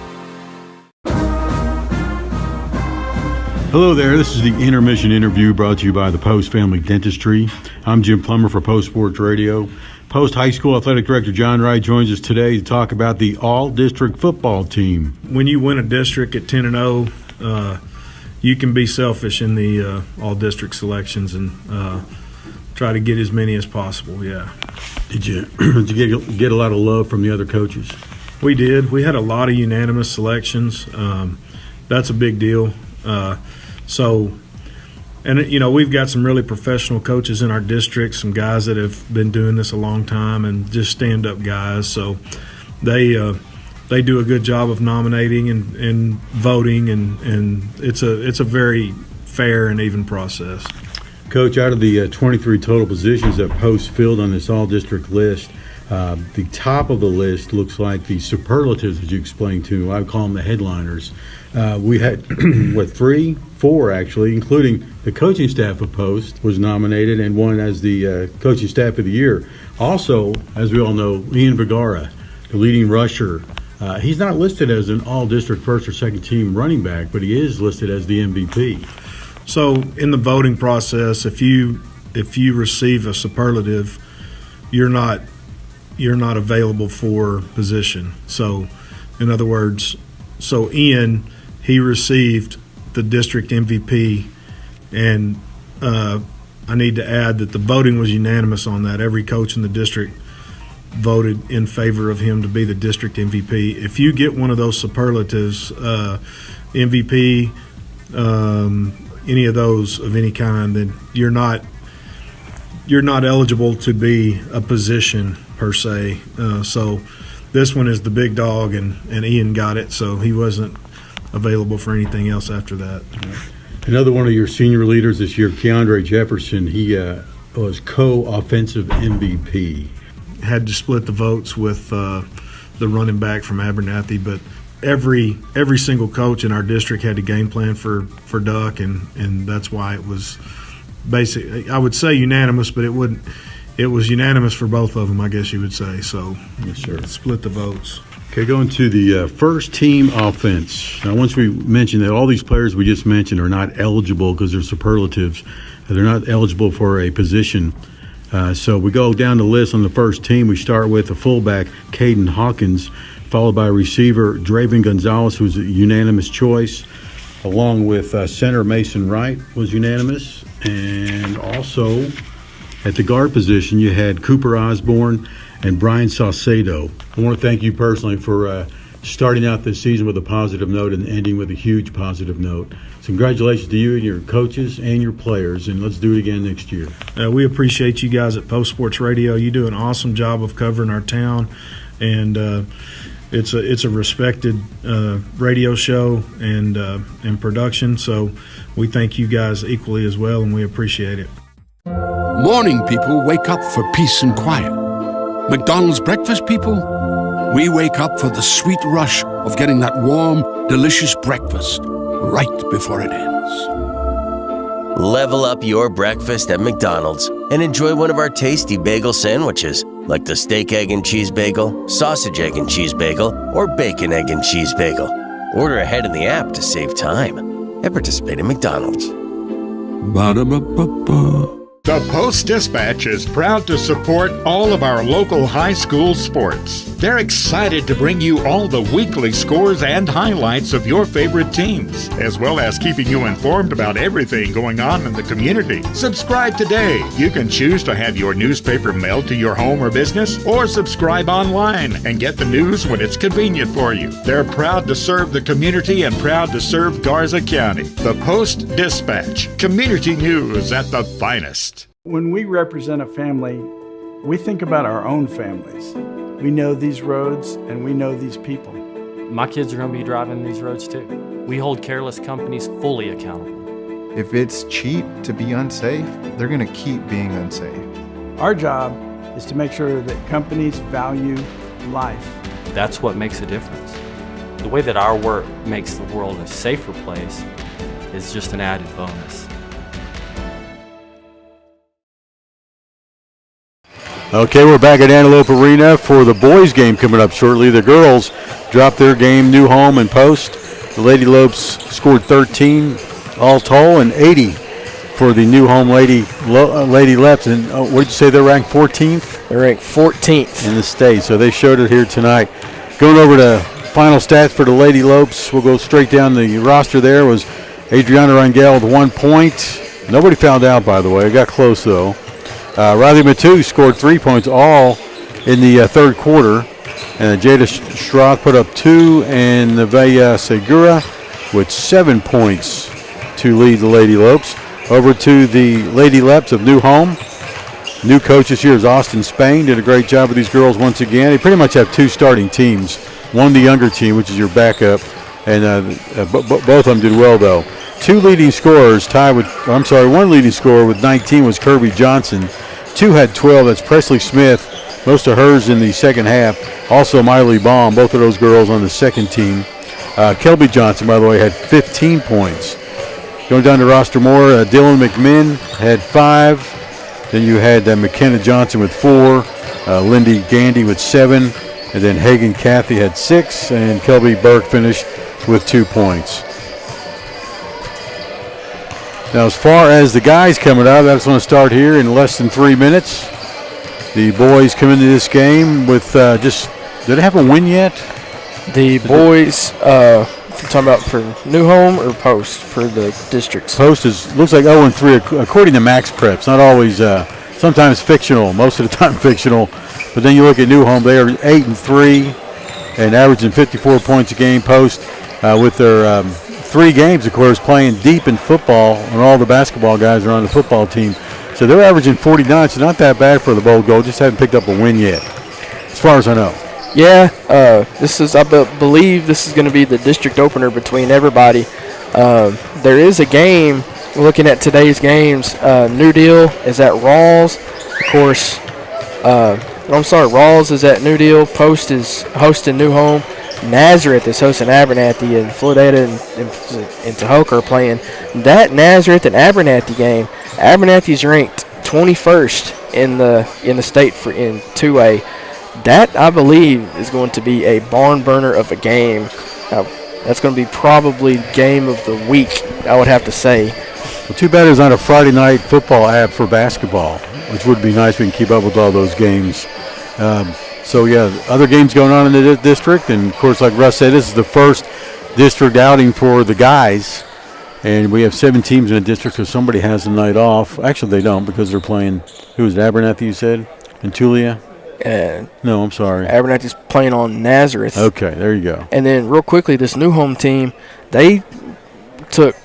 Hello there, this is the intermission interview brought to you by the Post Family Dentistry. I'm Jim Plummer for Post Sports Radio. Post High School Athletic Director John Wright joins us today to talk about the all-district football team. When you win a district at 10-0, you can be selfish in the all-district selections and try to get as many as possible, yeah. Did you get a lot of love from the other coaches? We did. We had a lot of unanimous selections. That's a big deal. We've got some really professional coaches in our district, some guys that have been doing this a long time and just stand-up guys. So they do a good job of nominating and voting, and it's a very fair and even process. Coach, out of the 23 total positions that Post filled on this all-district list, the top of the list looks like the superlatives, as you explained to me. I would call them the headliners. We had, 4 actually, including the coaching staff of Post was nominated and won as the coaching staff of the year. Also, as we all know, Ian Vergara, the leading rusher. He's not listed as an all-district first or second team running back, but he is listed as the MVP. So in the voting process, if you receive a superlative, you're not available for position. So in other words, Ian, he received the district MVP, and I need to add that the voting was unanimous on that. Every coach in the district voted in favor of him to be the district MVP. If you get one of those superlatives, MVP, any of those of any kind, then you're not eligible to be a position per se. So this one is the big dog, and Ian got it, so he wasn't available for anything else after that. Another one of your senior leaders this year, Keandre Jefferson, he was co-offensive MVP. Had to split the votes with the running back from Abernathy, but every single coach in our district had a game plan for Duck, and that's why it was basically, I would say unanimous, but it was unanimous for both of them, I guess you would say. So yes, sir. Split the votes. Okay, going to the first team offense. Now, once we mentioned that all these players we just mentioned are not eligible because they're superlatives, they're not eligible for a position. So we go down the list on the first team. We start with the fullback, Caden Hawkins, followed by receiver Draven Gonzalez, who's a unanimous choice, along with center Mason Wright was unanimous. And also at the guard position, you had Cooper Osborne and Brian Saucedo. I want to thank you personally for starting out this season with a positive note and ending with a huge positive note. So congratulations to you and your coaches and your players, and let's do it again next year. We appreciate you guys at Post Sports Radio. You do an awesome job of covering our town, and it's a respected radio show and production. So we thank you guys equally as well, and we appreciate it. Morning people wake up for peace and quiet. McDonald's breakfast people, we wake up for the sweet rush of getting that warm, delicious breakfast right before it ends. Level up your breakfast at McDonald's and enjoy one of our tasty bagel sandwiches, like the steak, egg, and cheese bagel, sausage, egg, and cheese bagel, or bacon, egg, and cheese bagel. Order ahead in the app to save time and participate in McDonald's. Ba-da-ba-ba-ba. The Post-Dispatch is proud to support all of our local high school sports. They're excited to bring you all the weekly scores and highlights of your favorite teams, as well as keeping you informed about everything going on in the community. Subscribe today. You can choose to have your newspaper mailed to your home or business, or subscribe online and get the news when it's convenient for you. They're proud to serve the community and proud to serve Garza County. The Post-Dispatch, community news at the finest. When we represent a family, we think about our own families. We know these roads and we know these people. My kids are going to be driving these roads too. We hold careless companies fully accountable. If it's cheap to be unsafe, they're going to keep being unsafe. Our job is to make sure that companies value life. That's what makes a difference. The way that our work makes the world a safer place is just an added bonus. Okay, we're back at Antelope Arena for the boys' game coming up shortly. The girls dropped their game, New Home and Post. The Lady Lopes scored 13 all told and 80 for the New Home Lady Leps. And what did you say, they're ranked 14th? They're ranked 14th in the state, so they showed it here tonight. Going over to final stats for the Lady Lopes, we'll go straight down the roster. There was Adriana Rangel with 1 point. Nobody fouled out, by the way. It got close, though. Riley Matu scored 3 points all in the third quarter. And Jada Schroth put up 2, and Nevaeh Segura with 7 points to lead the Lady Lopes. Over to the Lady Leps of New Home. New coach this year is Austin Spain. Did a great job with these girls once again. They pretty much have 2 starting teams. One, the younger team, which is your backup, and both of them did well, though. 2 leading scorers one leading scorer with 19 was Kirby Johnson. 2 had 12. That's Presley Smith. Most of hers in the second half. Also Miley Baum, both of those girls on the second team. Kelby Johnson, by the way, had 15 points. Going down to roster more, Dylan McMinn had 5. Then you had McKenna Johnson with 4. Lindy Gandy with 7. And then Hagen Cathy had 6. And Kelby Burke finished with 2 points. Now, as far as the guys coming out, that's going to start here in less than 3 minutes. The boys come into this game with did they have a win yet? The boys, if you're talking about for New Home or Post for the districts? Post looks like 0-3 according to Max Preps. Not always, sometimes fictional, most of the time fictional. But then you look at New Home, they are 8-3 and averaging 54 points a game. Post with their 3 games, of course, playing deep in football, and all the basketball guys are on the football team. So they're averaging 49, so not that bad for the Bold Gold. Just haven't picked up a win yet, as far as I know. Yeah, I believe this is going to be the district opener between everybody. There is a game, looking at today's games, New Deal is at Rawls. Of course, Rawls is at New Deal. Post is hosting New Home. Nazareth is hosting Abernathy, and Floydada and Tahoka are playing. That Nazareth and Abernathy game, Abernathy's ranked 21st in the state in 2A. That, I believe, is going to be a barn burner of a game. That's going to be probably game of the week, I would have to say. Well, too bad it's not a Friday night football app for basketball, which would be nice. We can keep up with all those games. So, yeah, other games going on in the district. And, of course, like Russ said, this is the first district outing for the guys. And we have 7 teams in the district, so somebody has the night off. Actually, they don't, because they're playing, who was it, Abernathy, you said? And Tulia? No, I'm sorry. Abernathy's playing on Nazareth. Okay, there you go. And then real quickly, this New Home team, they took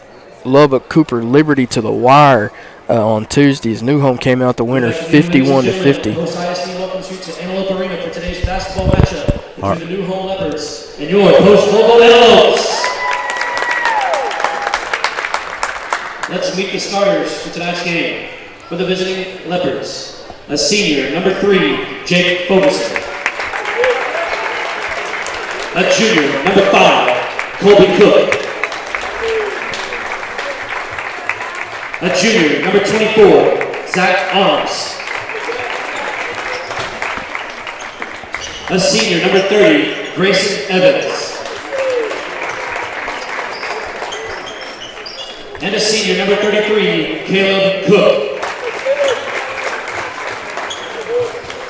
Lubbock Cooper Liberty to the wire on Tuesdays. New Home came out the winner 51-50. Welcomes you to Antelope Arena for today's basketball matchup between the New Home Leopards and your Post local Antelopes. Let's meet the starters for tonight's game. For the visiting Leopards, a senior, number 3, Jake Fogelson. A junior, number 5, Colby Cook. A junior, number 24, Zach Arms. A senior, number 30, Grayson Evans. And a senior, number 33, Caleb Cook.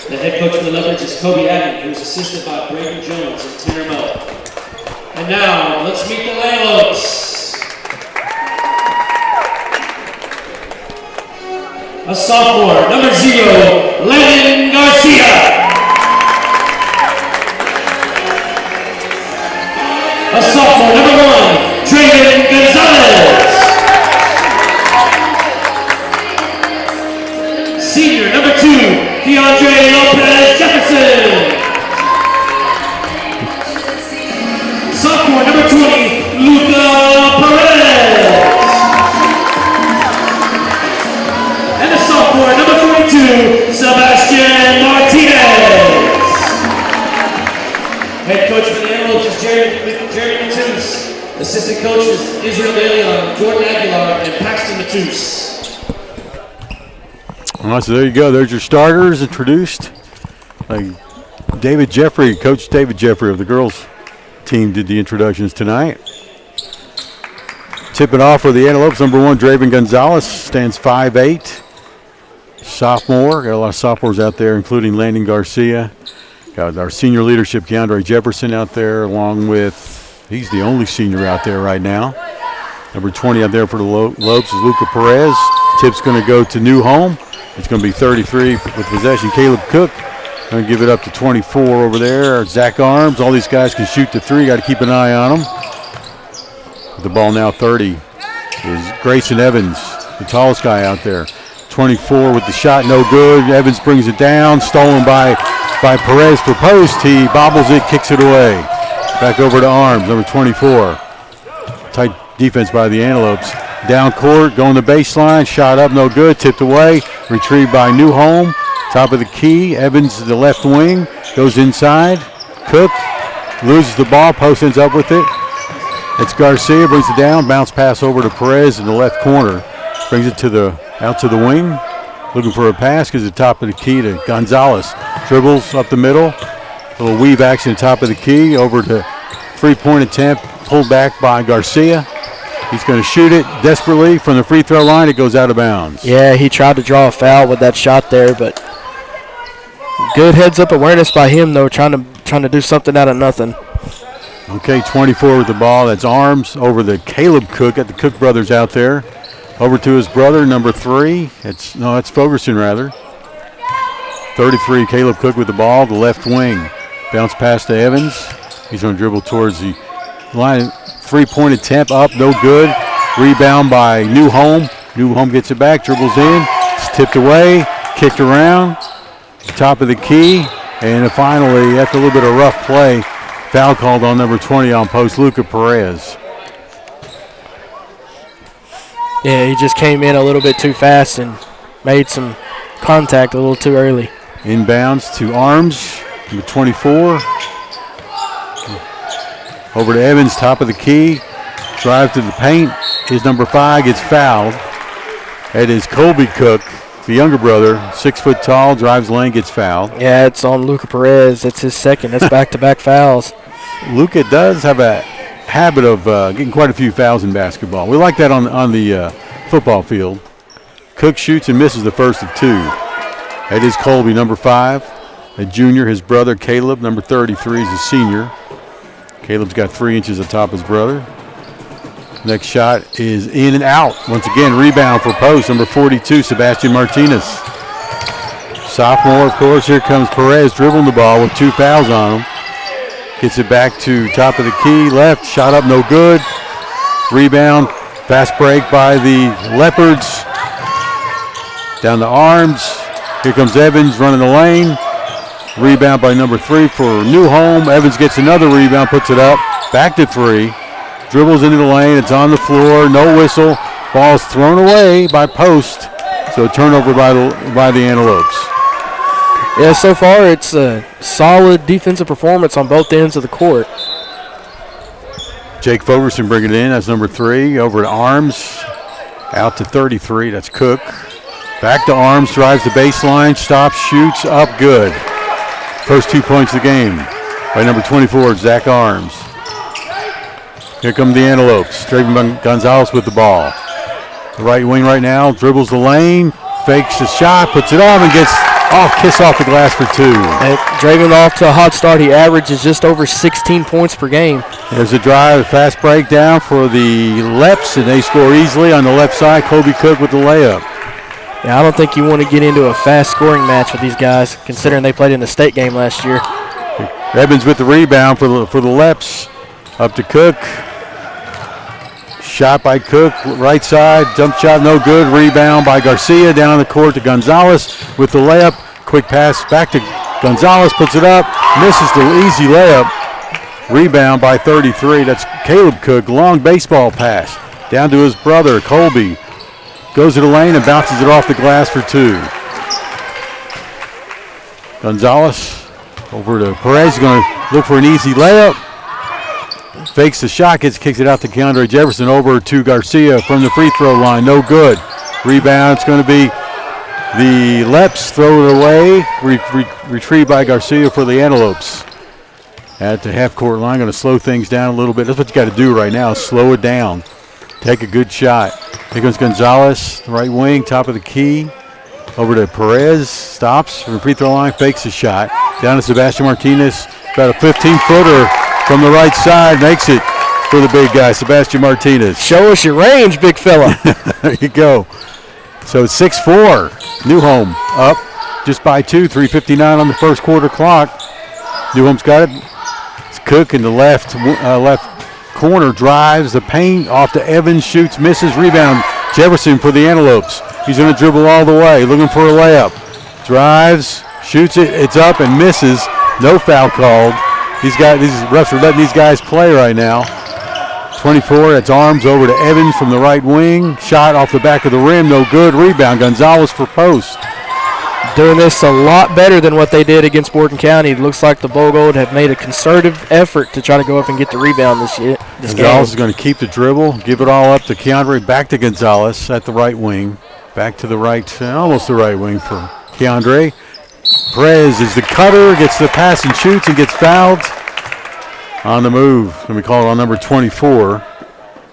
The head coach for the Leopards is Kobe Addy, who's assisted by Brandon Jones and Tanner Miller. And now, let's meet the Antelopes. A sophomore, number 0, Landon Garcia. A sophomore, number 1, Draven Gonzalez. Senior, number 2, DeAndre Lopez Jefferson. Sophomore, number 20, Luca Perez. And a sophomore, number 42, Sebastian Martinez. Head coach for the Antelopes is Jeremy Matus. Assistant coaches Israel DeLeon, Jordan Aguilar, and Paxton Matus. All right, so there you go. There's your starters introduced. David Jeffrey, Coach David Jeffrey of the girls team did the introductions tonight. Tipping off for the Antelopes, number 1, Draven Gonzalez, stands 5'8". Sophomore, got a lot of sophomores out there, including Landon Garcia. Got our senior leadership, Keandre Jefferson, out there, along with, he's the only senior out there right now. Number 20 out there for the Lopes is Luca Perez. Tip's going to go to New Home. It's going to be 33 with possession. Caleb Cook going to give it up to 24 over there. Zach Arms. All these guys can shoot the 3. Got to keep an eye on them. With the ball now 30 is Grayson Evans, the tallest guy out there. 24 with the shot, no good. Evans brings it down. Stolen by Perez for post. He bobbles it, kicks it away. Back over to Arms, number 24. Tight defense by the Antelopes. Down court, going the baseline, shot up, no good, tipped away, retrieved by New Home. Top of the key, Evans, the left wing, goes inside. Cook loses the ball, post ends up with it. It's Garcia, brings it down, bounce pass over to Perez in the left corner. Brings it out to the wing, looking for a pass, because the top of the key to Gonzalez. Dribbles up the middle, little weave action top of the key, over to 3-point attempt, pulled back by Garcia. He's going to shoot it desperately from the free throw line. It goes out of bounds. Yeah, he tried to draw a foul with that shot there, but good heads-up awareness by him, though, trying to do something out of nothing. Okay, 24 with the ball. That's Arms over to Caleb Cook. Got the Cook brothers out there. Over to his brother, number 3. That's Fogerson, rather. 33, Caleb Cook with the ball, the left wing. Bounce pass to Evans. He's going to dribble towards the line. 3-point attempt up, no good. Rebound by New Home. New Home gets it back, dribbles in. It's tipped away, kicked around. Top of the key. And finally, after a little bit of rough play, foul called on number 20 on post, Luca Perez. Yeah, he just came in a little bit too fast and made some contact a little too early. Inbounds to Arms, number 24. Over to Evans, top of the key. Drive to the paint. His number 5 gets fouled. It is Colby Cook, the younger brother, 6 foot tall, drives lane, gets fouled. Yeah, it's on Luca Perez. It's his second. That's back-to-back fouls. Luca does have a habit of getting quite a few fouls in basketball. We like that on the football field. Cook shoots and misses the first of 2. It is Colby, number 5, a junior. His brother, Caleb, number 33, is a senior. Caleb's got 3 inches atop his brother. Next shot is in and out. Once again, rebound for post, number 42, Sebastian Martinez. Sophomore, of course. Here comes Perez dribbling the ball with 2 fouls on him. Gets it back to top of the key, left, shot up, no good. Rebound, fast break by the Leopards. Down to Arms. Here comes Evans running the lane. Rebound by number 3 for New Home. Evans gets another rebound, puts it up. Back to 3. Dribbles into the lane. It's on the floor. No whistle. Ball's thrown away by post. So a turnover by the Antelopes. Yeah, so far it's a solid defensive performance on both ends of the court. Jake Fogerson bringing it in. That's number 3. Over to Arms. Out to 33, that's Cook. Back to Arms, drives the baseline, stops, shoots, up, good. First 2 points of the game by number 24, Zach Arms. Here come the Antelopes. Draven Gonzalez with the ball. The right wing right now, dribbles the lane, fakes the shot, puts it on, and gets kiss off the glass for 2. And Draven off to a hot start. He averages just over 16 points per game. There's a drive, a fast breakdown for the Leps, and they score easily on the left side. Kobe Cook with the layup. Yeah, I don't think you want to get into a fast scoring match with these guys, considering they played in the state game last year. Evans with the rebound for the Leps. Up to Cook. Shot by Cook, right side, jump shot, no good. Rebound by Garcia, down the court to Gonzalez with the layup. Quick pass back to Gonzalez, puts it up, misses the easy layup. Rebound by 33, that's Caleb Cook, long baseball pass. Down to his brother, Colby. Goes to the lane and bounces it off the glass for 2. Gonzalez over to Perez, going to look for an easy layup. Fakes the shot, kicks it out to Keandre Jefferson, over to Garcia from the free throw line. No good. Rebound, it's going to be the Leps, throw it away. Retrieved by Garcia for the Antelopes. At the half-court line, going to slow things down a little bit. That's what you got to do right now, slow it down. Take a good shot. Here comes Gonzalez, right wing, top of the key. Over to Perez, stops from the free throw line, fakes the shot. Down to Sebastian Martinez, about a 15-footer. From the right side, makes it for the big guy, Sebastian Martinez. Show us your range, big fella. There you go. So it's 6-4. Newhome up just by 2, 3:59 on the first quarter clock. Newhome's got it. It's Cook in the left corner, drives the paint off to Evans, shoots, misses, rebound. Jefferson for the Antelopes. He's going to dribble all the way, looking for a layup. Drives, shoots it, it's up and misses. No foul called. These refs are letting these guys play right now. 24, that's Arms over to Evans from the right wing. Shot off the back of the rim, no good. Rebound, Gonzalez for post. Doing this a lot better than what they did against Borden County. It looks like the Bogold have made a concerted effort to try to go up and get the rebound this game. Gonzalez is going to keep the dribble, give it all up to Keandre, back to Gonzalez at the right wing. Back to the right, almost the right wing for Keandre. Perez is the cutter, gets the pass and shoots and gets fouled. On the move, let me call it on number 24.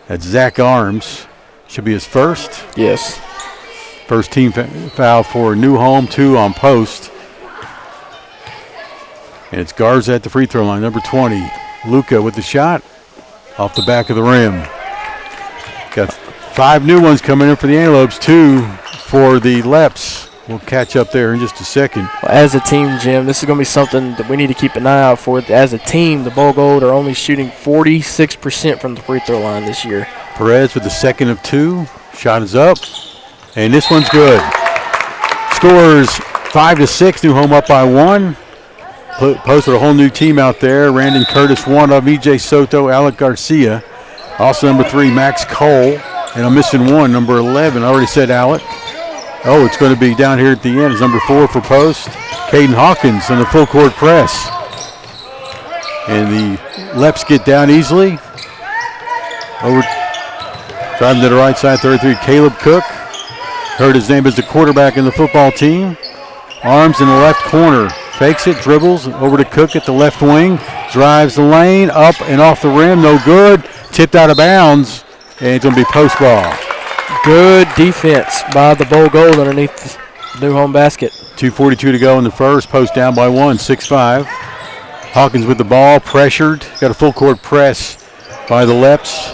That's Zach Arms. Should be his first. Yes. First team foul for Newhome, 2 on post. And it's Garza at the free throw line, number 20. Luca with the shot off the back of the rim. Got 5 new ones coming in for the Antelopes, 2 for the Leps. We'll catch up there in just a second. Well, as a team, Jim, this is going to be something that we need to keep an eye out for. As a team, the Bogold are only shooting 46% from the free throw line this year. Perez with the second of 2. Shot is up. And this one's good. Scores 5-6. Newhome up by 1. Posted a whole new team out there. Randon Curtis, 1 of EJ Soto, Alec Garcia. Also number 3, Max Cole. And I'm missing 1, number 11. I already said Alec. Oh, it's going to be down here at the end. It's number 4 for post. Caden Hawkins on the full court press. And the Leps get down easily. Over, driving to the right side, 33, Caleb Cook. Heard his name as the quarterback in the football team. Arms in the left corner. Fakes it, dribbles, over to Cook at the left wing. Drives the lane, up and off the rim, no good. Tipped out of bounds, and it's going to be post ball. Good defense by the Bogold underneath the Newhome basket. 2:42 to go in the first. Post down by 1, 6-5. Hawkins with the ball, pressured. Got a full court press by the Leps.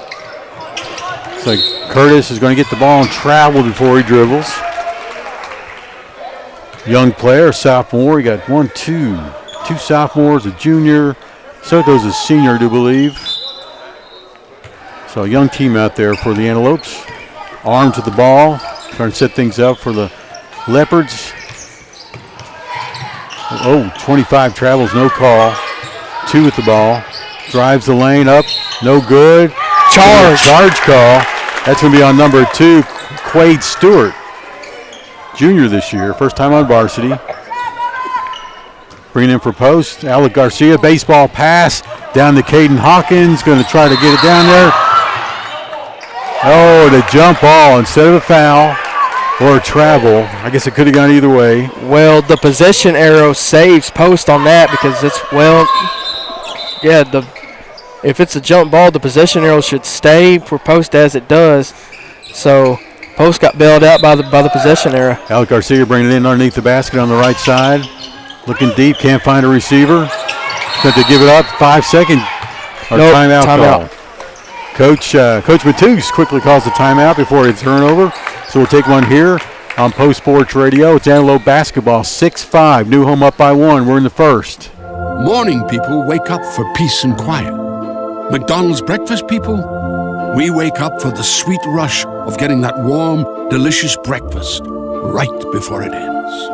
So Curtis is going to get the ball and travel before he dribbles. Young player, sophomore. You got 2 sophomores, a junior. Soto's a senior, I do believe. So a young team out there for the Antelopes. Arms with the ball, trying to set things up for the Leopards. 25 travels, no call. 2 with the ball. Drives the lane up, no good. Charge call. That's going to be on number 2, Quade Stewart. Junior this year, first time on varsity. Bringing in for post, Alec Garcia, baseball pass down to Caden Hawkins. Going to try to get it down there. Oh, the jump ball instead of a foul or a travel. I guess it could have gone either way. Well, the possession arrow saves Post on that because it's, if it's a jump ball, the possession arrow should stay for Post as it does. So Post got bailed out by the possession arrow. Alec Garcia bringing it in underneath the basket on the right side. Looking deep, can't find a receiver. Got to give it up. 5 second timeout call. Coach Matus quickly calls the timeout before a turnover. So we'll take one here on Post Sports Radio. It's Antelope basketball, 6-5. New Home up by 1. We're in the first. Morning people wake up for peace and quiet. McDonald's breakfast people, we wake up for the sweet rush of getting that warm, delicious breakfast right before it ends.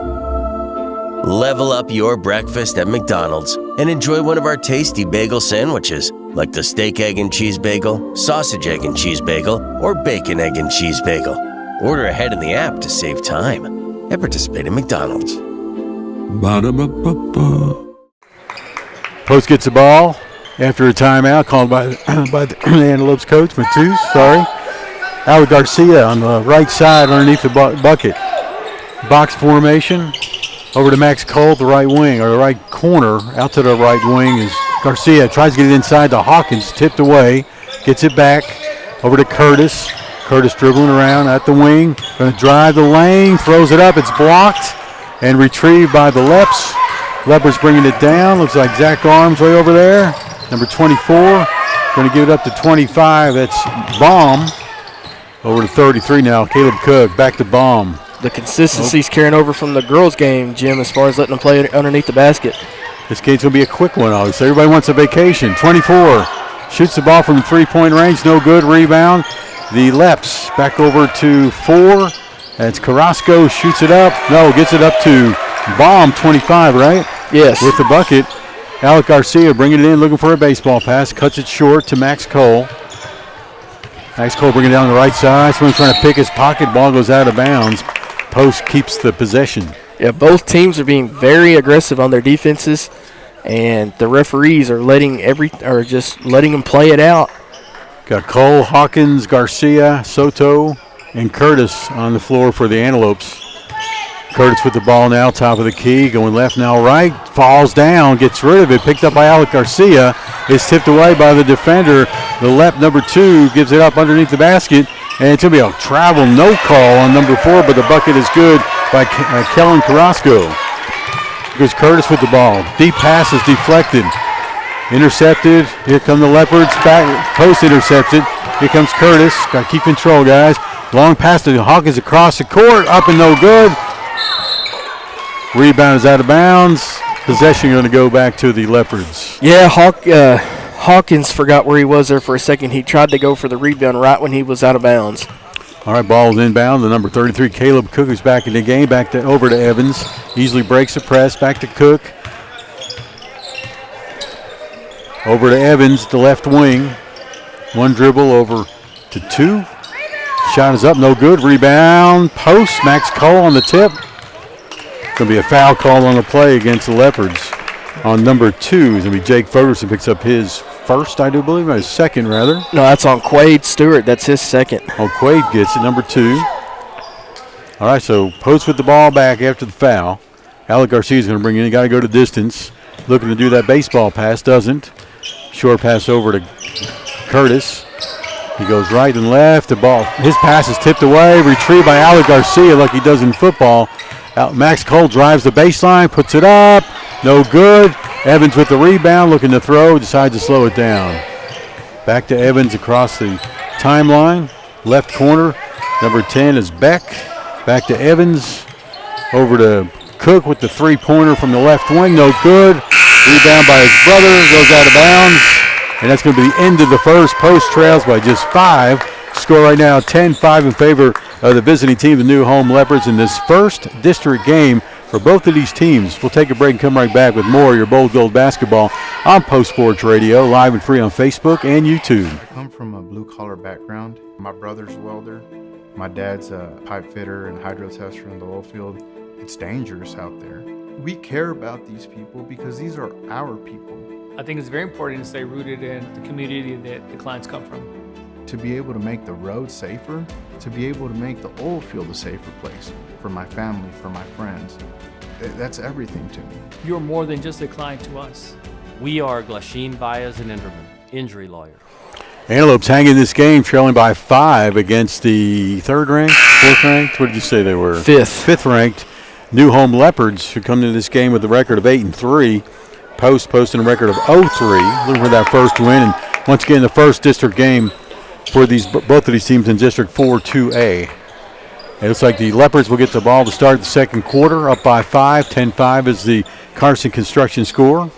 Level up your breakfast at McDonald's and enjoy one of our tasty bagel sandwiches, like the steak, egg, and cheese bagel, sausage, egg, and cheese bagel, or bacon, egg, and cheese bagel. Order ahead in the app to save time and participate in McDonald's. Ba-da-ba-ba-ba. Post gets the ball after a timeout called by the Antelopes coach, Matus, Alec Garcia on the right side underneath the bucket. Box formation. Over to Max Cole, the right wing, or the right corner. Out to the right wing is Garcia. Tries to get it inside to Hawkins. Tipped away. Gets it back. Over to Curtis. Curtis dribbling around at the wing. Going to drive the lane. Throws it up. It's blocked. And retrieved by the Leps. Leopards bringing it down. Looks like Zach Arms way over there. Number 24. Going to give it up to 25. That's Baum. Over to 33 now. Caleb Cook. Back to Baum. The consistency's carrying over from the girls' game, Jim, as far as letting them play it underneath the basket. This game's going to be a quick one, obviously. Everybody wants a vacation. 24 shoots the ball from the three-point range. No good. Rebound. The Leps back over to 4. That's Carrasco. Shoots it up. No, gets it up to Baum, 25, right? Yes. With the bucket. Alec Garcia bringing it in, looking for a baseball pass. Cuts it short to Max Cole. Max Cole bringing it down the right side. Someone's trying to pick his pocket. Ball goes out of bounds. Post keeps the possession. Yeah, both teams are being very aggressive on their defenses, and the referees are just letting them play it out. Got Cole, Hawkins, Garcia, Soto, and Curtis on the floor for the Antelopes. Curtis with the ball now, top of the key, going left now right, falls down, gets rid of it, picked up by Alec Garcia, is tipped away by the defender. The left number 2 gives it up underneath the basket, and it's going to be a travel no call on number 4, but the bucket is good by Kellen Carrasco. Goes Curtis with the ball. Deep pass is deflected. Intercepted. Here come the Leopards. Back post intercepted. Here comes Curtis. Got to keep control, guys. Long pass to Hawkins across the court. Up and no good. Rebound is out of bounds. Possession going to go back to the Leopards. Yeah, Hawkins forgot where he was there for a second. He tried to go for the rebound right when he was out of bounds. All right, ball is inbound. The number 33, Caleb Cook, is back in the game. Over to Evans. Easily breaks the press. Back to Cook. Over to Evans, the left wing. One dribble over to 2. Shot is up, no good. Rebound, post. Max Cole on the tip. Going to be a foul call on the play against the Leopards. On number 2 is going to be Jake Ferguson. Picks up his first, I do believe, or his second, rather. No, that's on Quade Stewart. That's his second. Oh, Quade gets it, number 2. All right, so Post with the ball back after the foul. Alec Garcia is going to bring it in. He got to go to distance. Looking to do that baseball pass, doesn't. Short pass over to Curtis. He goes right and left. The ball, his pass is tipped away. Retrieved by Alec Garcia like he does in football. Max Cole drives the baseline, puts it up. No good. Evans with the rebound, looking to throw, decides to slow it down. Back to Evans across the timeline. Left corner, number 10 is Beck. Back to Evans. Over to Cook with the three-pointer from the left wing. No good. Rebound by his brother, goes out of bounds. And that's going to be the end of the first. Post trails by just 5. Score right now 10-5 in favor of the visiting team, the New Home Leopards, in this first district game for both of these teams. We'll take a break and come right back with more of your Bold Gold basketball on Post Sports Radio, live and free on Facebook and YouTube. I come from a blue-collar background. My brother's a welder. My dad's a pipe fitter and hydro tester in the oil field. It's dangerous out there. We care about these people because these are our people. I think it's very important to stay rooted in the community that the clients come from. to be able to make the road safer, to be able to make the oil field a safer place for my family, for my friends. That's everything to me. You're more than just a client to us. We are Glasheen Baez and Inderman, injury lawyer. Antelopes hanging this game, trailing by 5 against the 3rd ranked, 4th ranked. What did you say they were? 5th ranked New Home Leopards, who come into this game with a record of 8-3. Post posting a record of 0-3, looking for that first win. And once again, the first district game for both of these teams in District 4-2A. It looks like the Leopards will get the ball to start the second quarter, up by 5. 10-5 is the Carson Construction score.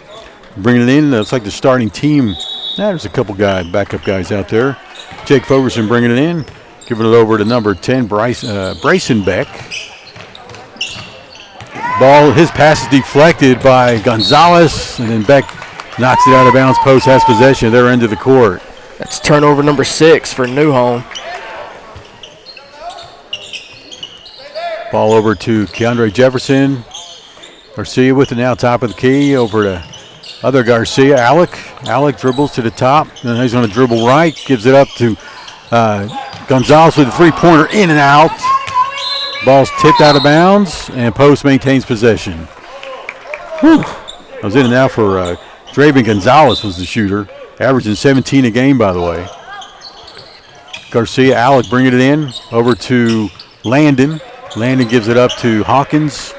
Bringing it in, looks like the starting team. There's a couple backup guys out there. Jake Fogerson bringing it in, giving it over to number 10, Bryson Beck. Ball, his pass is deflected by Gonzalez, and then Beck knocks it out of bounds. Post has possession at their end of the court. That's turnover number 6 for New Home. Ball over to Keandre Jefferson. Garcia with it now, top of the key, over to other Garcia. Alec dribbles to the top, and he's going to dribble right, gives it up to Gonzalez with a three-pointer, in and out. Ball's tipped out of bounds, and Post maintains possession. Whew. I was in and out for Draven Gonzalez was the shooter, averaging 17 a game, by the way. Garcia, Alec bringing it in, over to Landon. Landon gives it up to Hawkins.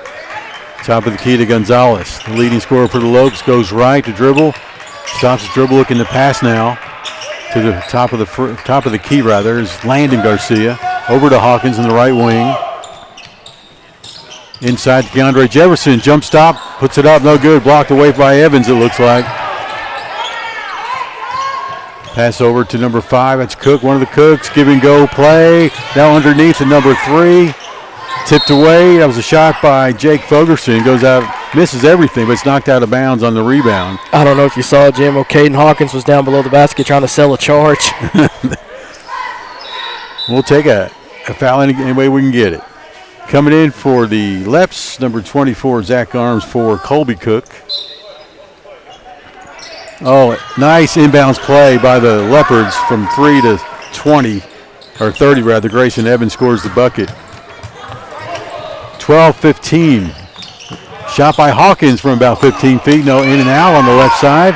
Top of the key to Gonzalez. The leading scorer for the Lopes goes right to dribble. Stops his dribble, looking to pass now to the top of the key. Is Landon Garcia. Over to Hawkins in the right wing. Inside to Keandre Jefferson. Jump stop. Puts it up. No good. Blocked away by Evans, it looks like. Pass over to number 5. That's Cook. One of the Cooks. Give and go play. Now underneath to number 3. Tipped away. That was a shot by Jake Fogerson. Goes out, misses everything, but it's knocked out of bounds on the rebound. I don't know if you saw, Jim. Caden Hawkins was down below the basket trying to sell a charge. We'll take a foul any way we can get it. Coming in for the Leps, number 24, Zach Arms for Colby Cook. Oh, nice inbounds play by the Leopards from 3 to 20, or 30 rather. Grayson Evans scores the bucket. 12-15. Shot by Hawkins from about 15 feet. No, in and out on the left side.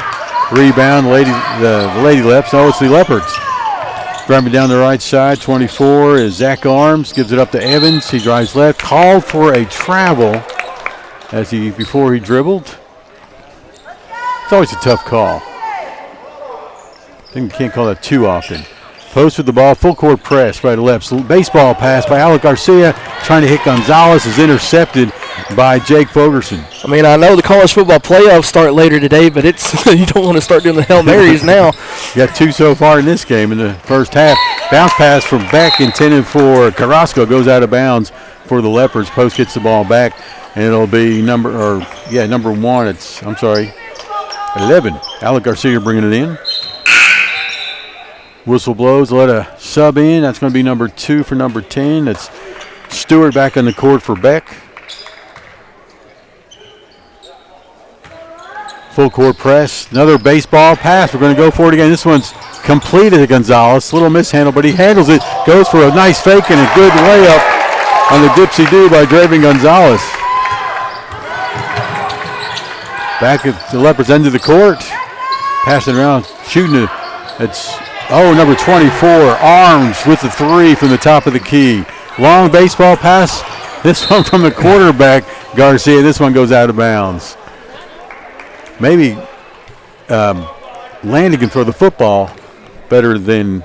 Rebound, the Lady Leps. No, it's the Leopards. Driving down the right side, 24 is Zach Arms. Gives it up to Evans. He drives left. Called for a travel before he dribbled. It's always a tough call. I think you can't call that too often. Post with the ball, full court press by the Leps. Baseball pass by Alec Garcia, trying to hit Gonzalez, is intercepted by Jake Fogerson. I mean, I know the college football playoffs start later today, but it's you don't want to start doing the Hail Marys now. You got 2 so far in this game in the first half. Bounce pass from Beck intended for Carrasco, goes out of bounds for the Leopards. Post gets the ball back, and it'll be number 1. 11. Alec Garcia bringing it in. Whistle blows, let a sub in. That's going to be number 2 for number 10. That's Stewart back on the court for Beck. Full court press. Another baseball pass. We're going to go for it again. This one's completed to Gonzalez. Little mishandle, but he handles it. Goes for a nice fake and a good layup on the dipsy-do by Draven Gonzalez. Back at the Leopards' end of the court. Passing around, shooting it. It's number 24, Arms with the 3 from the top of the key. Long baseball pass. This one from the quarterback, Garcia. This one goes out of bounds. Maybe Landon can throw the football better than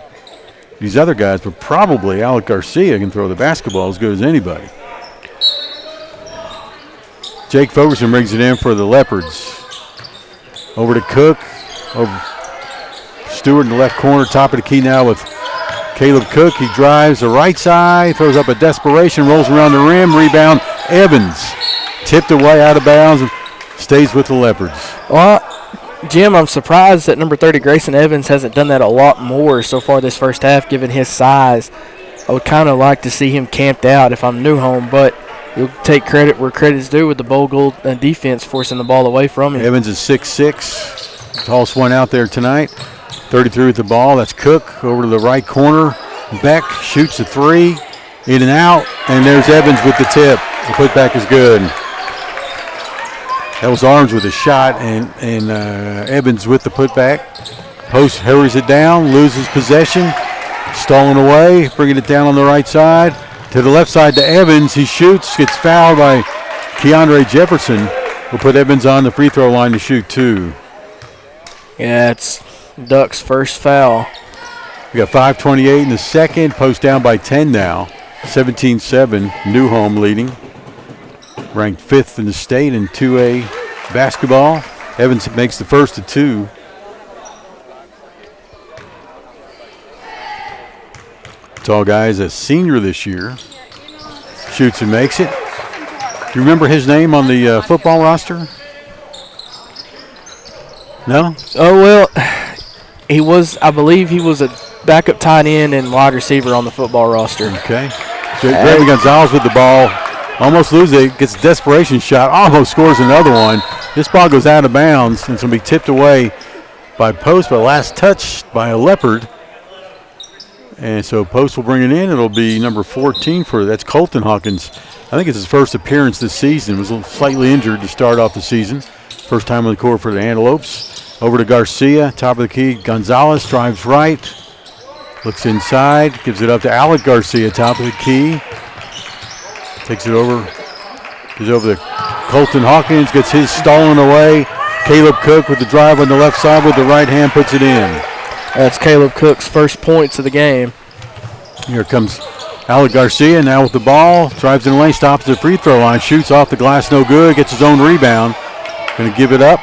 these other guys, but probably Alec Garcia can throw the basketball as good as anybody. Jake Fogerson brings it in for the Leopards. Over to Cook. Stewart in the left corner, top of the key now with Caleb Cook. He drives the right side, throws up a desperation, rolls around the rim, rebound, Evans. Tipped away out of bounds and stays with the Leopards. Well, Jim, I'm surprised that number 30, Grayson Evans, hasn't done that a lot more so far this first half, given his size. I would kind of like to see him camped out if I'm New Home, but you'll take credit where credit's due with the Bogle defense forcing the ball away from him. Evans is 6'6", tallest one out there tonight. 33 with the ball. That's Cook over to the right corner. Beck shoots a three. In and out. And there's Evans with the tip. The putback is good. That was Arms with a shot, and Evans with the putback. Post hurries it down, loses possession. Stolen away, bringing it down on the right side. To the left side to Evans. He shoots, gets fouled by Keandre Jefferson. Will put Evans on the free throw line to shoot 2. Yeah, it's Duck's first foul. We got 5:28 in the second. Post down by 10 now. 17-7. New Home leading. Ranked 5th in the state in 2A basketball. Evans makes the first of 2. Tall guy is a senior this year. Shoots and makes it. Do you remember his name on the football roster? No? Oh, well, I believe he was a backup tight end and wide receiver on the football roster. Okay. Draven Gonzalez with the ball. Almost loses it. Gets a desperation shot. Almost scores another one. This ball goes out of bounds, and it's going to be tipped away by Post, but last touch by a Leopard. And so Post will bring it in. It'll be number 14 that's Colton Hawkins. I think it's his first appearance this season. Was slightly injured to start off the season. First time on the court for the Antelopes. Over to Garcia, top of the key. Gonzalez drives right. Looks inside, gives it up to Alec Garcia, top of the key. Takes it over. Goes over to Colton Hawkins, gets his stolen away. Caleb Cook with the drive on the left side with the right hand, puts it in. That's Caleb Cook's first points of the game. Here comes Alec Garcia now with the ball. Drives in the lane, stops at the free throw line, shoots off the glass, no good. Gets his own rebound. Going to give it up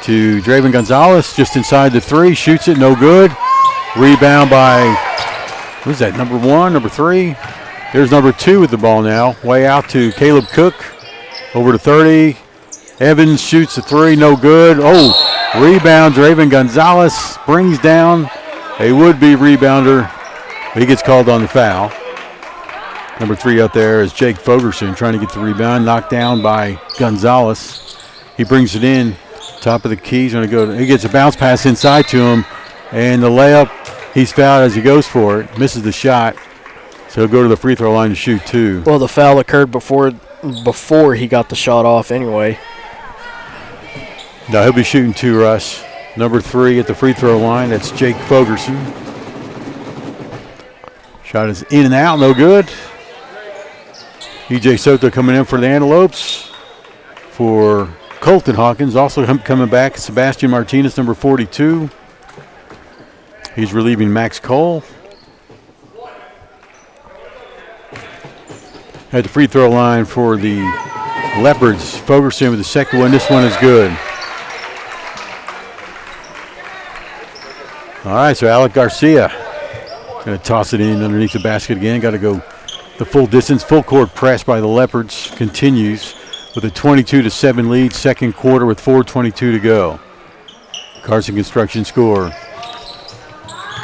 to Draven Gonzalez just inside the 3. Shoots it, no good. Rebound by, who's that, number 1, number 3? There's number 2 with the ball now. Way out to Caleb Cook. Over to 30. Evans shoots a 3, no good. Oh, rebound. Draven Gonzalez brings down a would-be rebounder. He gets called on the foul. Number 3 out there is Jake Fogerson trying to get the rebound. Knocked down by Gonzalez. He brings it in. Top of the key. He gets a bounce pass inside to him. And the layup, he's fouled as he goes for it. Misses the shot. So he'll go to the free throw line to shoot 2. Well, the foul occurred before he got the shot off anyway. No, he'll be shooting 2, Russ. Number 3 at the free throw line. That's Jake Fogerson. Shot is in and out, no good. E.J. Soto coming in for the Antelopes. For Colton Hawkins, also coming back, Sebastian Martinez, number 42. He's relieving Max Cole. At the free throw line for the Leopards, Fogerson with the second one. This one is good. All right, so Alec Garcia going to toss it in underneath the basket again. Got to go the full distance. Full court press by the Leopards continues with a 22-7 lead, second quarter with 4:22 to go. Carson Construction score.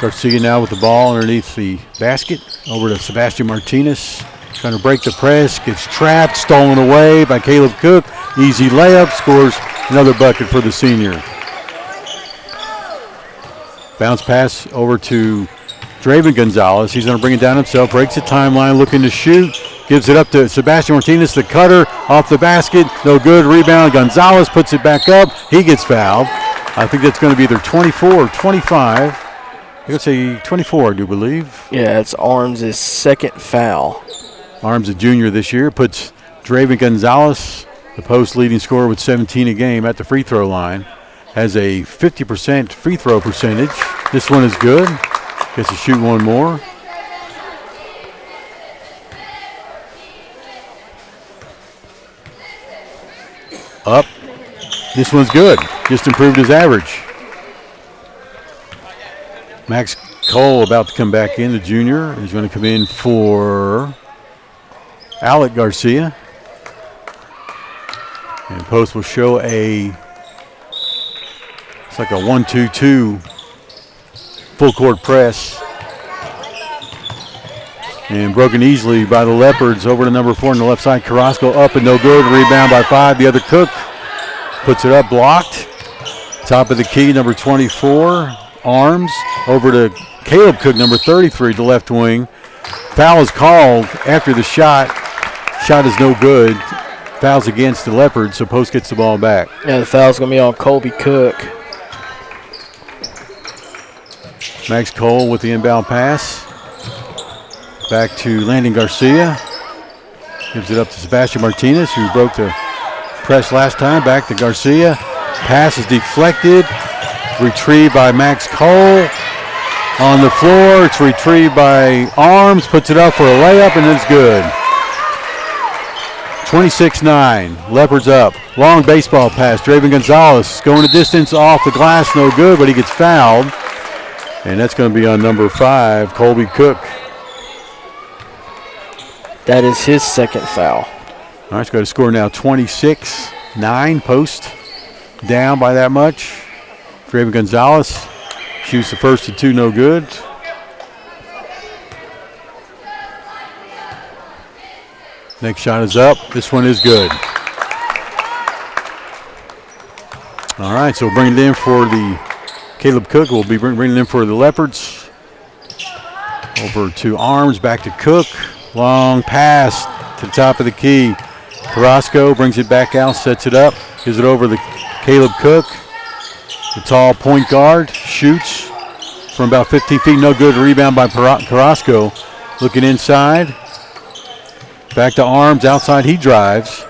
Garcia now with the ball underneath the basket. Over to Sebastian Martinez. Trying to break the press. Gets trapped. Stolen away by Caleb Cook. Easy layup. Scores another bucket for the senior. Bounce pass over to Draven Gonzalez. He's going to bring it down himself. Breaks the timeline. Looking to shoot. Gives it up to Sebastian Martinez. The cutter off the basket. No good. Rebound. Gonzalez puts it back up. He gets fouled. I think that's going to be either 24 or 25. I would say 24, I do believe. Yeah, it's Arms' second foul. Arms, a junior this year, puts Draven Gonzalez, the post leading scorer with 17 a game, at the free throw line. Has a 50% free throw percentage. This one is good. Gets to shoot one more. Up. This one's good. Just improved his average. Max Cole about to come back in, the junior. He's going to come in for Alec Garcia. And post will show it's like a 1-2-2 full court press. And broken easily by the Leopards over to number 4 on the left side. Carrasco up and no good. Rebound by 5. The other Cook puts it up, blocked. Top of the key, number 24. Arms over to Caleb Cook, number 33, the left wing. Foul is called after the shot. Shot is no good. Foul's against the Leopards, so Post gets the ball back. Yeah, the foul's going to be on Colby Cook. Max Cole with the inbound pass. Back to Landon Garcia. Gives it up to Sebastian Martinez, who broke the press last time. Back to Garcia. Pass is deflected. Retrieved by Max Cole. On the floor, it's retrieved by Arms. Puts it up for a layup, and it's good. 26-9. Leopards up. Long baseball pass. Draven Gonzalez going the distance off the glass. No good, but he gets fouled. And that's going to be on number 5, Colby Cook. That is his second foul. All right, it's got to score now 26-9. Post down by that much. Draven Gonzalez shoots the first of 2, no good. Next shot is up. This one is good. All right, so we'll bring it in for the Caleb Cook. Will be bringing it in for the Leopards. Over to Arms, back to Cook. Long pass to the top of the key. Carrasco brings it back out, sets it up, gives it over to Caleb Cook. The tall point guard shoots from about 15 feet. No good. Rebound by Carrasco. Looking inside. Back to Arms. Outside he drives.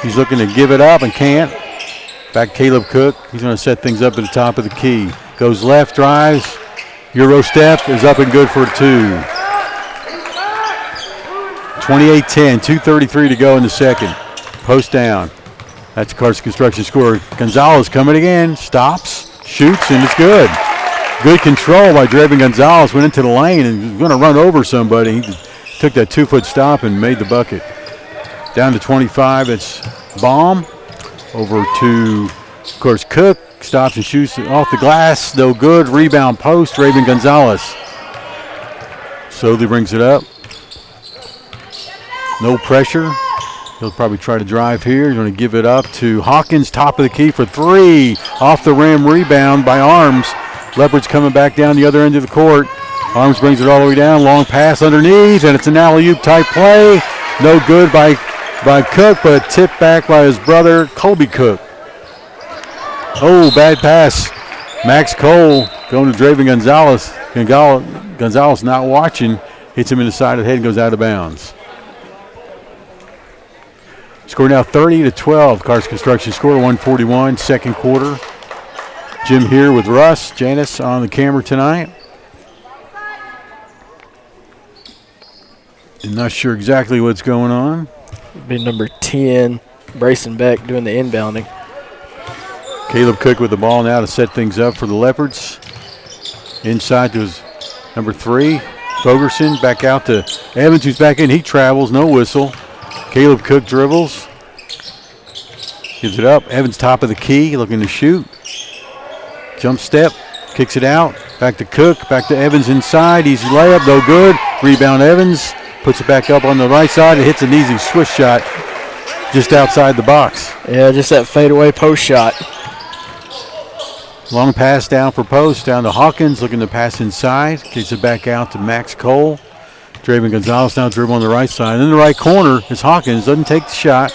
He's looking to give it up and can't. Back Caleb Cook. He's going to set things up at the top of the key. Goes left, drives. Euro step is up and good for 2. 28-10. 2:33 to go in the second. Post down. That's Carson Construction score. Gonzalez coming again. Stops, shoots, and it's good. Good control by Draven Gonzalez. Went into the lane and was going to run over somebody. He took that 2-foot stop and made the bucket. Down to 25, it's Baum. Over to, of course, Cook. Stops and shoots off the glass. No good. Rebound post. Draven Gonzalez. Slowly brings it up. No pressure. He'll probably try to drive here. He's going to give it up to Hawkins, top of the key for 3. Off the rim, rebound by Arms. Leopards coming back down the other end of the court. Arms brings it all the way down. Long pass underneath, and it's an alley-oop type play. No good by Cook, but tipped back by his brother, Colby Cook. Oh, bad pass. Max Cole going to Draven Gonzalez. Gonzalez not watching. Hits him in the side of the head and goes out of bounds. Score now 30-12. Carson Construction score 141, second quarter. Jim here with Russ. Janice on the camera tonight. I'm not sure exactly what's going on. Be number 10, Brayson Beck doing the inbounding. Caleb Cook with the ball now to set things up for the Leopards. Inside to his number 3, Fogerson. Back out to Evans, who's back in. He travels, no whistle. Caleb Cook dribbles. Gives it up. Evans top of the key, looking to shoot. Jump step, kicks it out. Back to Cook, back to Evans inside. Easy layup, no good. Rebound Evans. Puts it back up on the right side. It hits an easy swish shot just outside the box. Yeah, just that fadeaway post shot. Long pass down for Post, down to Hawkins, looking to pass inside. Gets it back out to Max Cole. Draven Gonzalez now dribble on the right side. In the right corner is Hawkins, doesn't take the shot.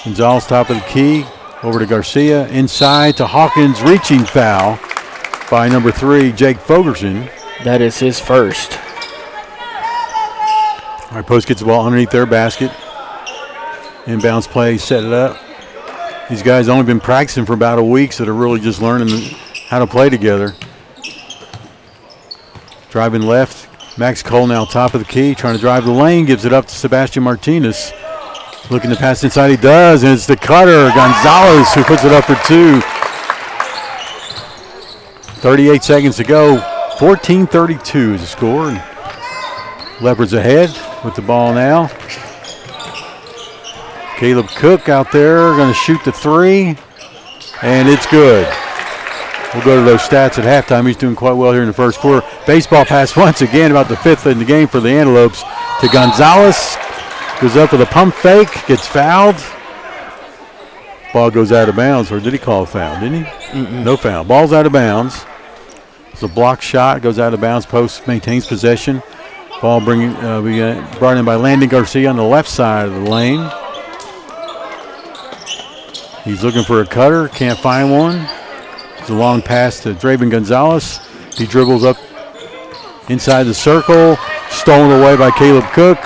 Gonzalez top of the key, over to Garcia. Inside to Hawkins, reaching foul by number 3, Jake Fogerson. That is his first. All right, Post gets the ball underneath their basket. Inbounds play, set it up. These guys only been practicing for about a week, so they're really just learning how to play together. Driving left. Max Cole now top of the key, trying to drive the lane, gives it up to Sebastian Martinez. Looking to pass inside, he does, and it's the cutter, Gonzalez, who puts it up for 2. 38 seconds to go. 14-32 is the score. And Leopards ahead with the ball now. Caleb Cook out there, going to shoot the 3, and it's good. We'll go to those stats at halftime. He's doing quite well here in the first quarter. Baseball pass once again, about the 5th in the game for the Antelopes, to Gonzalez. Goes up with a pump fake, gets fouled. Ball goes out of bounds, or did he call a foul? Didn't he? Mm-mm. No foul. Ball's out of bounds. It's a block shot. Goes out of bounds. Post maintains possession. Ball brought in by Landon Garcia on the left side of the lane. He's looking for a cutter. Can't find one. It's a long pass to Draven Gonzalez. He dribbles up inside the circle. Stolen away by Caleb Cook.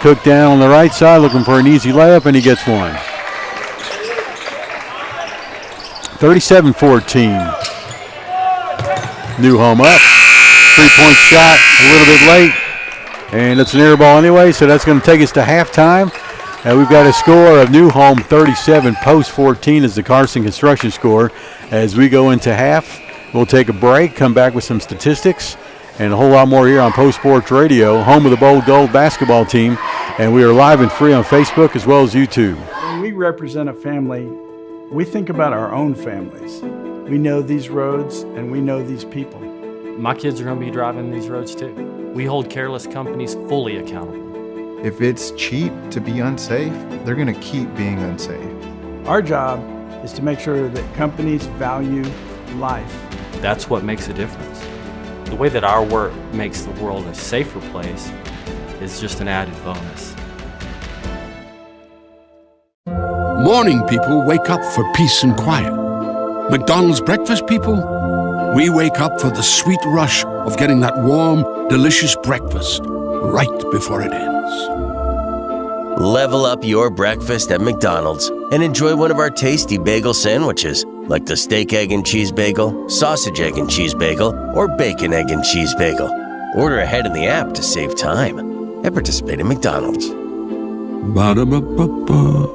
Cook down on the right side looking for an easy layup, and he gets one. 37-14. New home up. 3-point shot a little bit late. And it's an air ball anyway, so that's going to take us to halftime. We've got a score of New Home 37, Post 14 is the Carson Construction score. As we go into half, we'll take a break, come back with some statistics, and a whole lot more here on Post Sports Radio, home of the Bold Gold basketball team. And we are live and free on Facebook as well as YouTube. When we represent a family, we think about our own families. We know these roads and we know these people. My kids are going to be driving these roads too. We hold careless companies fully accountable. If it's cheap to be unsafe, they're going to keep being unsafe. Our job is to make sure that companies value life. That's what makes a difference. The way that our work makes the world a safer place is just an added bonus. Morning people wake up for peace and quiet. McDonald's breakfast people, we wake up for the sweet rush of getting that warm, delicious breakfast right before it ends. Level up your breakfast at McDonald's and enjoy one of our tasty bagel sandwiches, like the steak, egg, and cheese bagel, sausage, egg, and cheese bagel, or bacon, egg, and cheese bagel. Order ahead in the app to save time and participate in McDonald's. Ba-da-ba-ba-ba.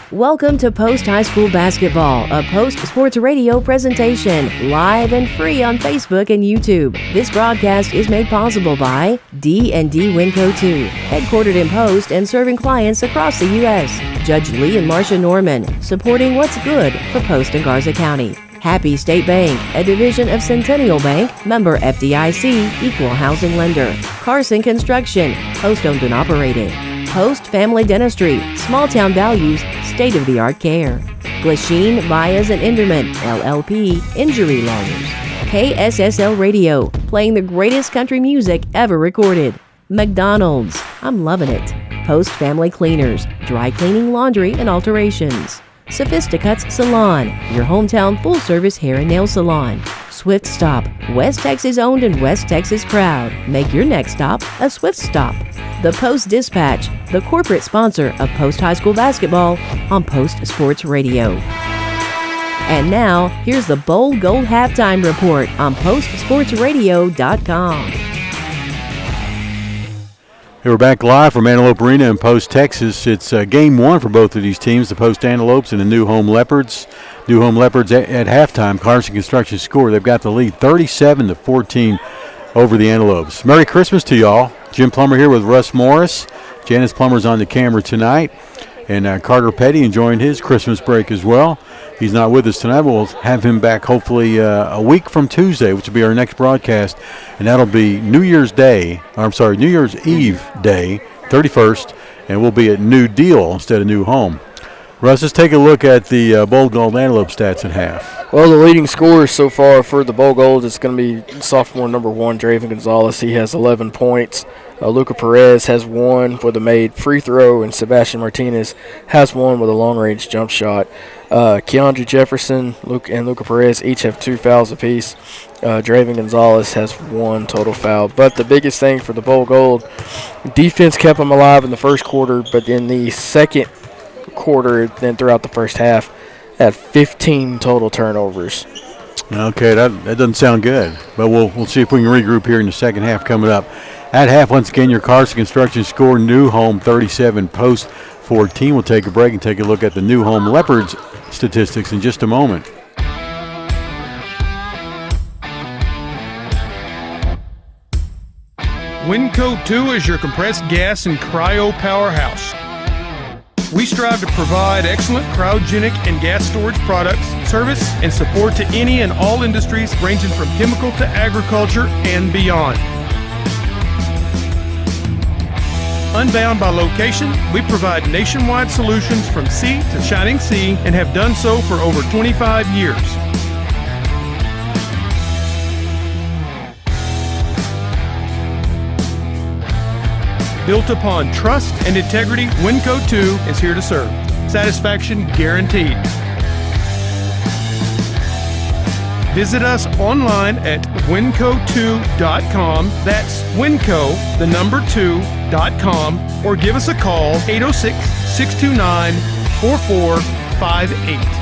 Welcome to Post High School Basketball, a Post Sports Radio presentation, live and free on Facebook and YouTube. This broadcast is made possible by D&D Winco 2, headquartered in Post and serving clients across the U.S. Judge Lee and Marcia Norman, supporting what's good for Post and Garza County. Happy State Bank, a division of Centennial Bank, member FDIC, equal housing lender. Carson Construction, Post-owned and operated. Post Family Dentistry, small town values, state-of-the-art care. Glasheen, Baez and Enderman, LLP, injury lawyers. KSSL Radio, playing the greatest country music ever recorded. McDonald's, I'm loving it. Post Family Cleaners, dry cleaning, laundry, and alterations. Sophisticuts Salon, your hometown full-service hair and nail salon. Swift Stop, West Texas owned and West Texas proud. Make your next stop a Swift Stop. The Post Dispatch, the corporate sponsor of Post High School Basketball on Post Sports Radio. And now, here's the Bold Gold Halftime Report on PostSportsRadio.com. Hey, we're back live from Antelope Arena in Post, Texas. It's game one for both of these teams, the Post Antelopes and the New Home Leopards. New Home Leopards at halftime, Carson Construction score. They've got the lead 37-14 over the Antelopes. Merry Christmas to y'all. Jim Plummer here with Russ Morris. Janice Plummer's on the camera tonight. And Carter Petty enjoying his Christmas break as well. He's not with us tonight. We'll have him back hopefully a week from Tuesday, which will be our next broadcast. And that'll be New Year's Eve Day, 31st. And we'll be at New Deal instead of New Home. Russ, let's take a look at the Bold Gold Antelope stats at half. Well, the leading scorer so far for the Bold Gold is going to be sophomore number 1, Draven Gonzalez. He has 11 points. Luca Perez has 1 with a made free throw, and Sebastian Martinez has 1 with a long-range jump shot. Keandre Jefferson and Luca Perez each have 2 fouls apiece. Draven Gonzalez has 1 total foul. But the biggest thing for the Bold Gold, defense kept them alive in the first quarter, but in the second quarter, then throughout the first half, had 15 total turnovers. Okay, that doesn't sound good, but we'll see if we can regroup here in the second half coming up. At half, once again, your Carson Construction score, New Home 37, Post 14. We'll take a break and take a look at the New Home Leopards statistics in just a moment. Winco 2 is your compressed gas and cryo powerhouse. We strive to provide excellent cryogenic and gas storage products, service, and support to any and all industries ranging from chemical to agriculture and beyond. Unbound by location, we provide nationwide solutions from sea to shining sea and have done so for over 25 years. Built upon trust and integrity, Winco 2 is here to serve. Satisfaction guaranteed. Visit us online at winco2.com. That's winco, the number 2.com, or give us a call 806-629-4458.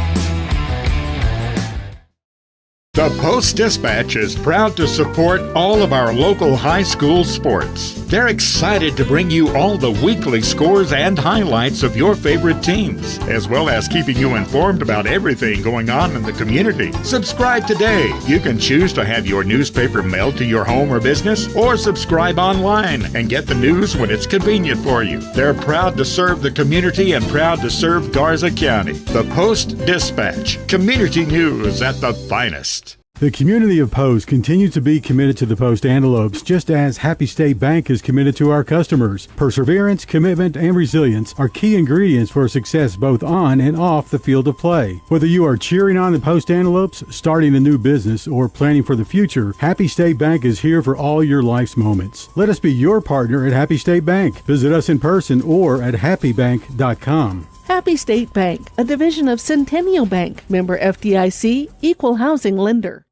The Post-Dispatch is proud to support all of our local high school sports. They're excited to bring you all the weekly scores and highlights of your favorite teams, as well as keeping you informed about everything going on in the community. Subscribe today. You can choose to have your newspaper mailed to your home or business, or subscribe online and get the news when it's convenient for you. They're proud to serve the community and proud to serve Garza County. The Post-Dispatch, community news at the finest. The community of Post continues to be committed to the Post Antelopes, just as Happy State Bank is committed to our customers. Perseverance, commitment, and resilience are key ingredients for success both on and off the field of play. Whether you are cheering on the Post Antelopes, starting a new business, or planning for the future, Happy State Bank is here for all your life's moments. Let us be your partner at Happy State Bank. Visit us in person or at happybank.com. Happy State Bank, a division of Centennial Bank, member FDIC, equal housing lender.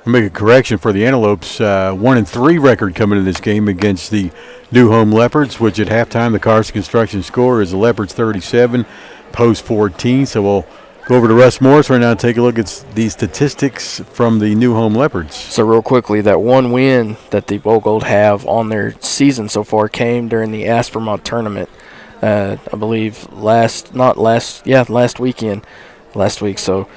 I'll make a correction for the Antelopes. 1-3 record coming in this game against the New Home Leopards, which at halftime the Carson Construction score is the Leopards 37, Post 14. So we'll go over to Russ Morris right now and take a look at the statistics from the New Home Leopards. So real quickly, that one win that the Bogold have on their season so far came during the Aspermont tournament. I believe last week. So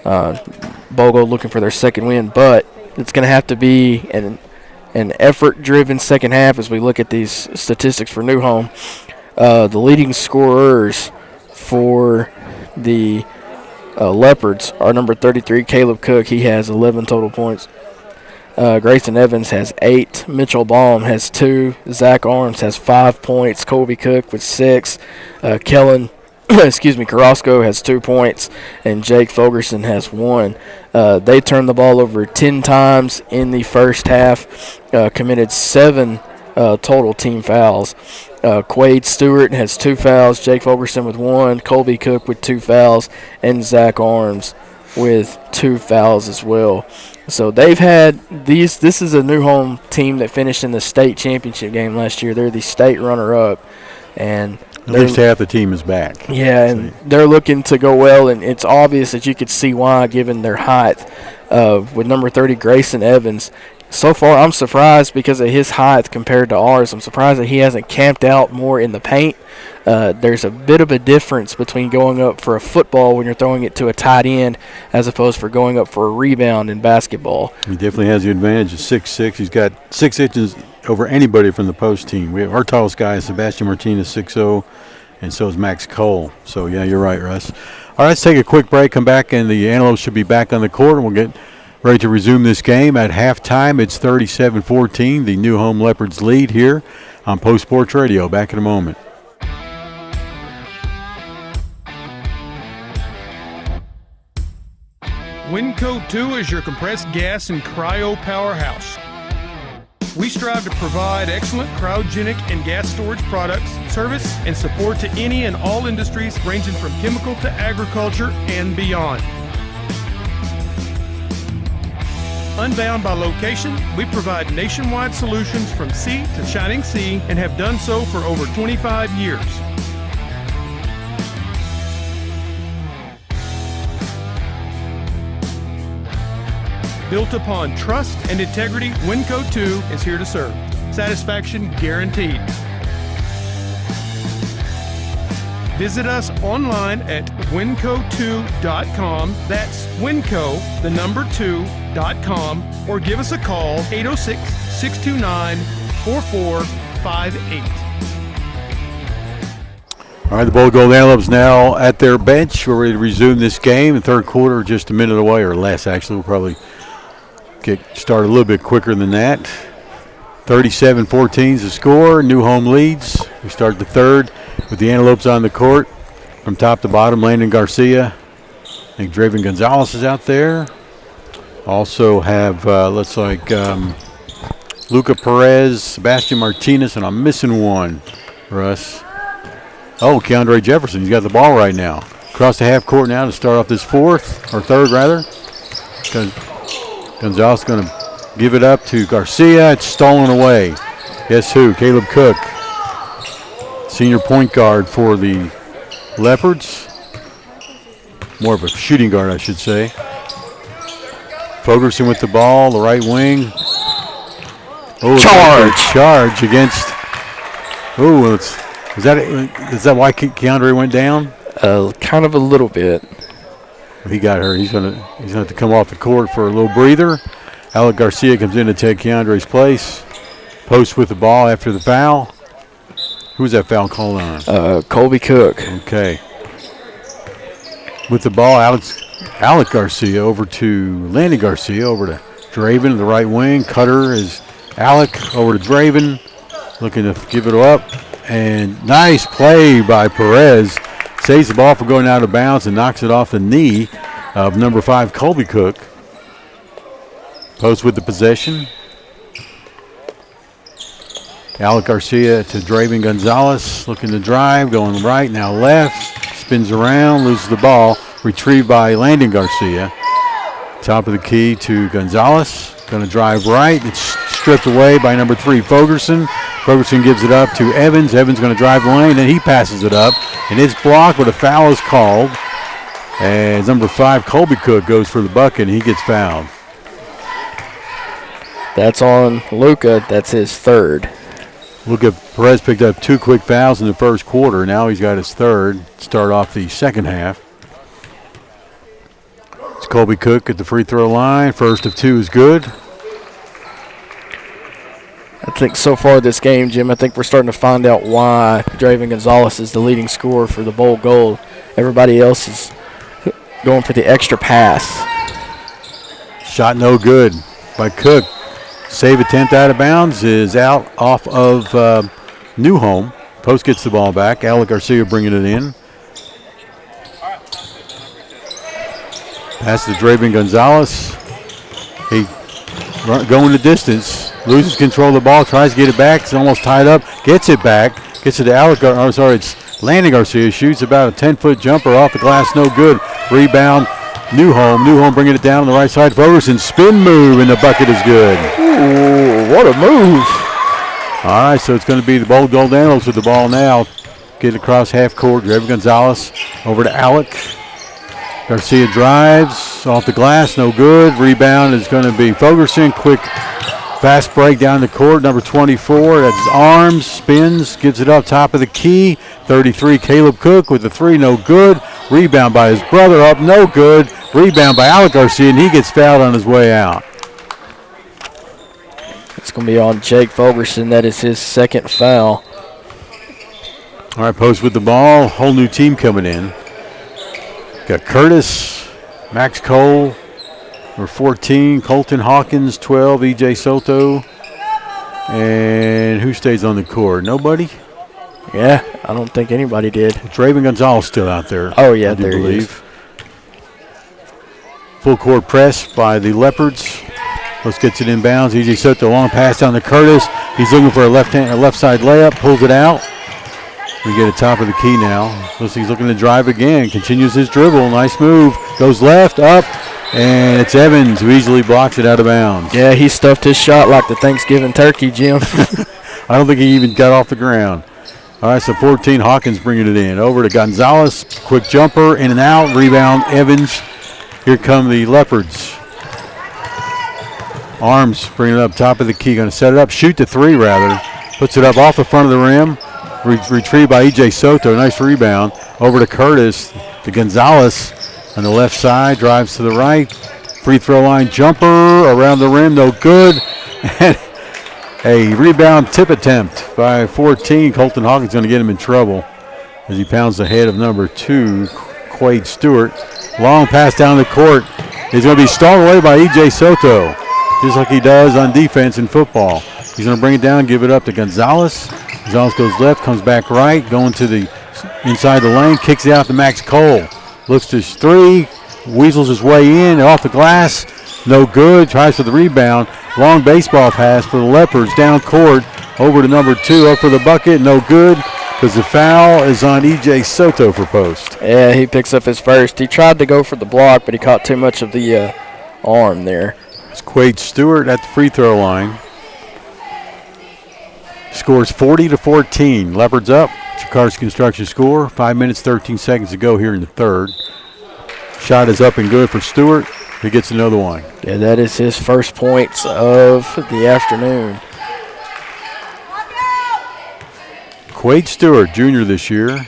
Bogold looking for their second win, but it's going to have to be an effort-driven second half as we look at these statistics for New Home. The leading scorers for the Leopards are number 33, Caleb Cook. He has 11 total points. Grayson Evans has 8. Mitchell Baum has 2. Zach Arms has 5 points. Colby Cook with 6. Kellen Carrasco has 2 points. And Jake Fogerson has 1. They turned the ball over 10 times in the first half, committed 7 total team fouls. Quade Stewart has 2 fouls. Jake Fogerson with 1. Colby Cook with 2 fouls. And Zach Arms with 2 fouls as well. So they've had these. This is a New Home team that finished in the state championship game last year. They're the state runner-up, and at least half the team is back. Yeah, and they're looking to go well, and it's obvious that you could see why, given their height. With number 30, Grayson Evans. So far, I'm surprised because of his height compared to ours. I'm surprised that he hasn't camped out more in the paint. There's a bit of a difference between going up for a football when you're throwing it to a tight end as opposed for going up for a rebound in basketball. He definitely has the advantage of 6'6". He's got 6 inches over anybody from the Post team. Our tallest guy is Sebastian Martinez, 6'0", and so is Max Cole. So, yeah, you're right, Russ. All right, let's take a quick break, come back, and the Antelopes should be back on the court, and we'll get ready to resume this game. At halftime, it's 37-14. The New Home Leopards lead here on Post Sports Radio. Back in a moment. Winco 2 is your compressed gas and cryo powerhouse. We strive to provide excellent cryogenic and gas storage products, service, and support to any and all industries ranging from chemical to agriculture and beyond. Unbound by location, we provide nationwide solutions from sea to shining sea and have done so for over 25 years. Built upon trust and integrity, Winco 2 is here to serve. Satisfaction guaranteed. Visit us online at winco2.com. That's winco, the number 2.com, or give us a call, 806-629-4458. All right, the Bogold Antelopes now at their bench. We're ready to resume this game. The third quarter, just a minute away, or less, actually. We'll probably get started a little bit quicker than that. 37-14 is the score. New Home leads. We start the third with the Antelopes on the court. From top to bottom, Landon Garcia. I think Draven Gonzalez is out there. Also have, looks like Luca Perez, Sebastian Martinez, and I'm missing one, Russ. Oh, Keandre Jefferson. He's got the ball right now. Across the half court now to start off this third rather. Gonzalez going to give it up to Garcia. It's stolen away. Guess who? Caleb Cook, senior point guard for the Leopards. More of a shooting guard, I should say. Fogerson with the ball, the right wing. Oh, charge against. Oh, is that why Keandre went down? Kind of a little bit. He got hurt. He's gonna have to come off the court for a little breather. Alec Garcia comes in to take Keandre's place. Post with the ball after the foul. Who's that foul called on? Colby Cook. Okay. With the ball, Alec Garcia over to Landy Garcia, over to Draven, the right wing. Cutter is Alec over to Draven, looking to give it up. And nice play by Perez. Saves the ball from going out of bounds and knocks it off the knee of number 5, Colby Cook. Post with the possession. Alec Garcia to Draven Gonzalez, looking to drive, going right, now left, spins around, loses the ball, retrieved by Landon Garcia. Top of the key to Gonzalez, going to drive right, it's stripped away by number 3, Fogerson. Fogerson gives it up to Evans. Evans going to drive the lane, and he passes it up, and it's blocked, but a foul is called. And number 5, Colby Cook, goes for the bucket, and he gets fouled. That's on Luca. That's his third. Luca Perez picked up 2 quick fouls in the first quarter. Now he's got his third. Start off the second half. It's Colby Cook at the free throw line. First of 2 is good. I think so far this game, Jim, I think we're starting to find out why Draven Gonzalez is the leading scorer for the Bowl Gold. Everybody else is going for the extra pass. Shot no good by Cook. Save attempt out of bounds is out off of New Home. Post gets the ball back. Alec Garcia bringing it in. Pass to Draven Gonzalez. He going the distance. Loses control of the ball. Tries to get it back. It's almost tied up. Gets it back. Gets it to Alec. It's Landon Garcia. Shoots about a 10-foot jumper off the glass. No good. Rebound. New Home. New Home bringing it down on the right side. Fogerson spin move, and the bucket is good. Ooh, what a move. All right, so it's going to be the Bowl Gold Antelopes with the ball now. Get across half court. Draven Gonzalez over to Alec. Garcia drives off the glass. No good. Rebound is going to be Fogerson. Quick, fast break down the court. Number 24. That's his arms. Spins. Gives it up top of the key. 33, Caleb Cook with the 3. No good. Rebound by his brother up, no good. Rebound by Alec Garcia, and he gets fouled on his way out. It's going to be on Jake Fogerson. That is his second foul. All right, Post with the ball. Whole new team coming in. Got Curtis, Max Cole, number 14, Colton Hawkins, 12, EJ Soto. And who stays on the court? Nobody? Yeah, I don't think anybody did. Draven Gonzalez still out there. Oh, yeah, I do there believe. he is. Full court press by the Leopards. Post gets it inbounds. EJ Soto, long pass down to Curtis. He's looking for a left side layup. Pulls it out. We get a top of the key now. He's looking to drive again. Continues his dribble. Nice move. Goes left, up, and it's Evans who easily blocks it out of bounds. Yeah, he stuffed his shot like the Thanksgiving turkey, Jim. I don't think he even got off the ground. All right, so 14, Hawkins bringing it in. Over to Gonzalez. Quick jumper, in and out. Rebound, Evans. Here come the Leopards. Arms bringing it up top of the key. Going to set it up. Shoot the 3, rather. Puts it up off the front of the rim. Retrieved by EJ Soto. Nice rebound. Over to Curtis. To Gonzalez on the left side. Drives to the right. Free throw line jumper. Around the rim. No good. And a rebound tip attempt by 14. Colton Hawkins going to get him in trouble as he pounds the head of number 2, Quade Stewart. Long pass down the court. He's going to be stalled away by EJ Soto, just like he does on defense in football. He's going to bring it down, give it up to Gonzalez. Gonzalez goes left, comes back right, going to the inside the lane, kicks it out to Max Cole. Looks to his three, weasels his way in, off the glass, no good. Tries for the rebound. Long baseball pass for the Leopards, down court, over to number 2, up for the bucket, no good, because the foul is on E.J. Soto for post. Yeah, he picks up his first. He tried to go for the block, but he caught too much of the arm there. It's Quade Stewart at the free throw line. Scores 40-14. Leopards up. It's your Cars Construction score. 5 minutes, 13 seconds to go here in the third. Shot is up and good for Stewart. He gets another one. Yeah, that is his first points of the afternoon. Quade Stewart, junior this year.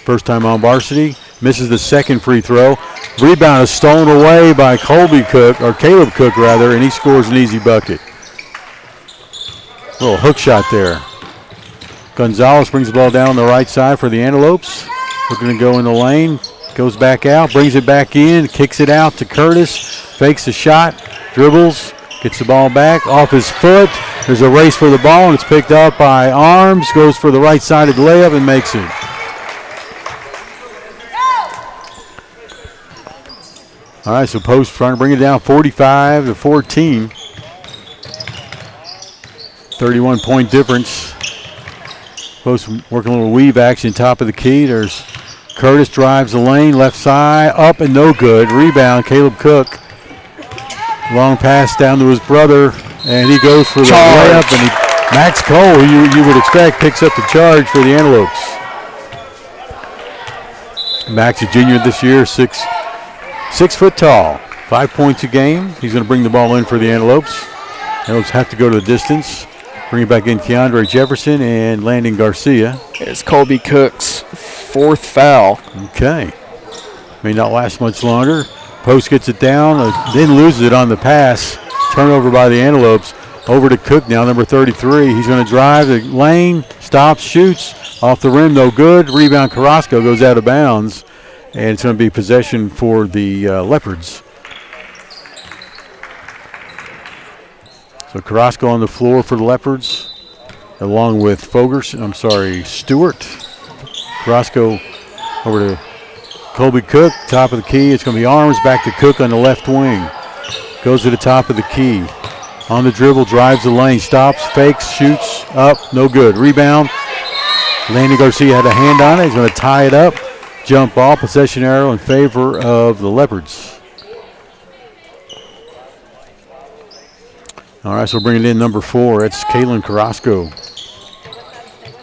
First time on varsity. Misses the second free throw. Rebound is stolen away by Caleb Cook, and he scores an easy bucket. Little hook shot there. Gonzalez brings the ball down the right side for the Antelopes. Looking to go in the lane. Goes back out, brings it back in, kicks it out to Curtis. Fakes the shot, dribbles, gets the ball back off his foot. There's a race for the ball, and it's picked up by Arms. Goes for the right sided layup and makes it. All right, so Post trying to bring it down 45-14. 31-point difference. Post working a little weave action, top of the key. There's Curtis drives the lane, left side, up and no good. Rebound, Caleb Cook. Long pass down to his brother, and he goes for the layup. And Max Cole, who you would expect, picks up the charge for the Antelopes. Max, a junior this year, 6 foot tall, 5 points a game. He's going to bring the ball in for the Antelopes. Antelopes have to go to the distance. Bring it back in Keandre Jefferson and Landon Garcia. It's Colby Cook's 4th foul. Okay. May not last much longer. Post gets it down, then loses it on the pass. Turnover by the Antelopes. Over to Cook now, number 33. He's going to drive the lane, stops, shoots. Off the rim, no good. Rebound, Carrasco goes out of bounds. And it's going to be possession for the Leopards. So Carrasco on the floor for the Leopards, along with Stewart. Carrasco over to Colby Cook, top of the key. It's going to be Arms, back to Cook on the left wing. Goes to the top of the key. On the dribble, drives the lane, stops, fakes, shoots, up, no good. Rebound. Landon Garcia had a hand on it. He's going to tie it up. Jump ball, possession arrow in favor of the Leopards. All right, so we're bringing in number 4. That's Kalen Carrasco.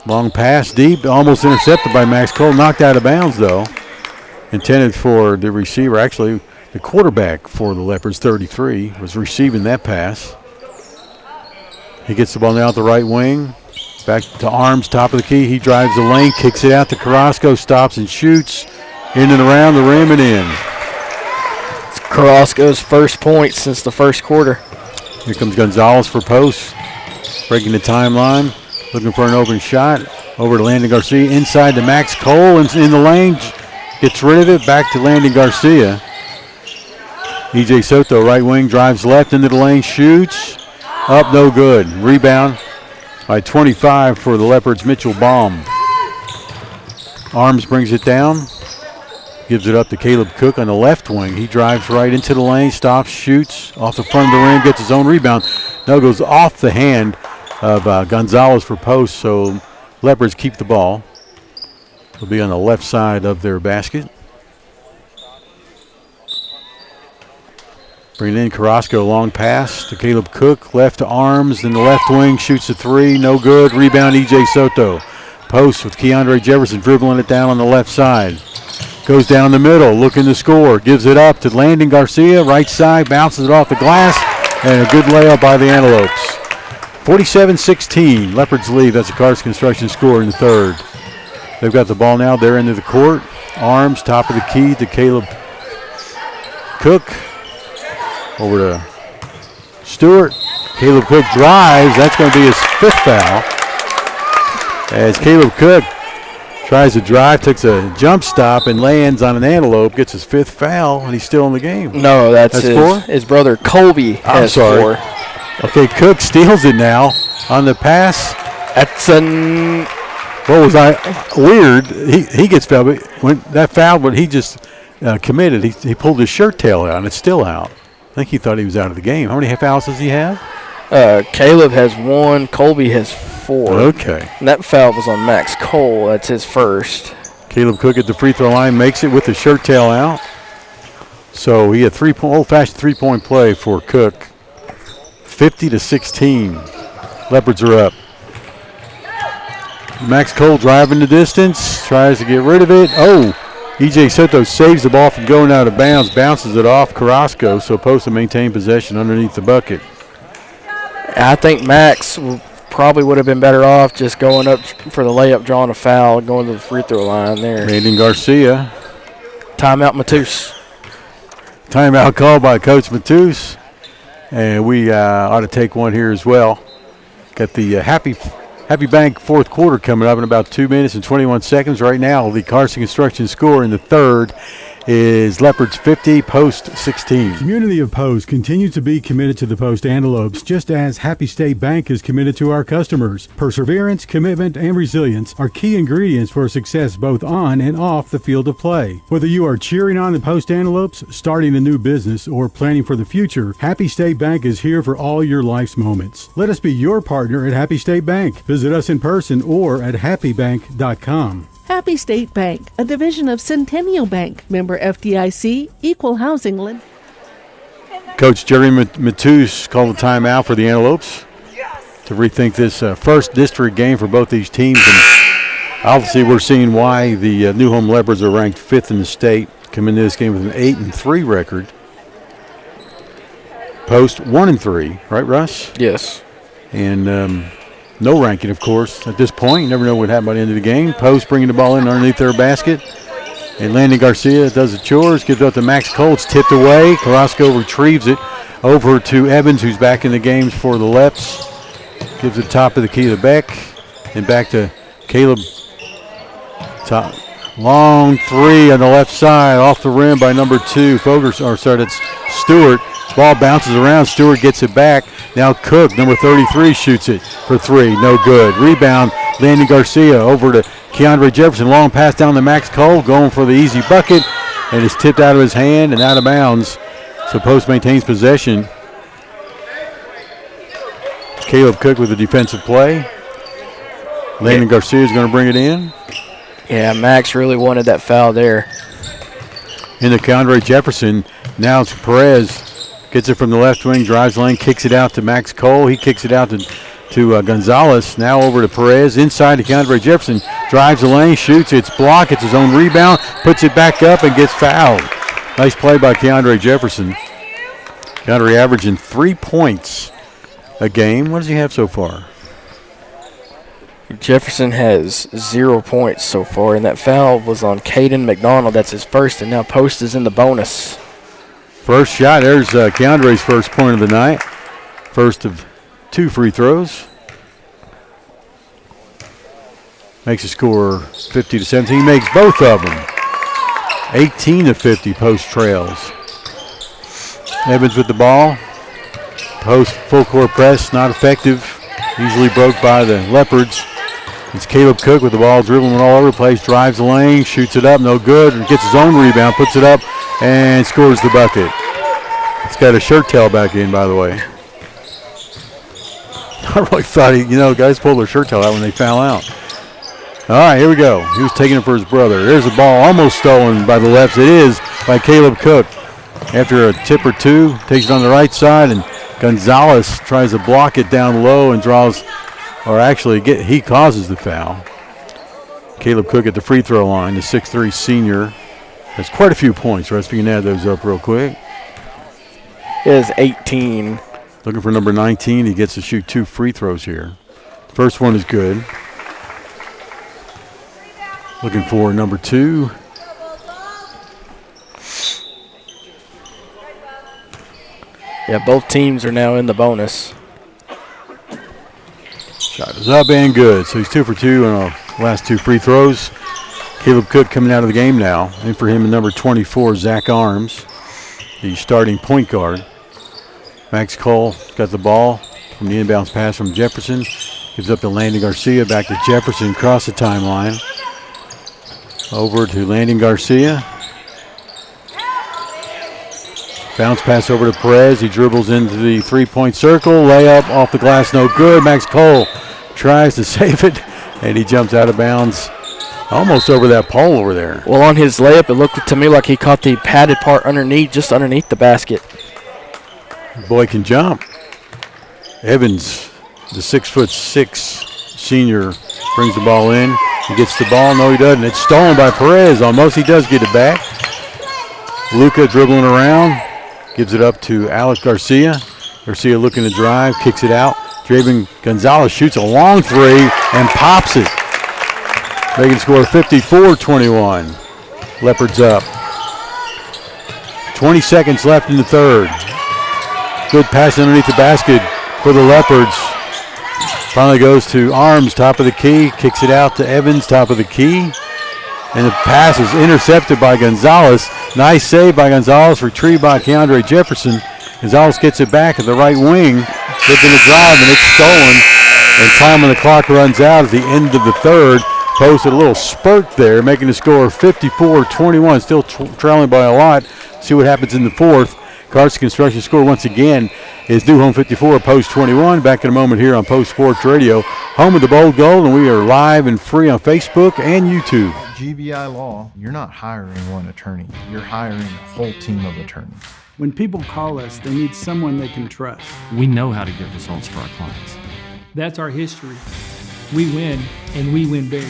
Long pass, deep, almost intercepted by Max Cole. Knocked out of bounds, though. Intended for the receiver. Actually, the quarterback for the Leopards, 33, was receiving that pass. He gets the ball down the right wing. Back to Arms, top of the key. He drives the lane, kicks it out to Carrasco, stops and shoots. In and around the rim and in. It's Carrasco's first point since the first quarter. Here comes Gonzalez for Post. Breaking the timeline. Looking for an open shot. Over to Landon Garcia. Inside to Max Cole in the lane. Gets rid of it. Back to Landon Garcia. E.J. Soto, right wing, drives left into the lane. Shoots. Up, no good. Rebound by 25 for the Leopards, Mitchell Baum. Arms brings it down. Gives it up to Caleb Cook on the left wing. He drives right into the lane, stops, shoots off the front of the rim, gets his own rebound. Now goes off the hand of Gonzalez for Post, so Leopards keep the ball. It'll be on the left side of their basket. Bringing in Carrasco, long pass to Caleb Cook, left to Arms, then the left wing shoots a 3, no good. Rebound, E.J. Soto. Post with Keandre Jefferson dribbling it down on the left side. Goes down the middle, looking to score. Gives it up to Landon Garcia, right side, bounces it off the glass, and a good layup by the Antelopes. 47-16, Leopards lead. That's a Cars Construction score in the third. They've got the ball now, they're into the court. Arms, top of the key to Caleb Cook. Over to Stewart. Caleb Cook drives. That's going to be his 5th foul. As Caleb Cook tries to drive, takes a jump stop, and lands on an Antelope, gets his 5th foul, and he's still in the game. No, that's 4? His brother Colby has 4. Okay, Cook steals it now. on the pass. That's weird. He gets fouled. But when that foul, when he just committed, he pulled his shirt tail out, and it's still out. I think he thought he was out of the game. How many fouls does he have? Caleb has 1. Colby has 4. Okay. And that foul was on Max Cole. That's his first. Caleb Cook at the free throw line makes it with the shirt tail out. So he had old-fashioned three-point play for Cook. 50-16. Leopards are up. Max Cole driving the distance, tries to get rid of it. Oh, E.J. Soto saves the ball from going out of bounds, bounces it off Carrasco, so Post to maintain possession underneath the bucket. I think Max probably would have been better off just going up for the layup, drawing a foul, going to the free throw line there. Brandon Garcia. Timeout, Matus. Timeout called by Coach Matus. And we ought to take one here as well. Got the Happy Bank fourth quarter coming up in about 2 minutes and 21 seconds. Right now, the Carson Construction score in the third is Leopards 50, Post 16. Community of Post continues to be committed to the Post Antelopes, just as Happy State Bank is committed to our customers. Perseverance, commitment, and resilience are key ingredients for success both on and off the field of play. Whether you are cheering on the Post Antelopes, starting a new business, or planning for the future, Happy State Bank is here for all your life's moments. Let us be your partner at Happy State Bank. Visit us in person or at happybank.com. Happy State Bank, a division of Centennial Bank, member FDIC, equal housing lender. Coach Jerry Matus called a timeout for the Antelopes to rethink this first district game for both these teams. And obviously, we're seeing why the New Home Leopards are ranked 5th in the state, come into this game with an 8-3 record. Post 1-3, right, Russ? Yes. And no ranking, of course, at this point. You never know what happened by the end of the game. Post bringing the ball in underneath their basket. And Landon Garcia does the chores, gives it up to Max Cole. It's tipped away. Carrasco retrieves it over to Evans, who's back in the games for the Leps. Gives it top of the key to Beck. And back to Caleb. Top. Long three on the left side, off the rim by number 2. That's Stewart. Ball bounces around. Stewart gets it back. Now Cook, number 33, shoots it for 3. No good. Rebound, Landon Garcia over to Keandre Jefferson. Long pass down to Max Cole, going for the easy bucket. And it's tipped out of his hand and out of bounds. So Post maintains possession. Caleb Cook with the defensive play. Landon Garcia is going to bring it in. Yeah, Max really wanted that foul there. Into Keandre Jefferson. Now it's Perez. Gets it from the left wing, drives lane, kicks it out to Max Cole. He kicks it out to Gonzalez. Now over to Perez. Inside to Keandre Jefferson. Drives the lane, shoots. It's blocked. It's his own rebound. Puts it back up and gets fouled. Nice play by Keandre Jefferson. Keandre averaging 3 points a game. What does he have so far? Jefferson has 0 points so far, and that foul was on Caden McDonald. That's his first, and now Post is in the bonus. First shot, there's Keandre's first point of the night. First of 2 free throws. Makes the score 50-17. He makes both of them. 18-50, Post trails. Evans with the ball. Post full court press, not effective. Easily broke by the Leopards. It's Caleb Cook with the ball dribbling all over the place. Drives the lane, shoots it up, no good. Gets his own rebound, puts it up, and scores the bucket. It's got a shirt tail back in, by the way. I really thought, guys pull their shirt tail out when they foul out. All right, here we go. He was taking it for his brother. There's a ball almost stolen by the Leps. It is by Caleb Cook. After a tip or two, takes it on the right side, and Gonzalez tries to block it down low and draws, or actually he causes the foul. Caleb Cook at the free throw line, the 6'3 senior. Has quite a few points. Russ, if you can add those up real quick. He has 18. Looking for number 19. He gets to shoot 2 free throws here. First one is good. Looking for number 2. Yeah, both teams are now in the bonus. Shot is up and good. So he's 2 for 2 on the last 2 free throws. Caleb Cook coming out of the game now. In for him, number 24, Zach Arms, the starting point guard. Max Cole got the ball. from the inbounds pass from Jefferson. Gives up to Landon Garcia, back to Jefferson, across the timeline. Over to Landon Garcia. Bounce pass over to Perez. He dribbles into the three-point circle. Layup off the glass, no good. Max Cole tries to save it, and he jumps out of bounds almost over that pole over there. Well, on his layup, it looked to me like he caught the padded part underneath, just underneath the basket. Boy can jump. Evans, the 6'6" senior, brings the ball in. He gets the ball. No, he doesn't. It's stolen by Perez. Almost he does get it back. Luka dribbling around. Gives it up to Alex Garcia. Garcia looking to drive. Kicks it out. Draven Gonzalez shoots a long three and pops it. They can score 54-21. Leopards up. 20 seconds left in the third. Good pass underneath the basket for the Leopards. Finally goes to Arms, top of the key. Kicks it out to Evans, top of the key. And the pass is intercepted by Gonzalez. Nice save by Gonzalez, retrieved by Keandre Jefferson. Gonzalez gets it back at the right wing. Looking to drive, and it's stolen. And time on the clock runs out at the end of the third. Posted a little spurt there, making the score 54-21. Still trailing by a lot. See what happens in the fourth. Carson Construction score once again is New Home 54, Post 21. Back in a moment here on Post Sports Radio, home of the Bold Gold, and we are live and free on Facebook and YouTube. At GBI Law, you're not hiring one attorney. You're hiring a whole team of attorneys. When people call us, they need someone they can trust. We know how to get results for our clients. That's our history. We win, and we win big.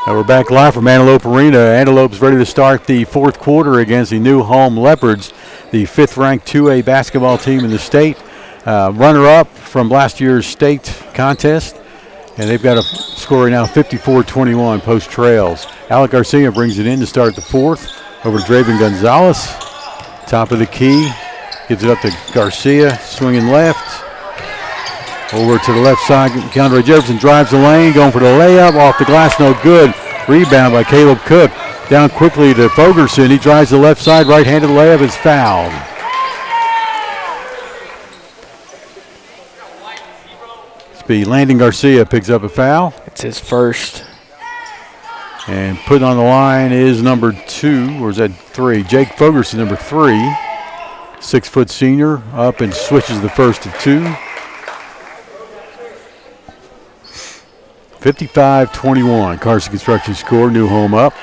Now we're back live from Antelope Arena. Antelope's ready to start the fourth quarter against the New Home Leopards, the fifth-ranked 2A basketball team in the state. Runner-up from last year's state contest. And they've got a score right now, 54-21, Post trails. Alec Garcia brings it in to start the fourth. Over to Draven Gonzalez. Top of the key. Gives it up to Garcia, swinging left. Over to the left side, Keandre Jefferson drives the lane, going for the layup, off the glass, no good. Rebound by Caleb Cook. Down quickly to Fogerson. He drives the left side, right-handed layup is fouled. Speed. Landon Garcia picks up a foul. It's his first. And put on the line is number 2, or is that 3? Jake Fogerson, number 3. 6-foot senior, up and switches the first of 2. 55-21. Carson Construction scored. New Home up.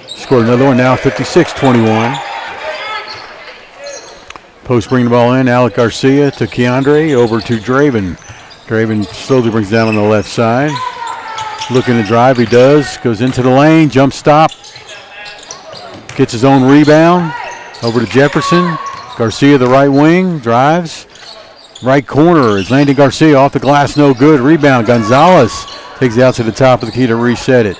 Scored another one now, 56-21. Post bringing the ball in. Alec Garcia to Keandre. Over to Draven. Draven slowly brings down on the left side. Looking to drive. He does. Goes into the lane. Jump stop. Gets his own rebound. Over to Jefferson. Garcia, the right wing. Drives. Right corner is Landon Garcia off the glass, no good. Rebound, Gonzalez takes it out to the top of the key to reset it.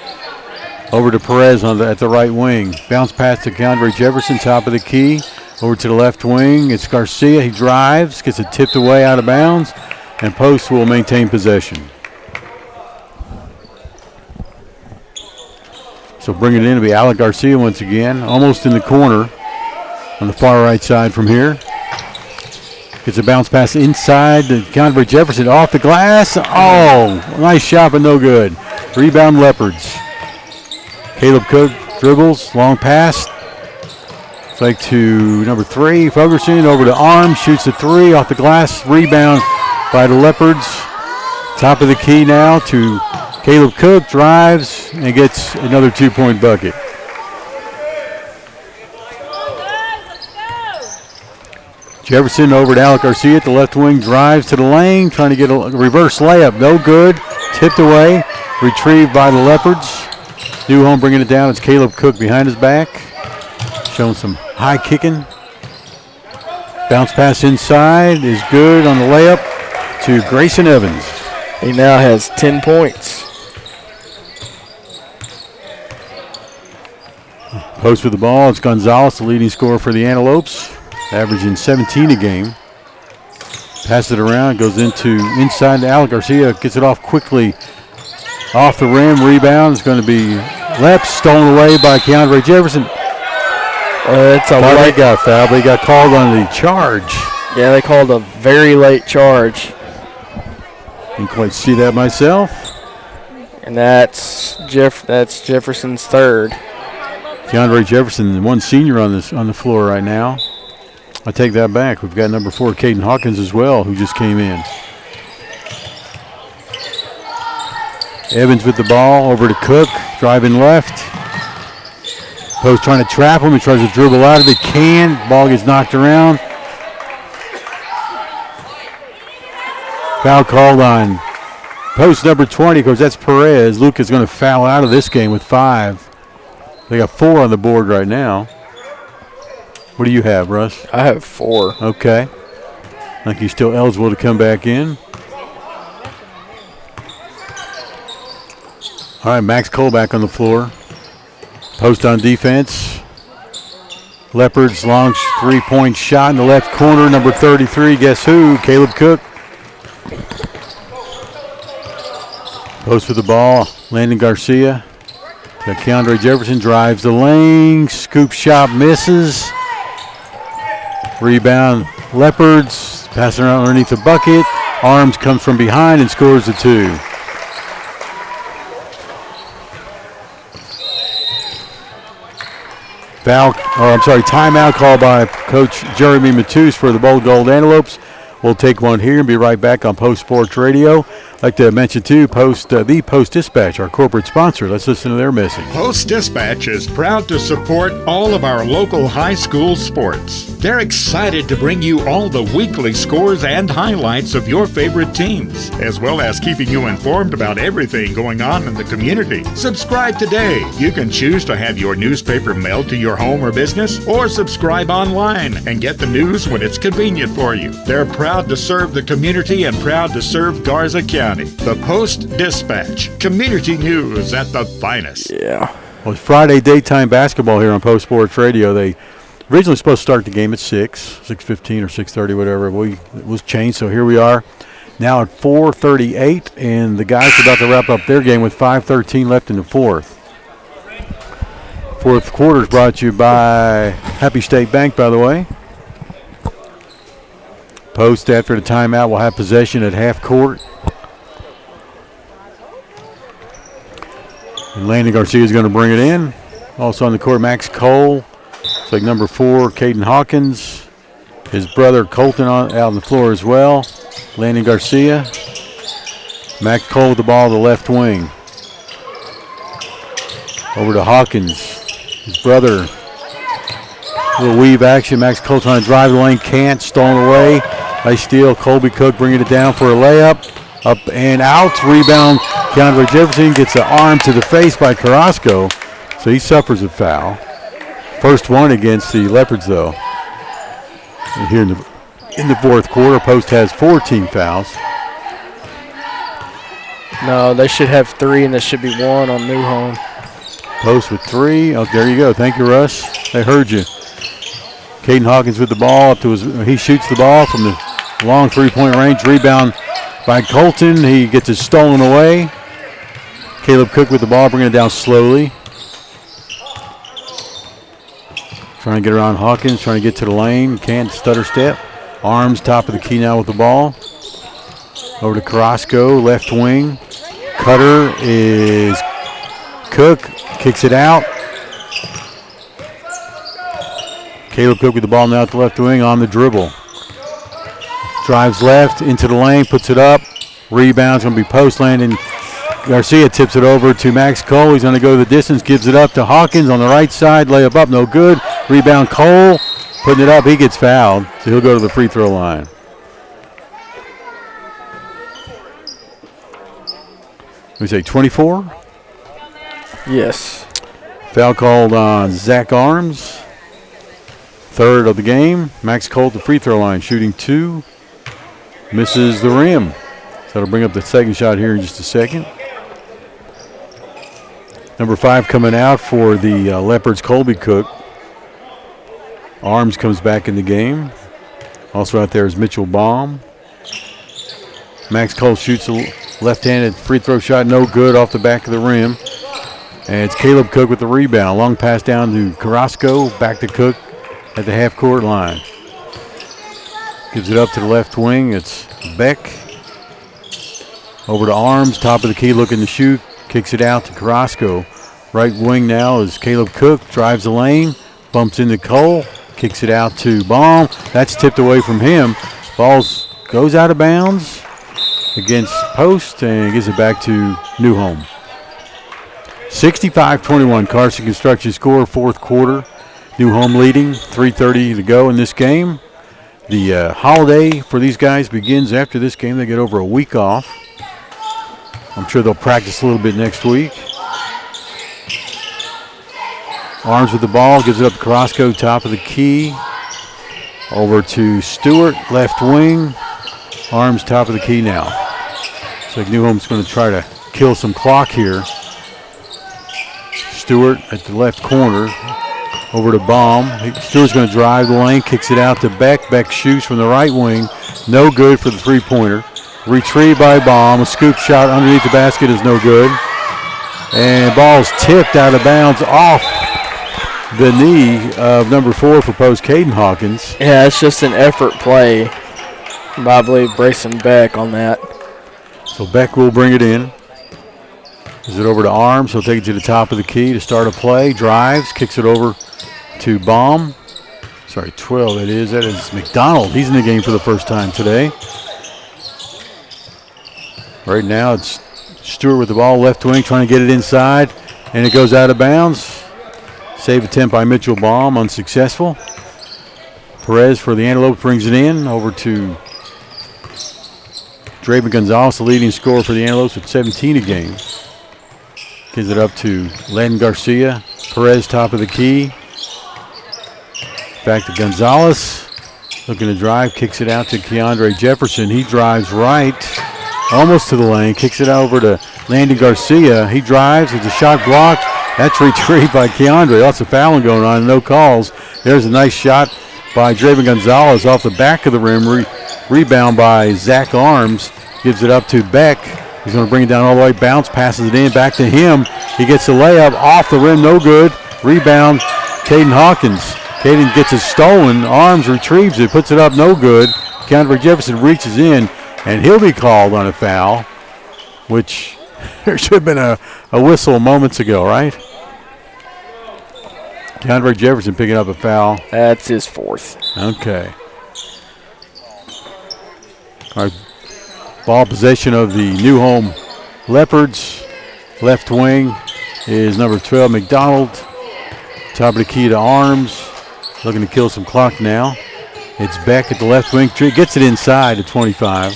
Over to Perez at the right wing. Bounce pass to Keandre Jefferson, top of the key. Over to the left wing, it's Garcia. He drives, gets it tipped away out of bounds, and Post will maintain possession. So bringing it in to be Alec Garcia once again, almost in the corner on the far right side from here. Gets a bounce pass inside to Keandre Jefferson off the glass. Oh, nice shot, but no good. Rebound Leopards. Caleb Cook dribbles, long pass. Fake to number 3, Fogerson. Over to Arms, shoots a 3 off the glass. Rebound by the Leopards. Top of the key now to Caleb Cook. Drives and gets another 2-point bucket. Jefferson over to Alec Garcia at the left wing, drives to the lane, trying to get a reverse layup. No good. Tipped away. Retrieved by the Leopards. New Home bringing it down. It's Caleb Cook behind his back. Showing some high kicking. Bounce pass inside is good on the layup to Grayson Evans. He now has 10 points. Post with the ball. It's Gonzalez, the leading scorer for the Antelopes. averaging 17 a game. Passes it around, goes inside to Alec Garcia, gets it off quickly. Off the rim, rebound is going to be left, stolen away by Keandre Jefferson. It's a late got foul, but he got called on the charge. Yeah, they called a very late charge. Didn't quite see that myself. And that's Jefferson's third. Keandre Jefferson, one senior on the floor right now. I take that back. We've got number 4, Caden Hawkins as well, who just came in. Evans with the ball, over to Cook, driving left. Post trying to trap him. He tries to dribble out of it. Ball gets knocked around. Foul called on post number 20. Of course, that's Perez. Luke is going to foul out of this game with 5. They got 4 on the board right now. What do you have, Russ? I have 4. Okay. I think he's still eligible to come back in. All right, Max Cole back on the floor. Post on defense. Leopards long 3-point shot in the left corner. Number 33, guess who? Caleb Cook. Post with the ball. Landon Garcia. Keandre Jefferson drives the lane. Scoop shot misses. Rebound Leopards. Passing around underneath the bucket. Arms comes from behind and scores the 2. Timeout called by Coach Jeremy Matus for the Bold Gold Antelopes. We'll take one here and be right back on Post Sports Radio. I'd like to mention, too, the Post Dispatch, our corporate sponsor. Let's listen to their message. Post Dispatch is proud to support all of our local high school sports. They're excited to bring you all the weekly scores and highlights of your favorite teams, as well as keeping you informed about everything going on in the community. Subscribe today. You can choose to have your newspaper mailed to your home or business, or subscribe online and get the news when it's convenient for you. They're proud to serve the community and proud to serve Garza County. The Post Dispatch, community news at the finest. Yeah. Well, it's Friday daytime basketball here on Post Sports Radio. They originally supposed to start the game at 6:15 or 6:30, whatever. It was changed, so here we are now at 4:38, and the guys are about to wrap up their game with 5:13 left in the fourth. Fourth quarter is brought to you by Happy State Bank, by the way. Post, after the timeout, will have possession at half court. And Landon Garcia is going to bring it in. Also on the court, Max Cole. It's like number 4, Caden Hawkins. His brother Colton out on the floor as well. Landon Garcia. Max Cole with the ball to the left wing. Over to Hawkins. His brother. Little weave action. Max Cole trying to drive the lane. Can't. Stolen away. Nice steal. Colby Cook bringing it down for a layup. Up and out. Rebound. Keandre Jefferson gets an arm to the face by Carrasco. So he suffers a foul. First one against the Leopards, though. And here in the fourth quarter, Post has 14 fouls. No, they should have 3, and there should be 1 on New Home. Post with 3. Oh, there you go. Thank you, Russ. They heard you. Caden Hawkins with the ball. He shoots the ball from the long 3-point range. Rebound by Colton. He gets it stolen away. Caleb Cook with the ball, bringing it down slowly. Trying to get around Hawkins, trying to get to the lane. Can't, stutter step. Arms top of the key now with the ball. Over to Carrasco, left wing. Cutter is Cook, kicks it out. Caleb Cook with the ball now at the left wing on the dribble. Drives left into the lane, puts it up. Rebound's going to be post. Landon Garcia tips it over to Max Cole. He's going to go the distance, gives it up to Hawkins on the right side. Layup up, no good. Rebound Cole, putting it up. He gets fouled, so he'll go to the free throw line. We say 24? Yes. Foul called on Zach Arms. Third of the game. Max Cole at the free throw line, shooting 2. Misses the rim. So that'll bring up the second shot here in just a second. Number 5 coming out for the Leopards, Colby Cook. Arms comes back in the game. Also out there is Mitchell Baum. Max Cole shoots a left-handed free throw shot, no good, off the back of the rim. And it's Caleb Cook with the rebound. Long pass down to Carrasco, back to Cook at the half-court line. Gives it up to the left wing. It's Beck. Over to Arms, top of the key, looking to shoot. Kicks it out to Carrasco. Right wing now is Caleb Cook, drives the lane, bumps into Cole, kicks it out to Baum. That's tipped away from him. Ball goes out of bounds against post and gives it back to Newhome. 65-21, Carson Construction score, fourth quarter. Newhome leading, 3:30 to go in this game. The holiday for these guys begins after this game. They get over a week off. I'm sure they'll practice a little bit next week. Arms with the ball, gives it up to Carrasco, top of the key. Over to Stewart, left wing. Arms, top of the key now. Looks like Newhome's going to try to kill some clock here. Stewart at the left corner. Over to Baum. Stewart's going to drive the lane, kicks it out to Beck. Beck shoots from the right wing. No good for the three-pointer. Retrieved by Baum. A scoop shot underneath the basket is no good. And ball's tipped out of bounds off the knee of number 4 for post, Caden Hawkins. Yeah, it's just an effort play by, I believe, Brayson Beck on that. So Beck will bring it in. Gives it over to Arms. He'll take it to the top of the key to start a play. Drives, kicks it over to Baum. Sorry, 12 it is. That is McDonald. He's in the game for the first time today. Right now it's Stewart with the ball, left wing, trying to get it inside, and it goes out of bounds. Save attempt by Mitchell Baum, unsuccessful. Perez for the Antelope brings it in over to Draven Gonzalez, the leading scorer for the Antelopes with 17 a game. Gives it up to Landon Garcia. Perez, top of the key. Back to Gonzalez. Looking to drive, kicks it out to Keandre Jefferson. He drives right, almost to the lane, kicks it over to Landon Garcia. He drives, it's a shot blocked. That's retrieved by Keandre. Lots of fouling going on, no calls. There's a nice shot by Draven Gonzalez off the back of the rim. Rebound by Zach Arms. Gives it up to Beck. He's going to bring it down all the way. Bounce, passes it in, back to him. He gets the layup off the rim, no good. Rebound, Caden Hawkins. Caden gets it stolen. Arms retrieves it, puts it up, no good. Keandre Jefferson reaches in, and he'll be called on a foul, which there should have been a whistle moments ago, right? Keandre Jefferson picking up a foul. That's his fourth. Okay. All right. Ball possession of the Newhome Leopards. Left wing is number 12, McDonald. Top of the key to Arms. Looking to kill some clock now. It's Beck at the left wing. Gets it inside to 25.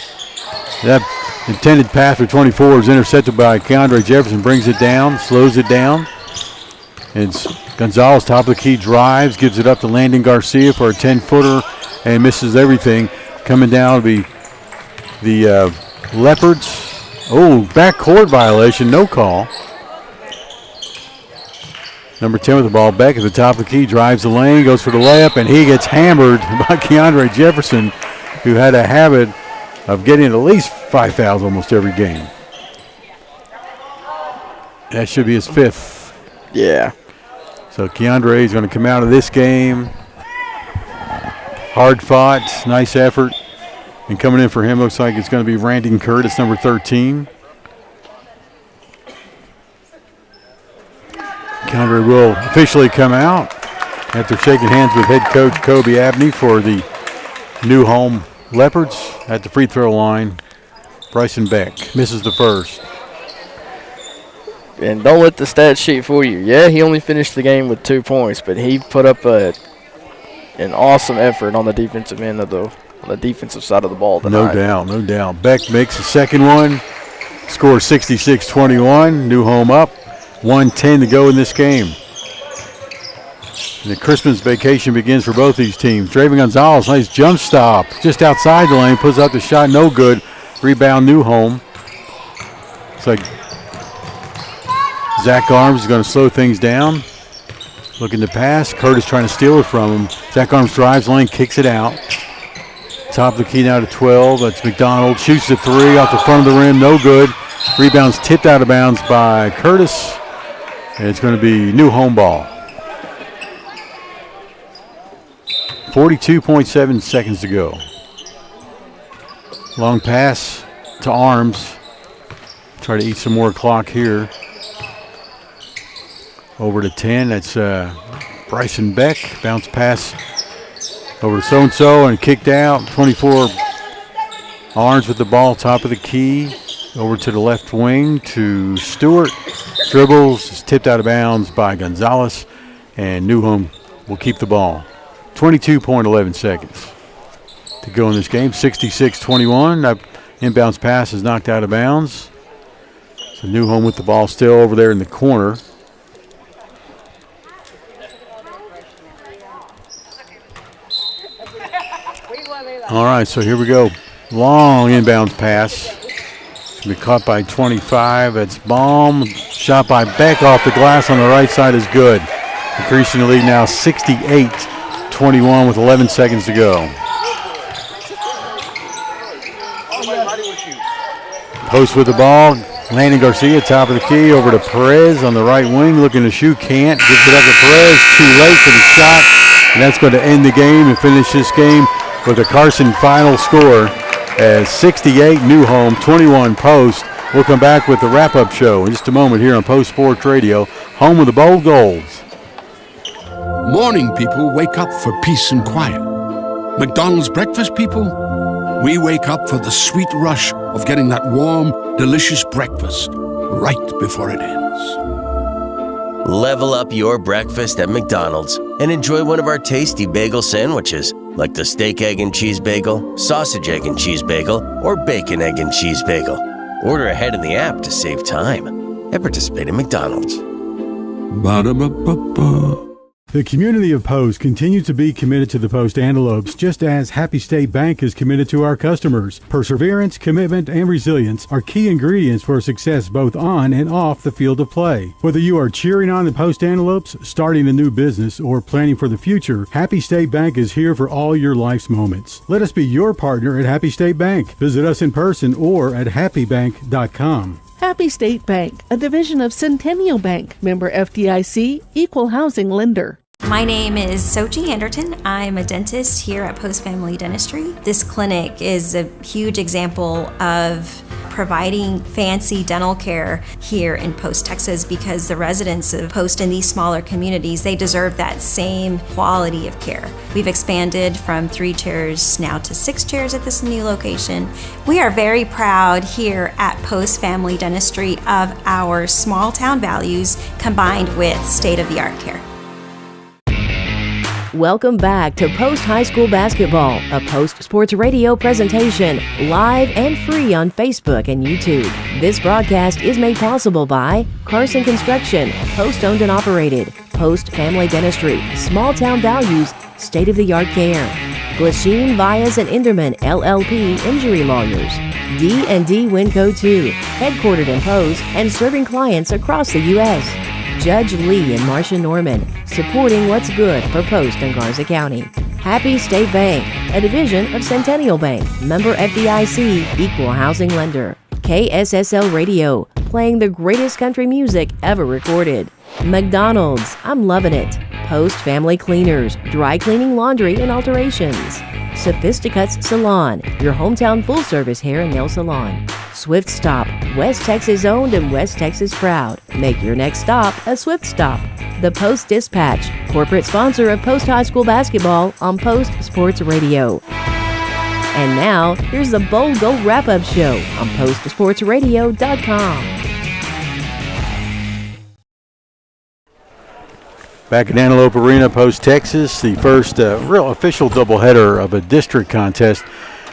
That intended pass for 24 is intercepted by Keandre Jefferson. Brings it down, slows it down. It's Gonzalez, top of the key, drives, gives it up to Landon Garcia for a 10-footer and misses everything. Coming down will be the Leopards. Oh, backcourt violation, no call. Number 10 with the ball, Beck at the top of the key, drives the lane, goes for the layup, and he gets hammered by Keandre Jefferson, who had a habit of getting at least 5 fouls almost every game. That should be his 5th. Yeah. So Keandre is going to come out of this game. Hard fought, nice effort. And coming in for him looks like it's going to be Randon Curtis, number 13. Keandre will officially come out after shaking hands with head coach Kobe Abney for the Newhome Leopards. At the free throw line, Bryson Beck misses the first. And don't let the stat sheet fool you. Yeah, he only finished the game with 2 points, but he put up an awesome effort on the defensive end of on the defensive side of the ball tonight. No doubt, no doubt. Beck makes the second one. Score 66-21. Newhome up. 1:10 to go in this game. And the Christmas vacation begins for both these teams. Draven Gonzalez, nice jump stop. Just outside the lane, puts out the shot, no good. Rebound Newhome. It's like Zach Arms is going to slow things down. looking to pass. Curtis trying to steal it from him. Zach Arms drives lane, kicks it out. Top of the key now to 12. That's McDonald. Shoots the three off the front of the rim. No good. Rebounds tipped out of bounds by Curtis. And it's going to be new home ball. 42.7 seconds to go. Long pass to Arms. Try to eat some more clock here. Over to 10. That's Bryson Beck. Bounce pass over to so-and-so and kicked out. 24. Arms with the ball, top of the key. Over to the left wing to Stewart. Dribbles, is tipped out of bounds by Gonzalez. And Newhome will keep the ball. 22.11 seconds to go in this game. 66-21. That inbounds pass is knocked out of bounds. So Newhome with the ball still over there in the corner. All right, so here we go. Long inbounds pass. Be caught by 25. It's Baum. Shot by Beck off the glass on the right side is good. Increasing the lead now 68-21 with 11 seconds to go. Post with the ball. Landon Garcia, top of the key, over to Perez on the right wing, looking to shoot, can't. Gives it up to Perez, too late for the shot. And that's going to end the game and finish this game with a Carson final score as 68 Newhome, 21 Post. We'll come back with the wrap-up show in just a moment here on Post Sports Radio, home of the Bold Golds. Morning people wake up for peace and quiet. McDonald's breakfast people, we wake up for the sweet rush of getting that warm, delicious breakfast right before it ends. Level up your breakfast at McDonald's and enjoy one of our tasty bagel sandwiches, like the steak, egg, and cheese bagel, sausage, egg, and cheese bagel, or bacon, egg, and cheese bagel. Order ahead in the app to save time and participate in McDonald's. Ba-da-ba-ba-ba. The community of Post continues to be committed to the Post Antelopes, just as Happy State Bank is committed to our customers. Perseverance, commitment, and resilience are key ingredients for success both on and off the field of play. Whether you are cheering on the Post Antelopes, starting a new business, or planning for the future, Happy State Bank is here for all your life's moments. Let us be your partner at Happy State Bank. Visit us in person or at happybank.com. Happy State Bank, a division of Centennial Bank, member FDIC, equal housing lender. My name is Sochi Anderton. I'm a dentist here at Post Family Dentistry. This clinic is a huge example of providing fancy dental care here in Post, Texas, because the residents of Post in these smaller communities, they deserve that same quality of care. We've expanded from 3 chairs now to 6 chairs at this new location. We are very proud here at Post Family Dentistry of our small town values combined with state-of-the-art care. Welcome back to Post High School Basketball, a Post Sports Radio presentation, live and free on Facebook and YouTube. This broadcast is made possible by Carson Construction, Post owned and operated, Post Family Dentistry, Small Town Values, State-of-the-Art Care, Glasheen, Vyas, and Inderman, LLP, Injury Lawyers, D&D Winco 2, headquartered in Post and serving clients across the U.S., Judge Lee and Marcia Norman, supporting what's good for Post and Garza County. Happy State Bank, a division of Centennial Bank, member FDIC, equal housing lender. KSSL Radio, playing the greatest country music ever recorded. McDonald's, I'm loving it. Post Family Cleaners, dry cleaning, laundry, and alterations. Sophisticuts Salon, your hometown full-service hair and nail salon. Swift Stop, West Texas owned and West Texas proud. Make your next stop a Swift Stop. The Post Dispatch, corporate sponsor of Post High School Basketball on Post Sports Radio. And now, here's the Bold Gold Wrap-Up Show on PostSportsRadio.com. Back at Antelope Arena, Post, Texas, the first real official doubleheader of a district contest.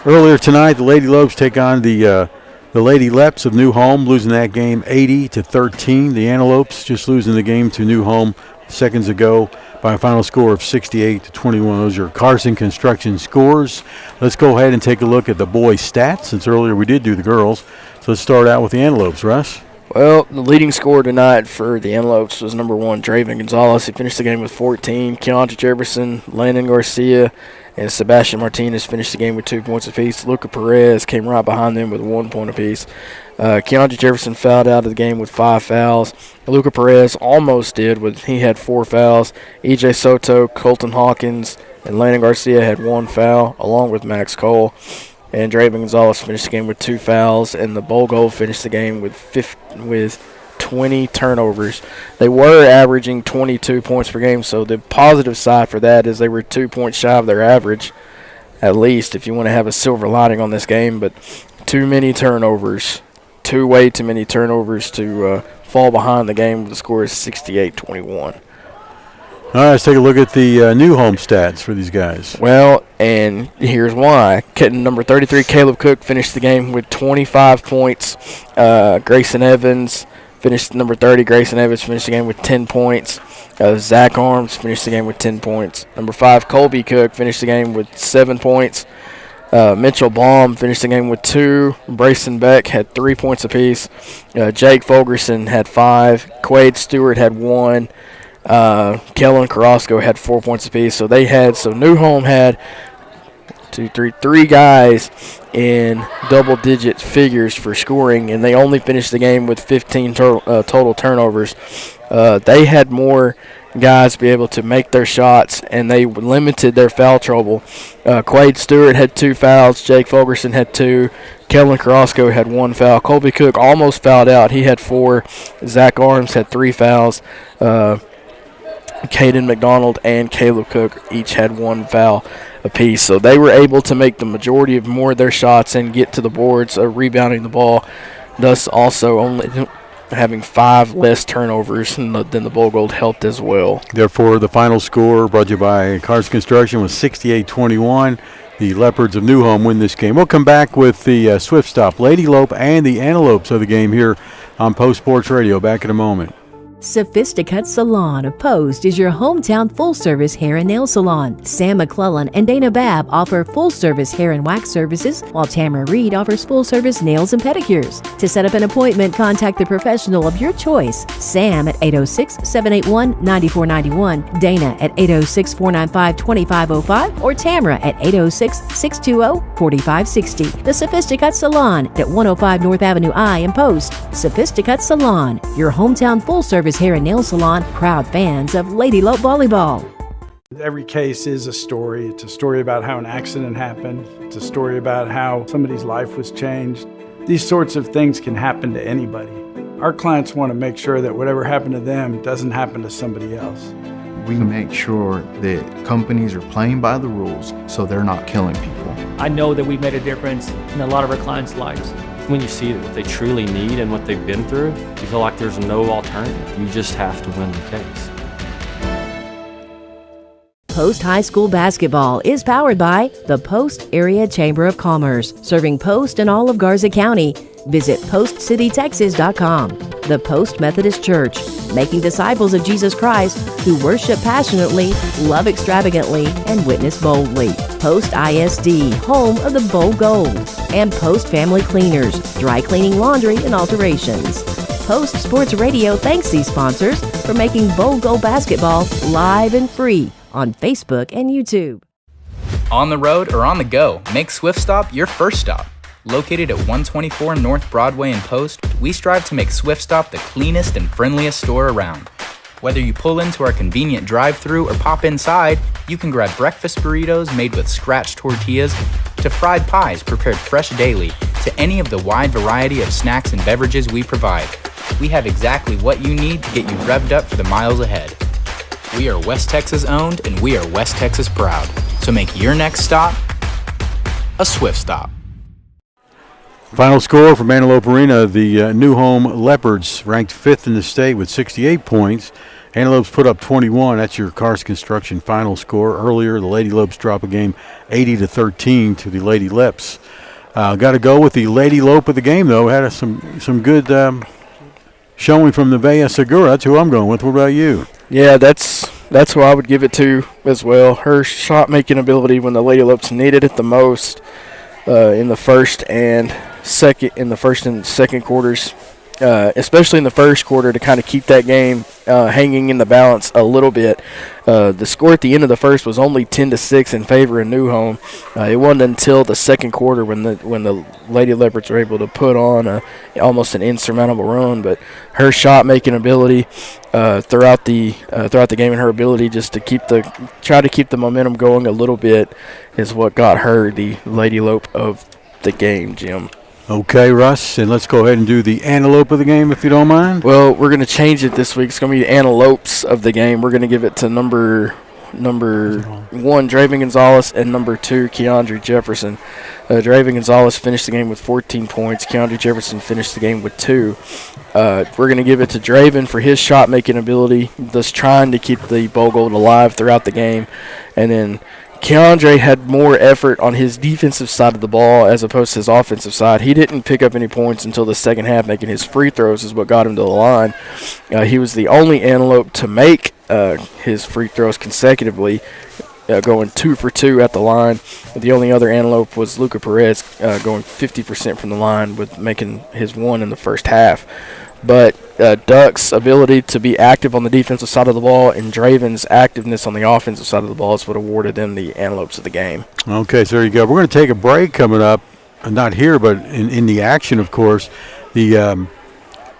Earlier tonight, the Lady Lopes take on the Lady Leps of New Home, losing that game 80-13. The Antelopes just losing the game to New Home seconds ago by a final score of 68-21. Those are Carson Construction scores. Let's go ahead and take a look at the boys' stats, since earlier we did do the girls. So let's start out with the Antelopes, Russ. Well, the leading scorer tonight for the Antelopes was number 1, Draven Gonzalez. He finished the game with 14. Keontae Jefferson, Landon Garcia, and Sebastian Martinez finished the game with 2 points apiece. Luca Perez came right behind them with 1 point apiece. Keontae Jefferson fouled out of the game with 5 fouls. Luca Perez almost did. He had 4 fouls. E.J. Soto, Colton Hawkins, and Landon Garcia had 1 foul, along with Max Cole. And Draven Gonzalez finished the game with 2 fouls, and the Bowl Gold finished the game with 20 turnovers. They were averaging 22 points per game, so the positive side for that is they were 2 points shy of their average, at least, if you want to have a silver lining on this game. But too many turnovers, way too many turnovers to fall behind the game. The score is 68-21. All right, let's take a look at the new home stats for these guys. Well, and here's why. Number 33, Caleb Cook, finished the game with 25 points. Grayson Evans finished number 30. Grayson Evans finished the game with 10 points. Zach Arms finished the game with 10 points. Number 5, Colby Cook finished the game with 7 points. Mitchell Baum finished the game with 2. Brayson Beck had 3 points apiece. Jake Fulgerson had 5. Quade Stewart had 1. Kellen Carrasco had 4 points apiece. So New Home had 3 guys in double-digit figures for scoring, and they only finished the game with 15 total turnovers. They had more guys be able to make their shots, and they limited their foul trouble. Quade Stewart had 2 fouls. Jake Fulgerson had 2. Kellen Carrasco had 1 foul. Colby Cook almost fouled out. He had 4. Zach Arms had 3 fouls. Caden McDonald and Caleb Cook each had 1 foul apiece. So they were able to make the majority of more of their shots and get to the boards, rebounding the ball, thus also only having 5 less turnovers than the Bowl Gold helped as well. Therefore, the final score brought to you by Carson Construction was 68-21. The Leopards of New Home win this game. We'll come back with the Swift Stop, Lady Lope, and the Antelopes of the game here on Post Sports Radio. Back in a moment. Sophisticut Salon of Post is your hometown full-service hair and nail salon. Sam McClellan and Dana Babb offer full-service hair and wax services, while Tamara Reed offers full-service nails and pedicures. To set up an appointment, contact the professional of your choice. Sam at 806-781-9491, Dana at 806-495-2505, or Tamara at 806-620-4560. The Sophisticut Salon at 105 North Avenue I in Post. Sophisticut Salon, your hometown full-service hair and nail salon, proud fans of Lady Lope Volleyball. Every case is a story. It's a story about how an accident happened. It's a story about how somebody's life was changed. These sorts of things can happen to anybody. Our clients want to make sure that whatever happened to them doesn't happen to somebody else. We make sure that companies are playing by the rules so they're not killing people. I know that we've made a difference in a lot of our clients' lives. When you see what they truly need and what they've been through, you feel like there's no alternative. You just have to win the case. Post High School basketball is powered by the Post Area Chamber of Commerce, serving Post and all of Garza County. Visit postcitytexas.com. The Post Methodist Church, making disciples of Jesus Christ who worship passionately, love extravagantly, and witness boldly. Post ISD, home of the Bowl Gold. And Post Family Cleaners, dry cleaning, laundry, and alterations. Post Sports Radio thanks these sponsors for making Bowl Gold basketball live and free on Facebook and YouTube. On the road or on the go, make Swift Stop your first stop. Located at 124 North Broadway in Post, we strive to make Swift Stop the cleanest and friendliest store around. Whether you pull into our convenient drive-thru or pop inside, you can grab breakfast burritos made with scratch tortillas to fried pies prepared fresh daily to any of the wide variety of snacks and beverages we provide. We have exactly what you need to get you revved up for the miles ahead. We are West Texas owned and we are West Texas proud. So make your next stop a Swift Stop. Final score from Antelope Arena, the New Home Leopards ranked 5th in the state with 68 points. Antelopes put up 21. That's your Carson Construction final score. Earlier, the Lady Lopes drop a game 80-13 to the Lady Leps. Got to go with the Lady Lope of the game, though. Had some good showing from Nevaeh Segura. That's who I'm going with. What about you? Yeah, that's who I would give it to as well. Her shot-making ability when the Lady Lopes needed it the most in the first and second quarters especially in the first quarter, to kind of keep that game hanging in the balance a little bit. The score at the end of the first was only 10-6 in favor of New Home. It wasn't until the second quarter when the Lady Leopards were able to put on almost an insurmountable run. But her shot-making ability throughout the game, and her ability just to try to keep the momentum going a little bit, is what got her the Lady Lope of the game, Jim. Okay, Russ, and let's go ahead and do the antelope of the game, if you don't mind. Well, we're going to change it this week. It's going to be the antelopes of the game. We're going to give it to number 1, Draven Gonzalez, and number 2, Keandre Jefferson. Draven Gonzalez finished the game with 14 points. Keandre Jefferson finished the game with 2. We're going to give it to Draven for his shot-making ability, just trying to keep the Bowl Gold alive throughout the game. And then Keandre had more effort on his defensive side of the ball as opposed to his offensive side. He didn't pick up any points until the second half. Making his free throws is what got him to the line. He was the only antelope to make his free throws consecutively, going 2 for 2 at the line. The only other antelope was Luca Perez, going 50% from the line, with making his 1 in the first half. But Duck's ability to be active on the defensive side of the ball and Draven's activeness on the offensive side of the ball is what awarded them the antelopes of the game. Okay, so there you go. We're going to take a break coming up. Not here, but in the action, of course. The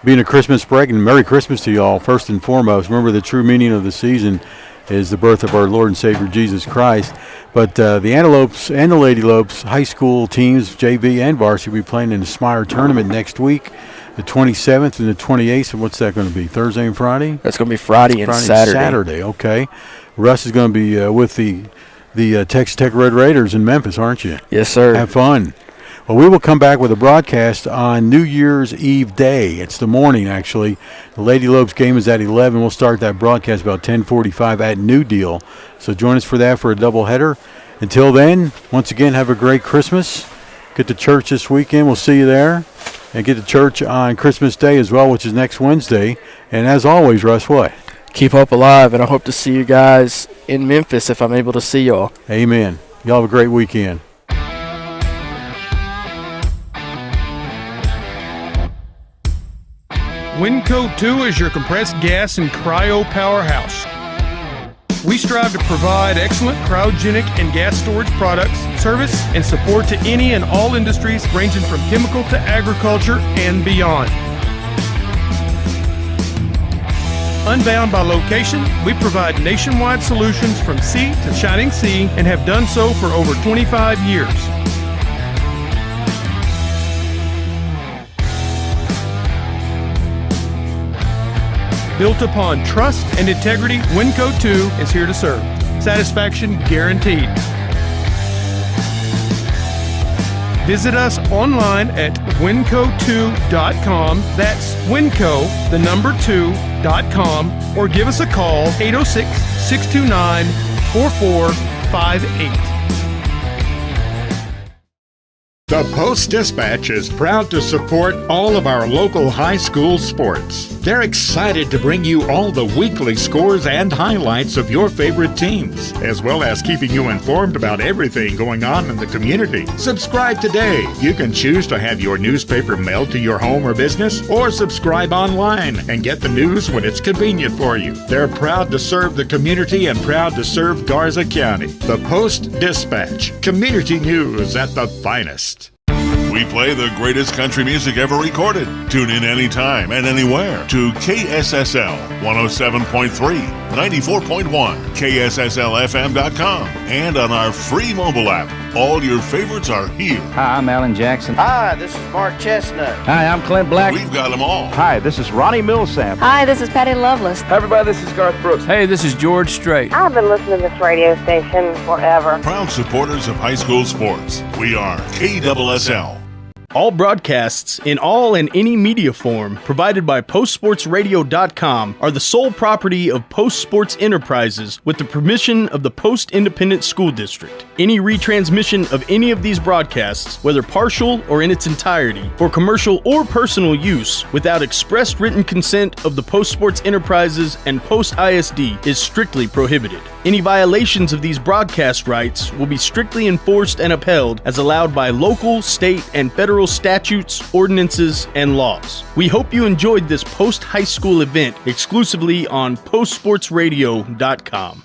being a Christmas break, and Merry Christmas to you all, first and foremost. Remember, the true meaning of the season is the birth of our Lord and Savior Jesus Christ. But the Antelopes and the Lady Lopes high school teams, JV and varsity, will be playing in the Smire tournament next week, the 27th and the 28th. And what's that going to be, Thursday and Friday? That's going to be Friday and Saturday. Saturday, okay. Russ is going to be with the Texas Tech Red Raiders in Memphis, aren't you? Yes, sir. Have fun. Well, we will come back with a broadcast on New Year's Eve day. It's the morning, actually. The Lady Lopes game is at 11. We'll start that broadcast about 10:45 at New Deal. So join us for that, for a doubleheader. Until then, once again, have a great Christmas. Get to church this weekend. We'll see you there. And get to church on Christmas Day as well, which is next Wednesday. And as always, Russ, what? Keep hope alive, and I hope to see you guys in Memphis if I'm able to see y'all. Amen. Y'all have a great weekend. Winco 2 is your compressed gas and cryo powerhouse. We strive to provide excellent cryogenic and gas storage products, service, and support to any and all industries ranging from chemical to agriculture and beyond. Unbound by location, we provide nationwide solutions from sea to shining sea and have done so for over 25 years. Built upon trust and integrity, Winco 2 is here to serve. Satisfaction guaranteed. Visit us online at winco2.com. That's winco, the number 2.com, or give us a call, 806-629-4458. The Post-Dispatch is proud to support all of our local high school sports. They're excited to bring you all the weekly scores and highlights of your favorite teams, as well as keeping you informed about everything going on in the community. Subscribe today. You can choose to have your newspaper mailed to your home or business, or subscribe online and get the news when it's convenient for you. They're proud to serve the community and proud to serve Garza County. The Post-Dispatch, community news at the finest. We play the greatest country music ever recorded. Tune in anytime and anywhere to KSSL 107.3, 94.1, KSSLFM.com, and on our free mobile app. All your favorites are here. Hi, I'm Alan Jackson. Hi, this is Mark Chestnut. Hi, I'm Clint Black. We've got them all. Hi, this is Ronnie Millsap. Hi, this is Patty Loveless. Hi, everybody, this is Garth Brooks. Hey, this is George Strait. I've been listening to this radio station forever. Proud supporters of high school sports. We are KSSL. All broadcasts in all and any media form provided by PostSportsRadio.com are the sole property of Post Sports Enterprises with the permission of the Post Independent School District. Any retransmission of any of these broadcasts, whether partial or in its entirety, for commercial or personal use, without express written consent of the Post Sports Enterprises and Post ISD is strictly prohibited. Any violations of these broadcast rights will be strictly enforced and upheld as allowed by local, state, and federal statutes, ordinances, and laws. We hope you enjoyed this post-high school event exclusively on postsportsradio.com.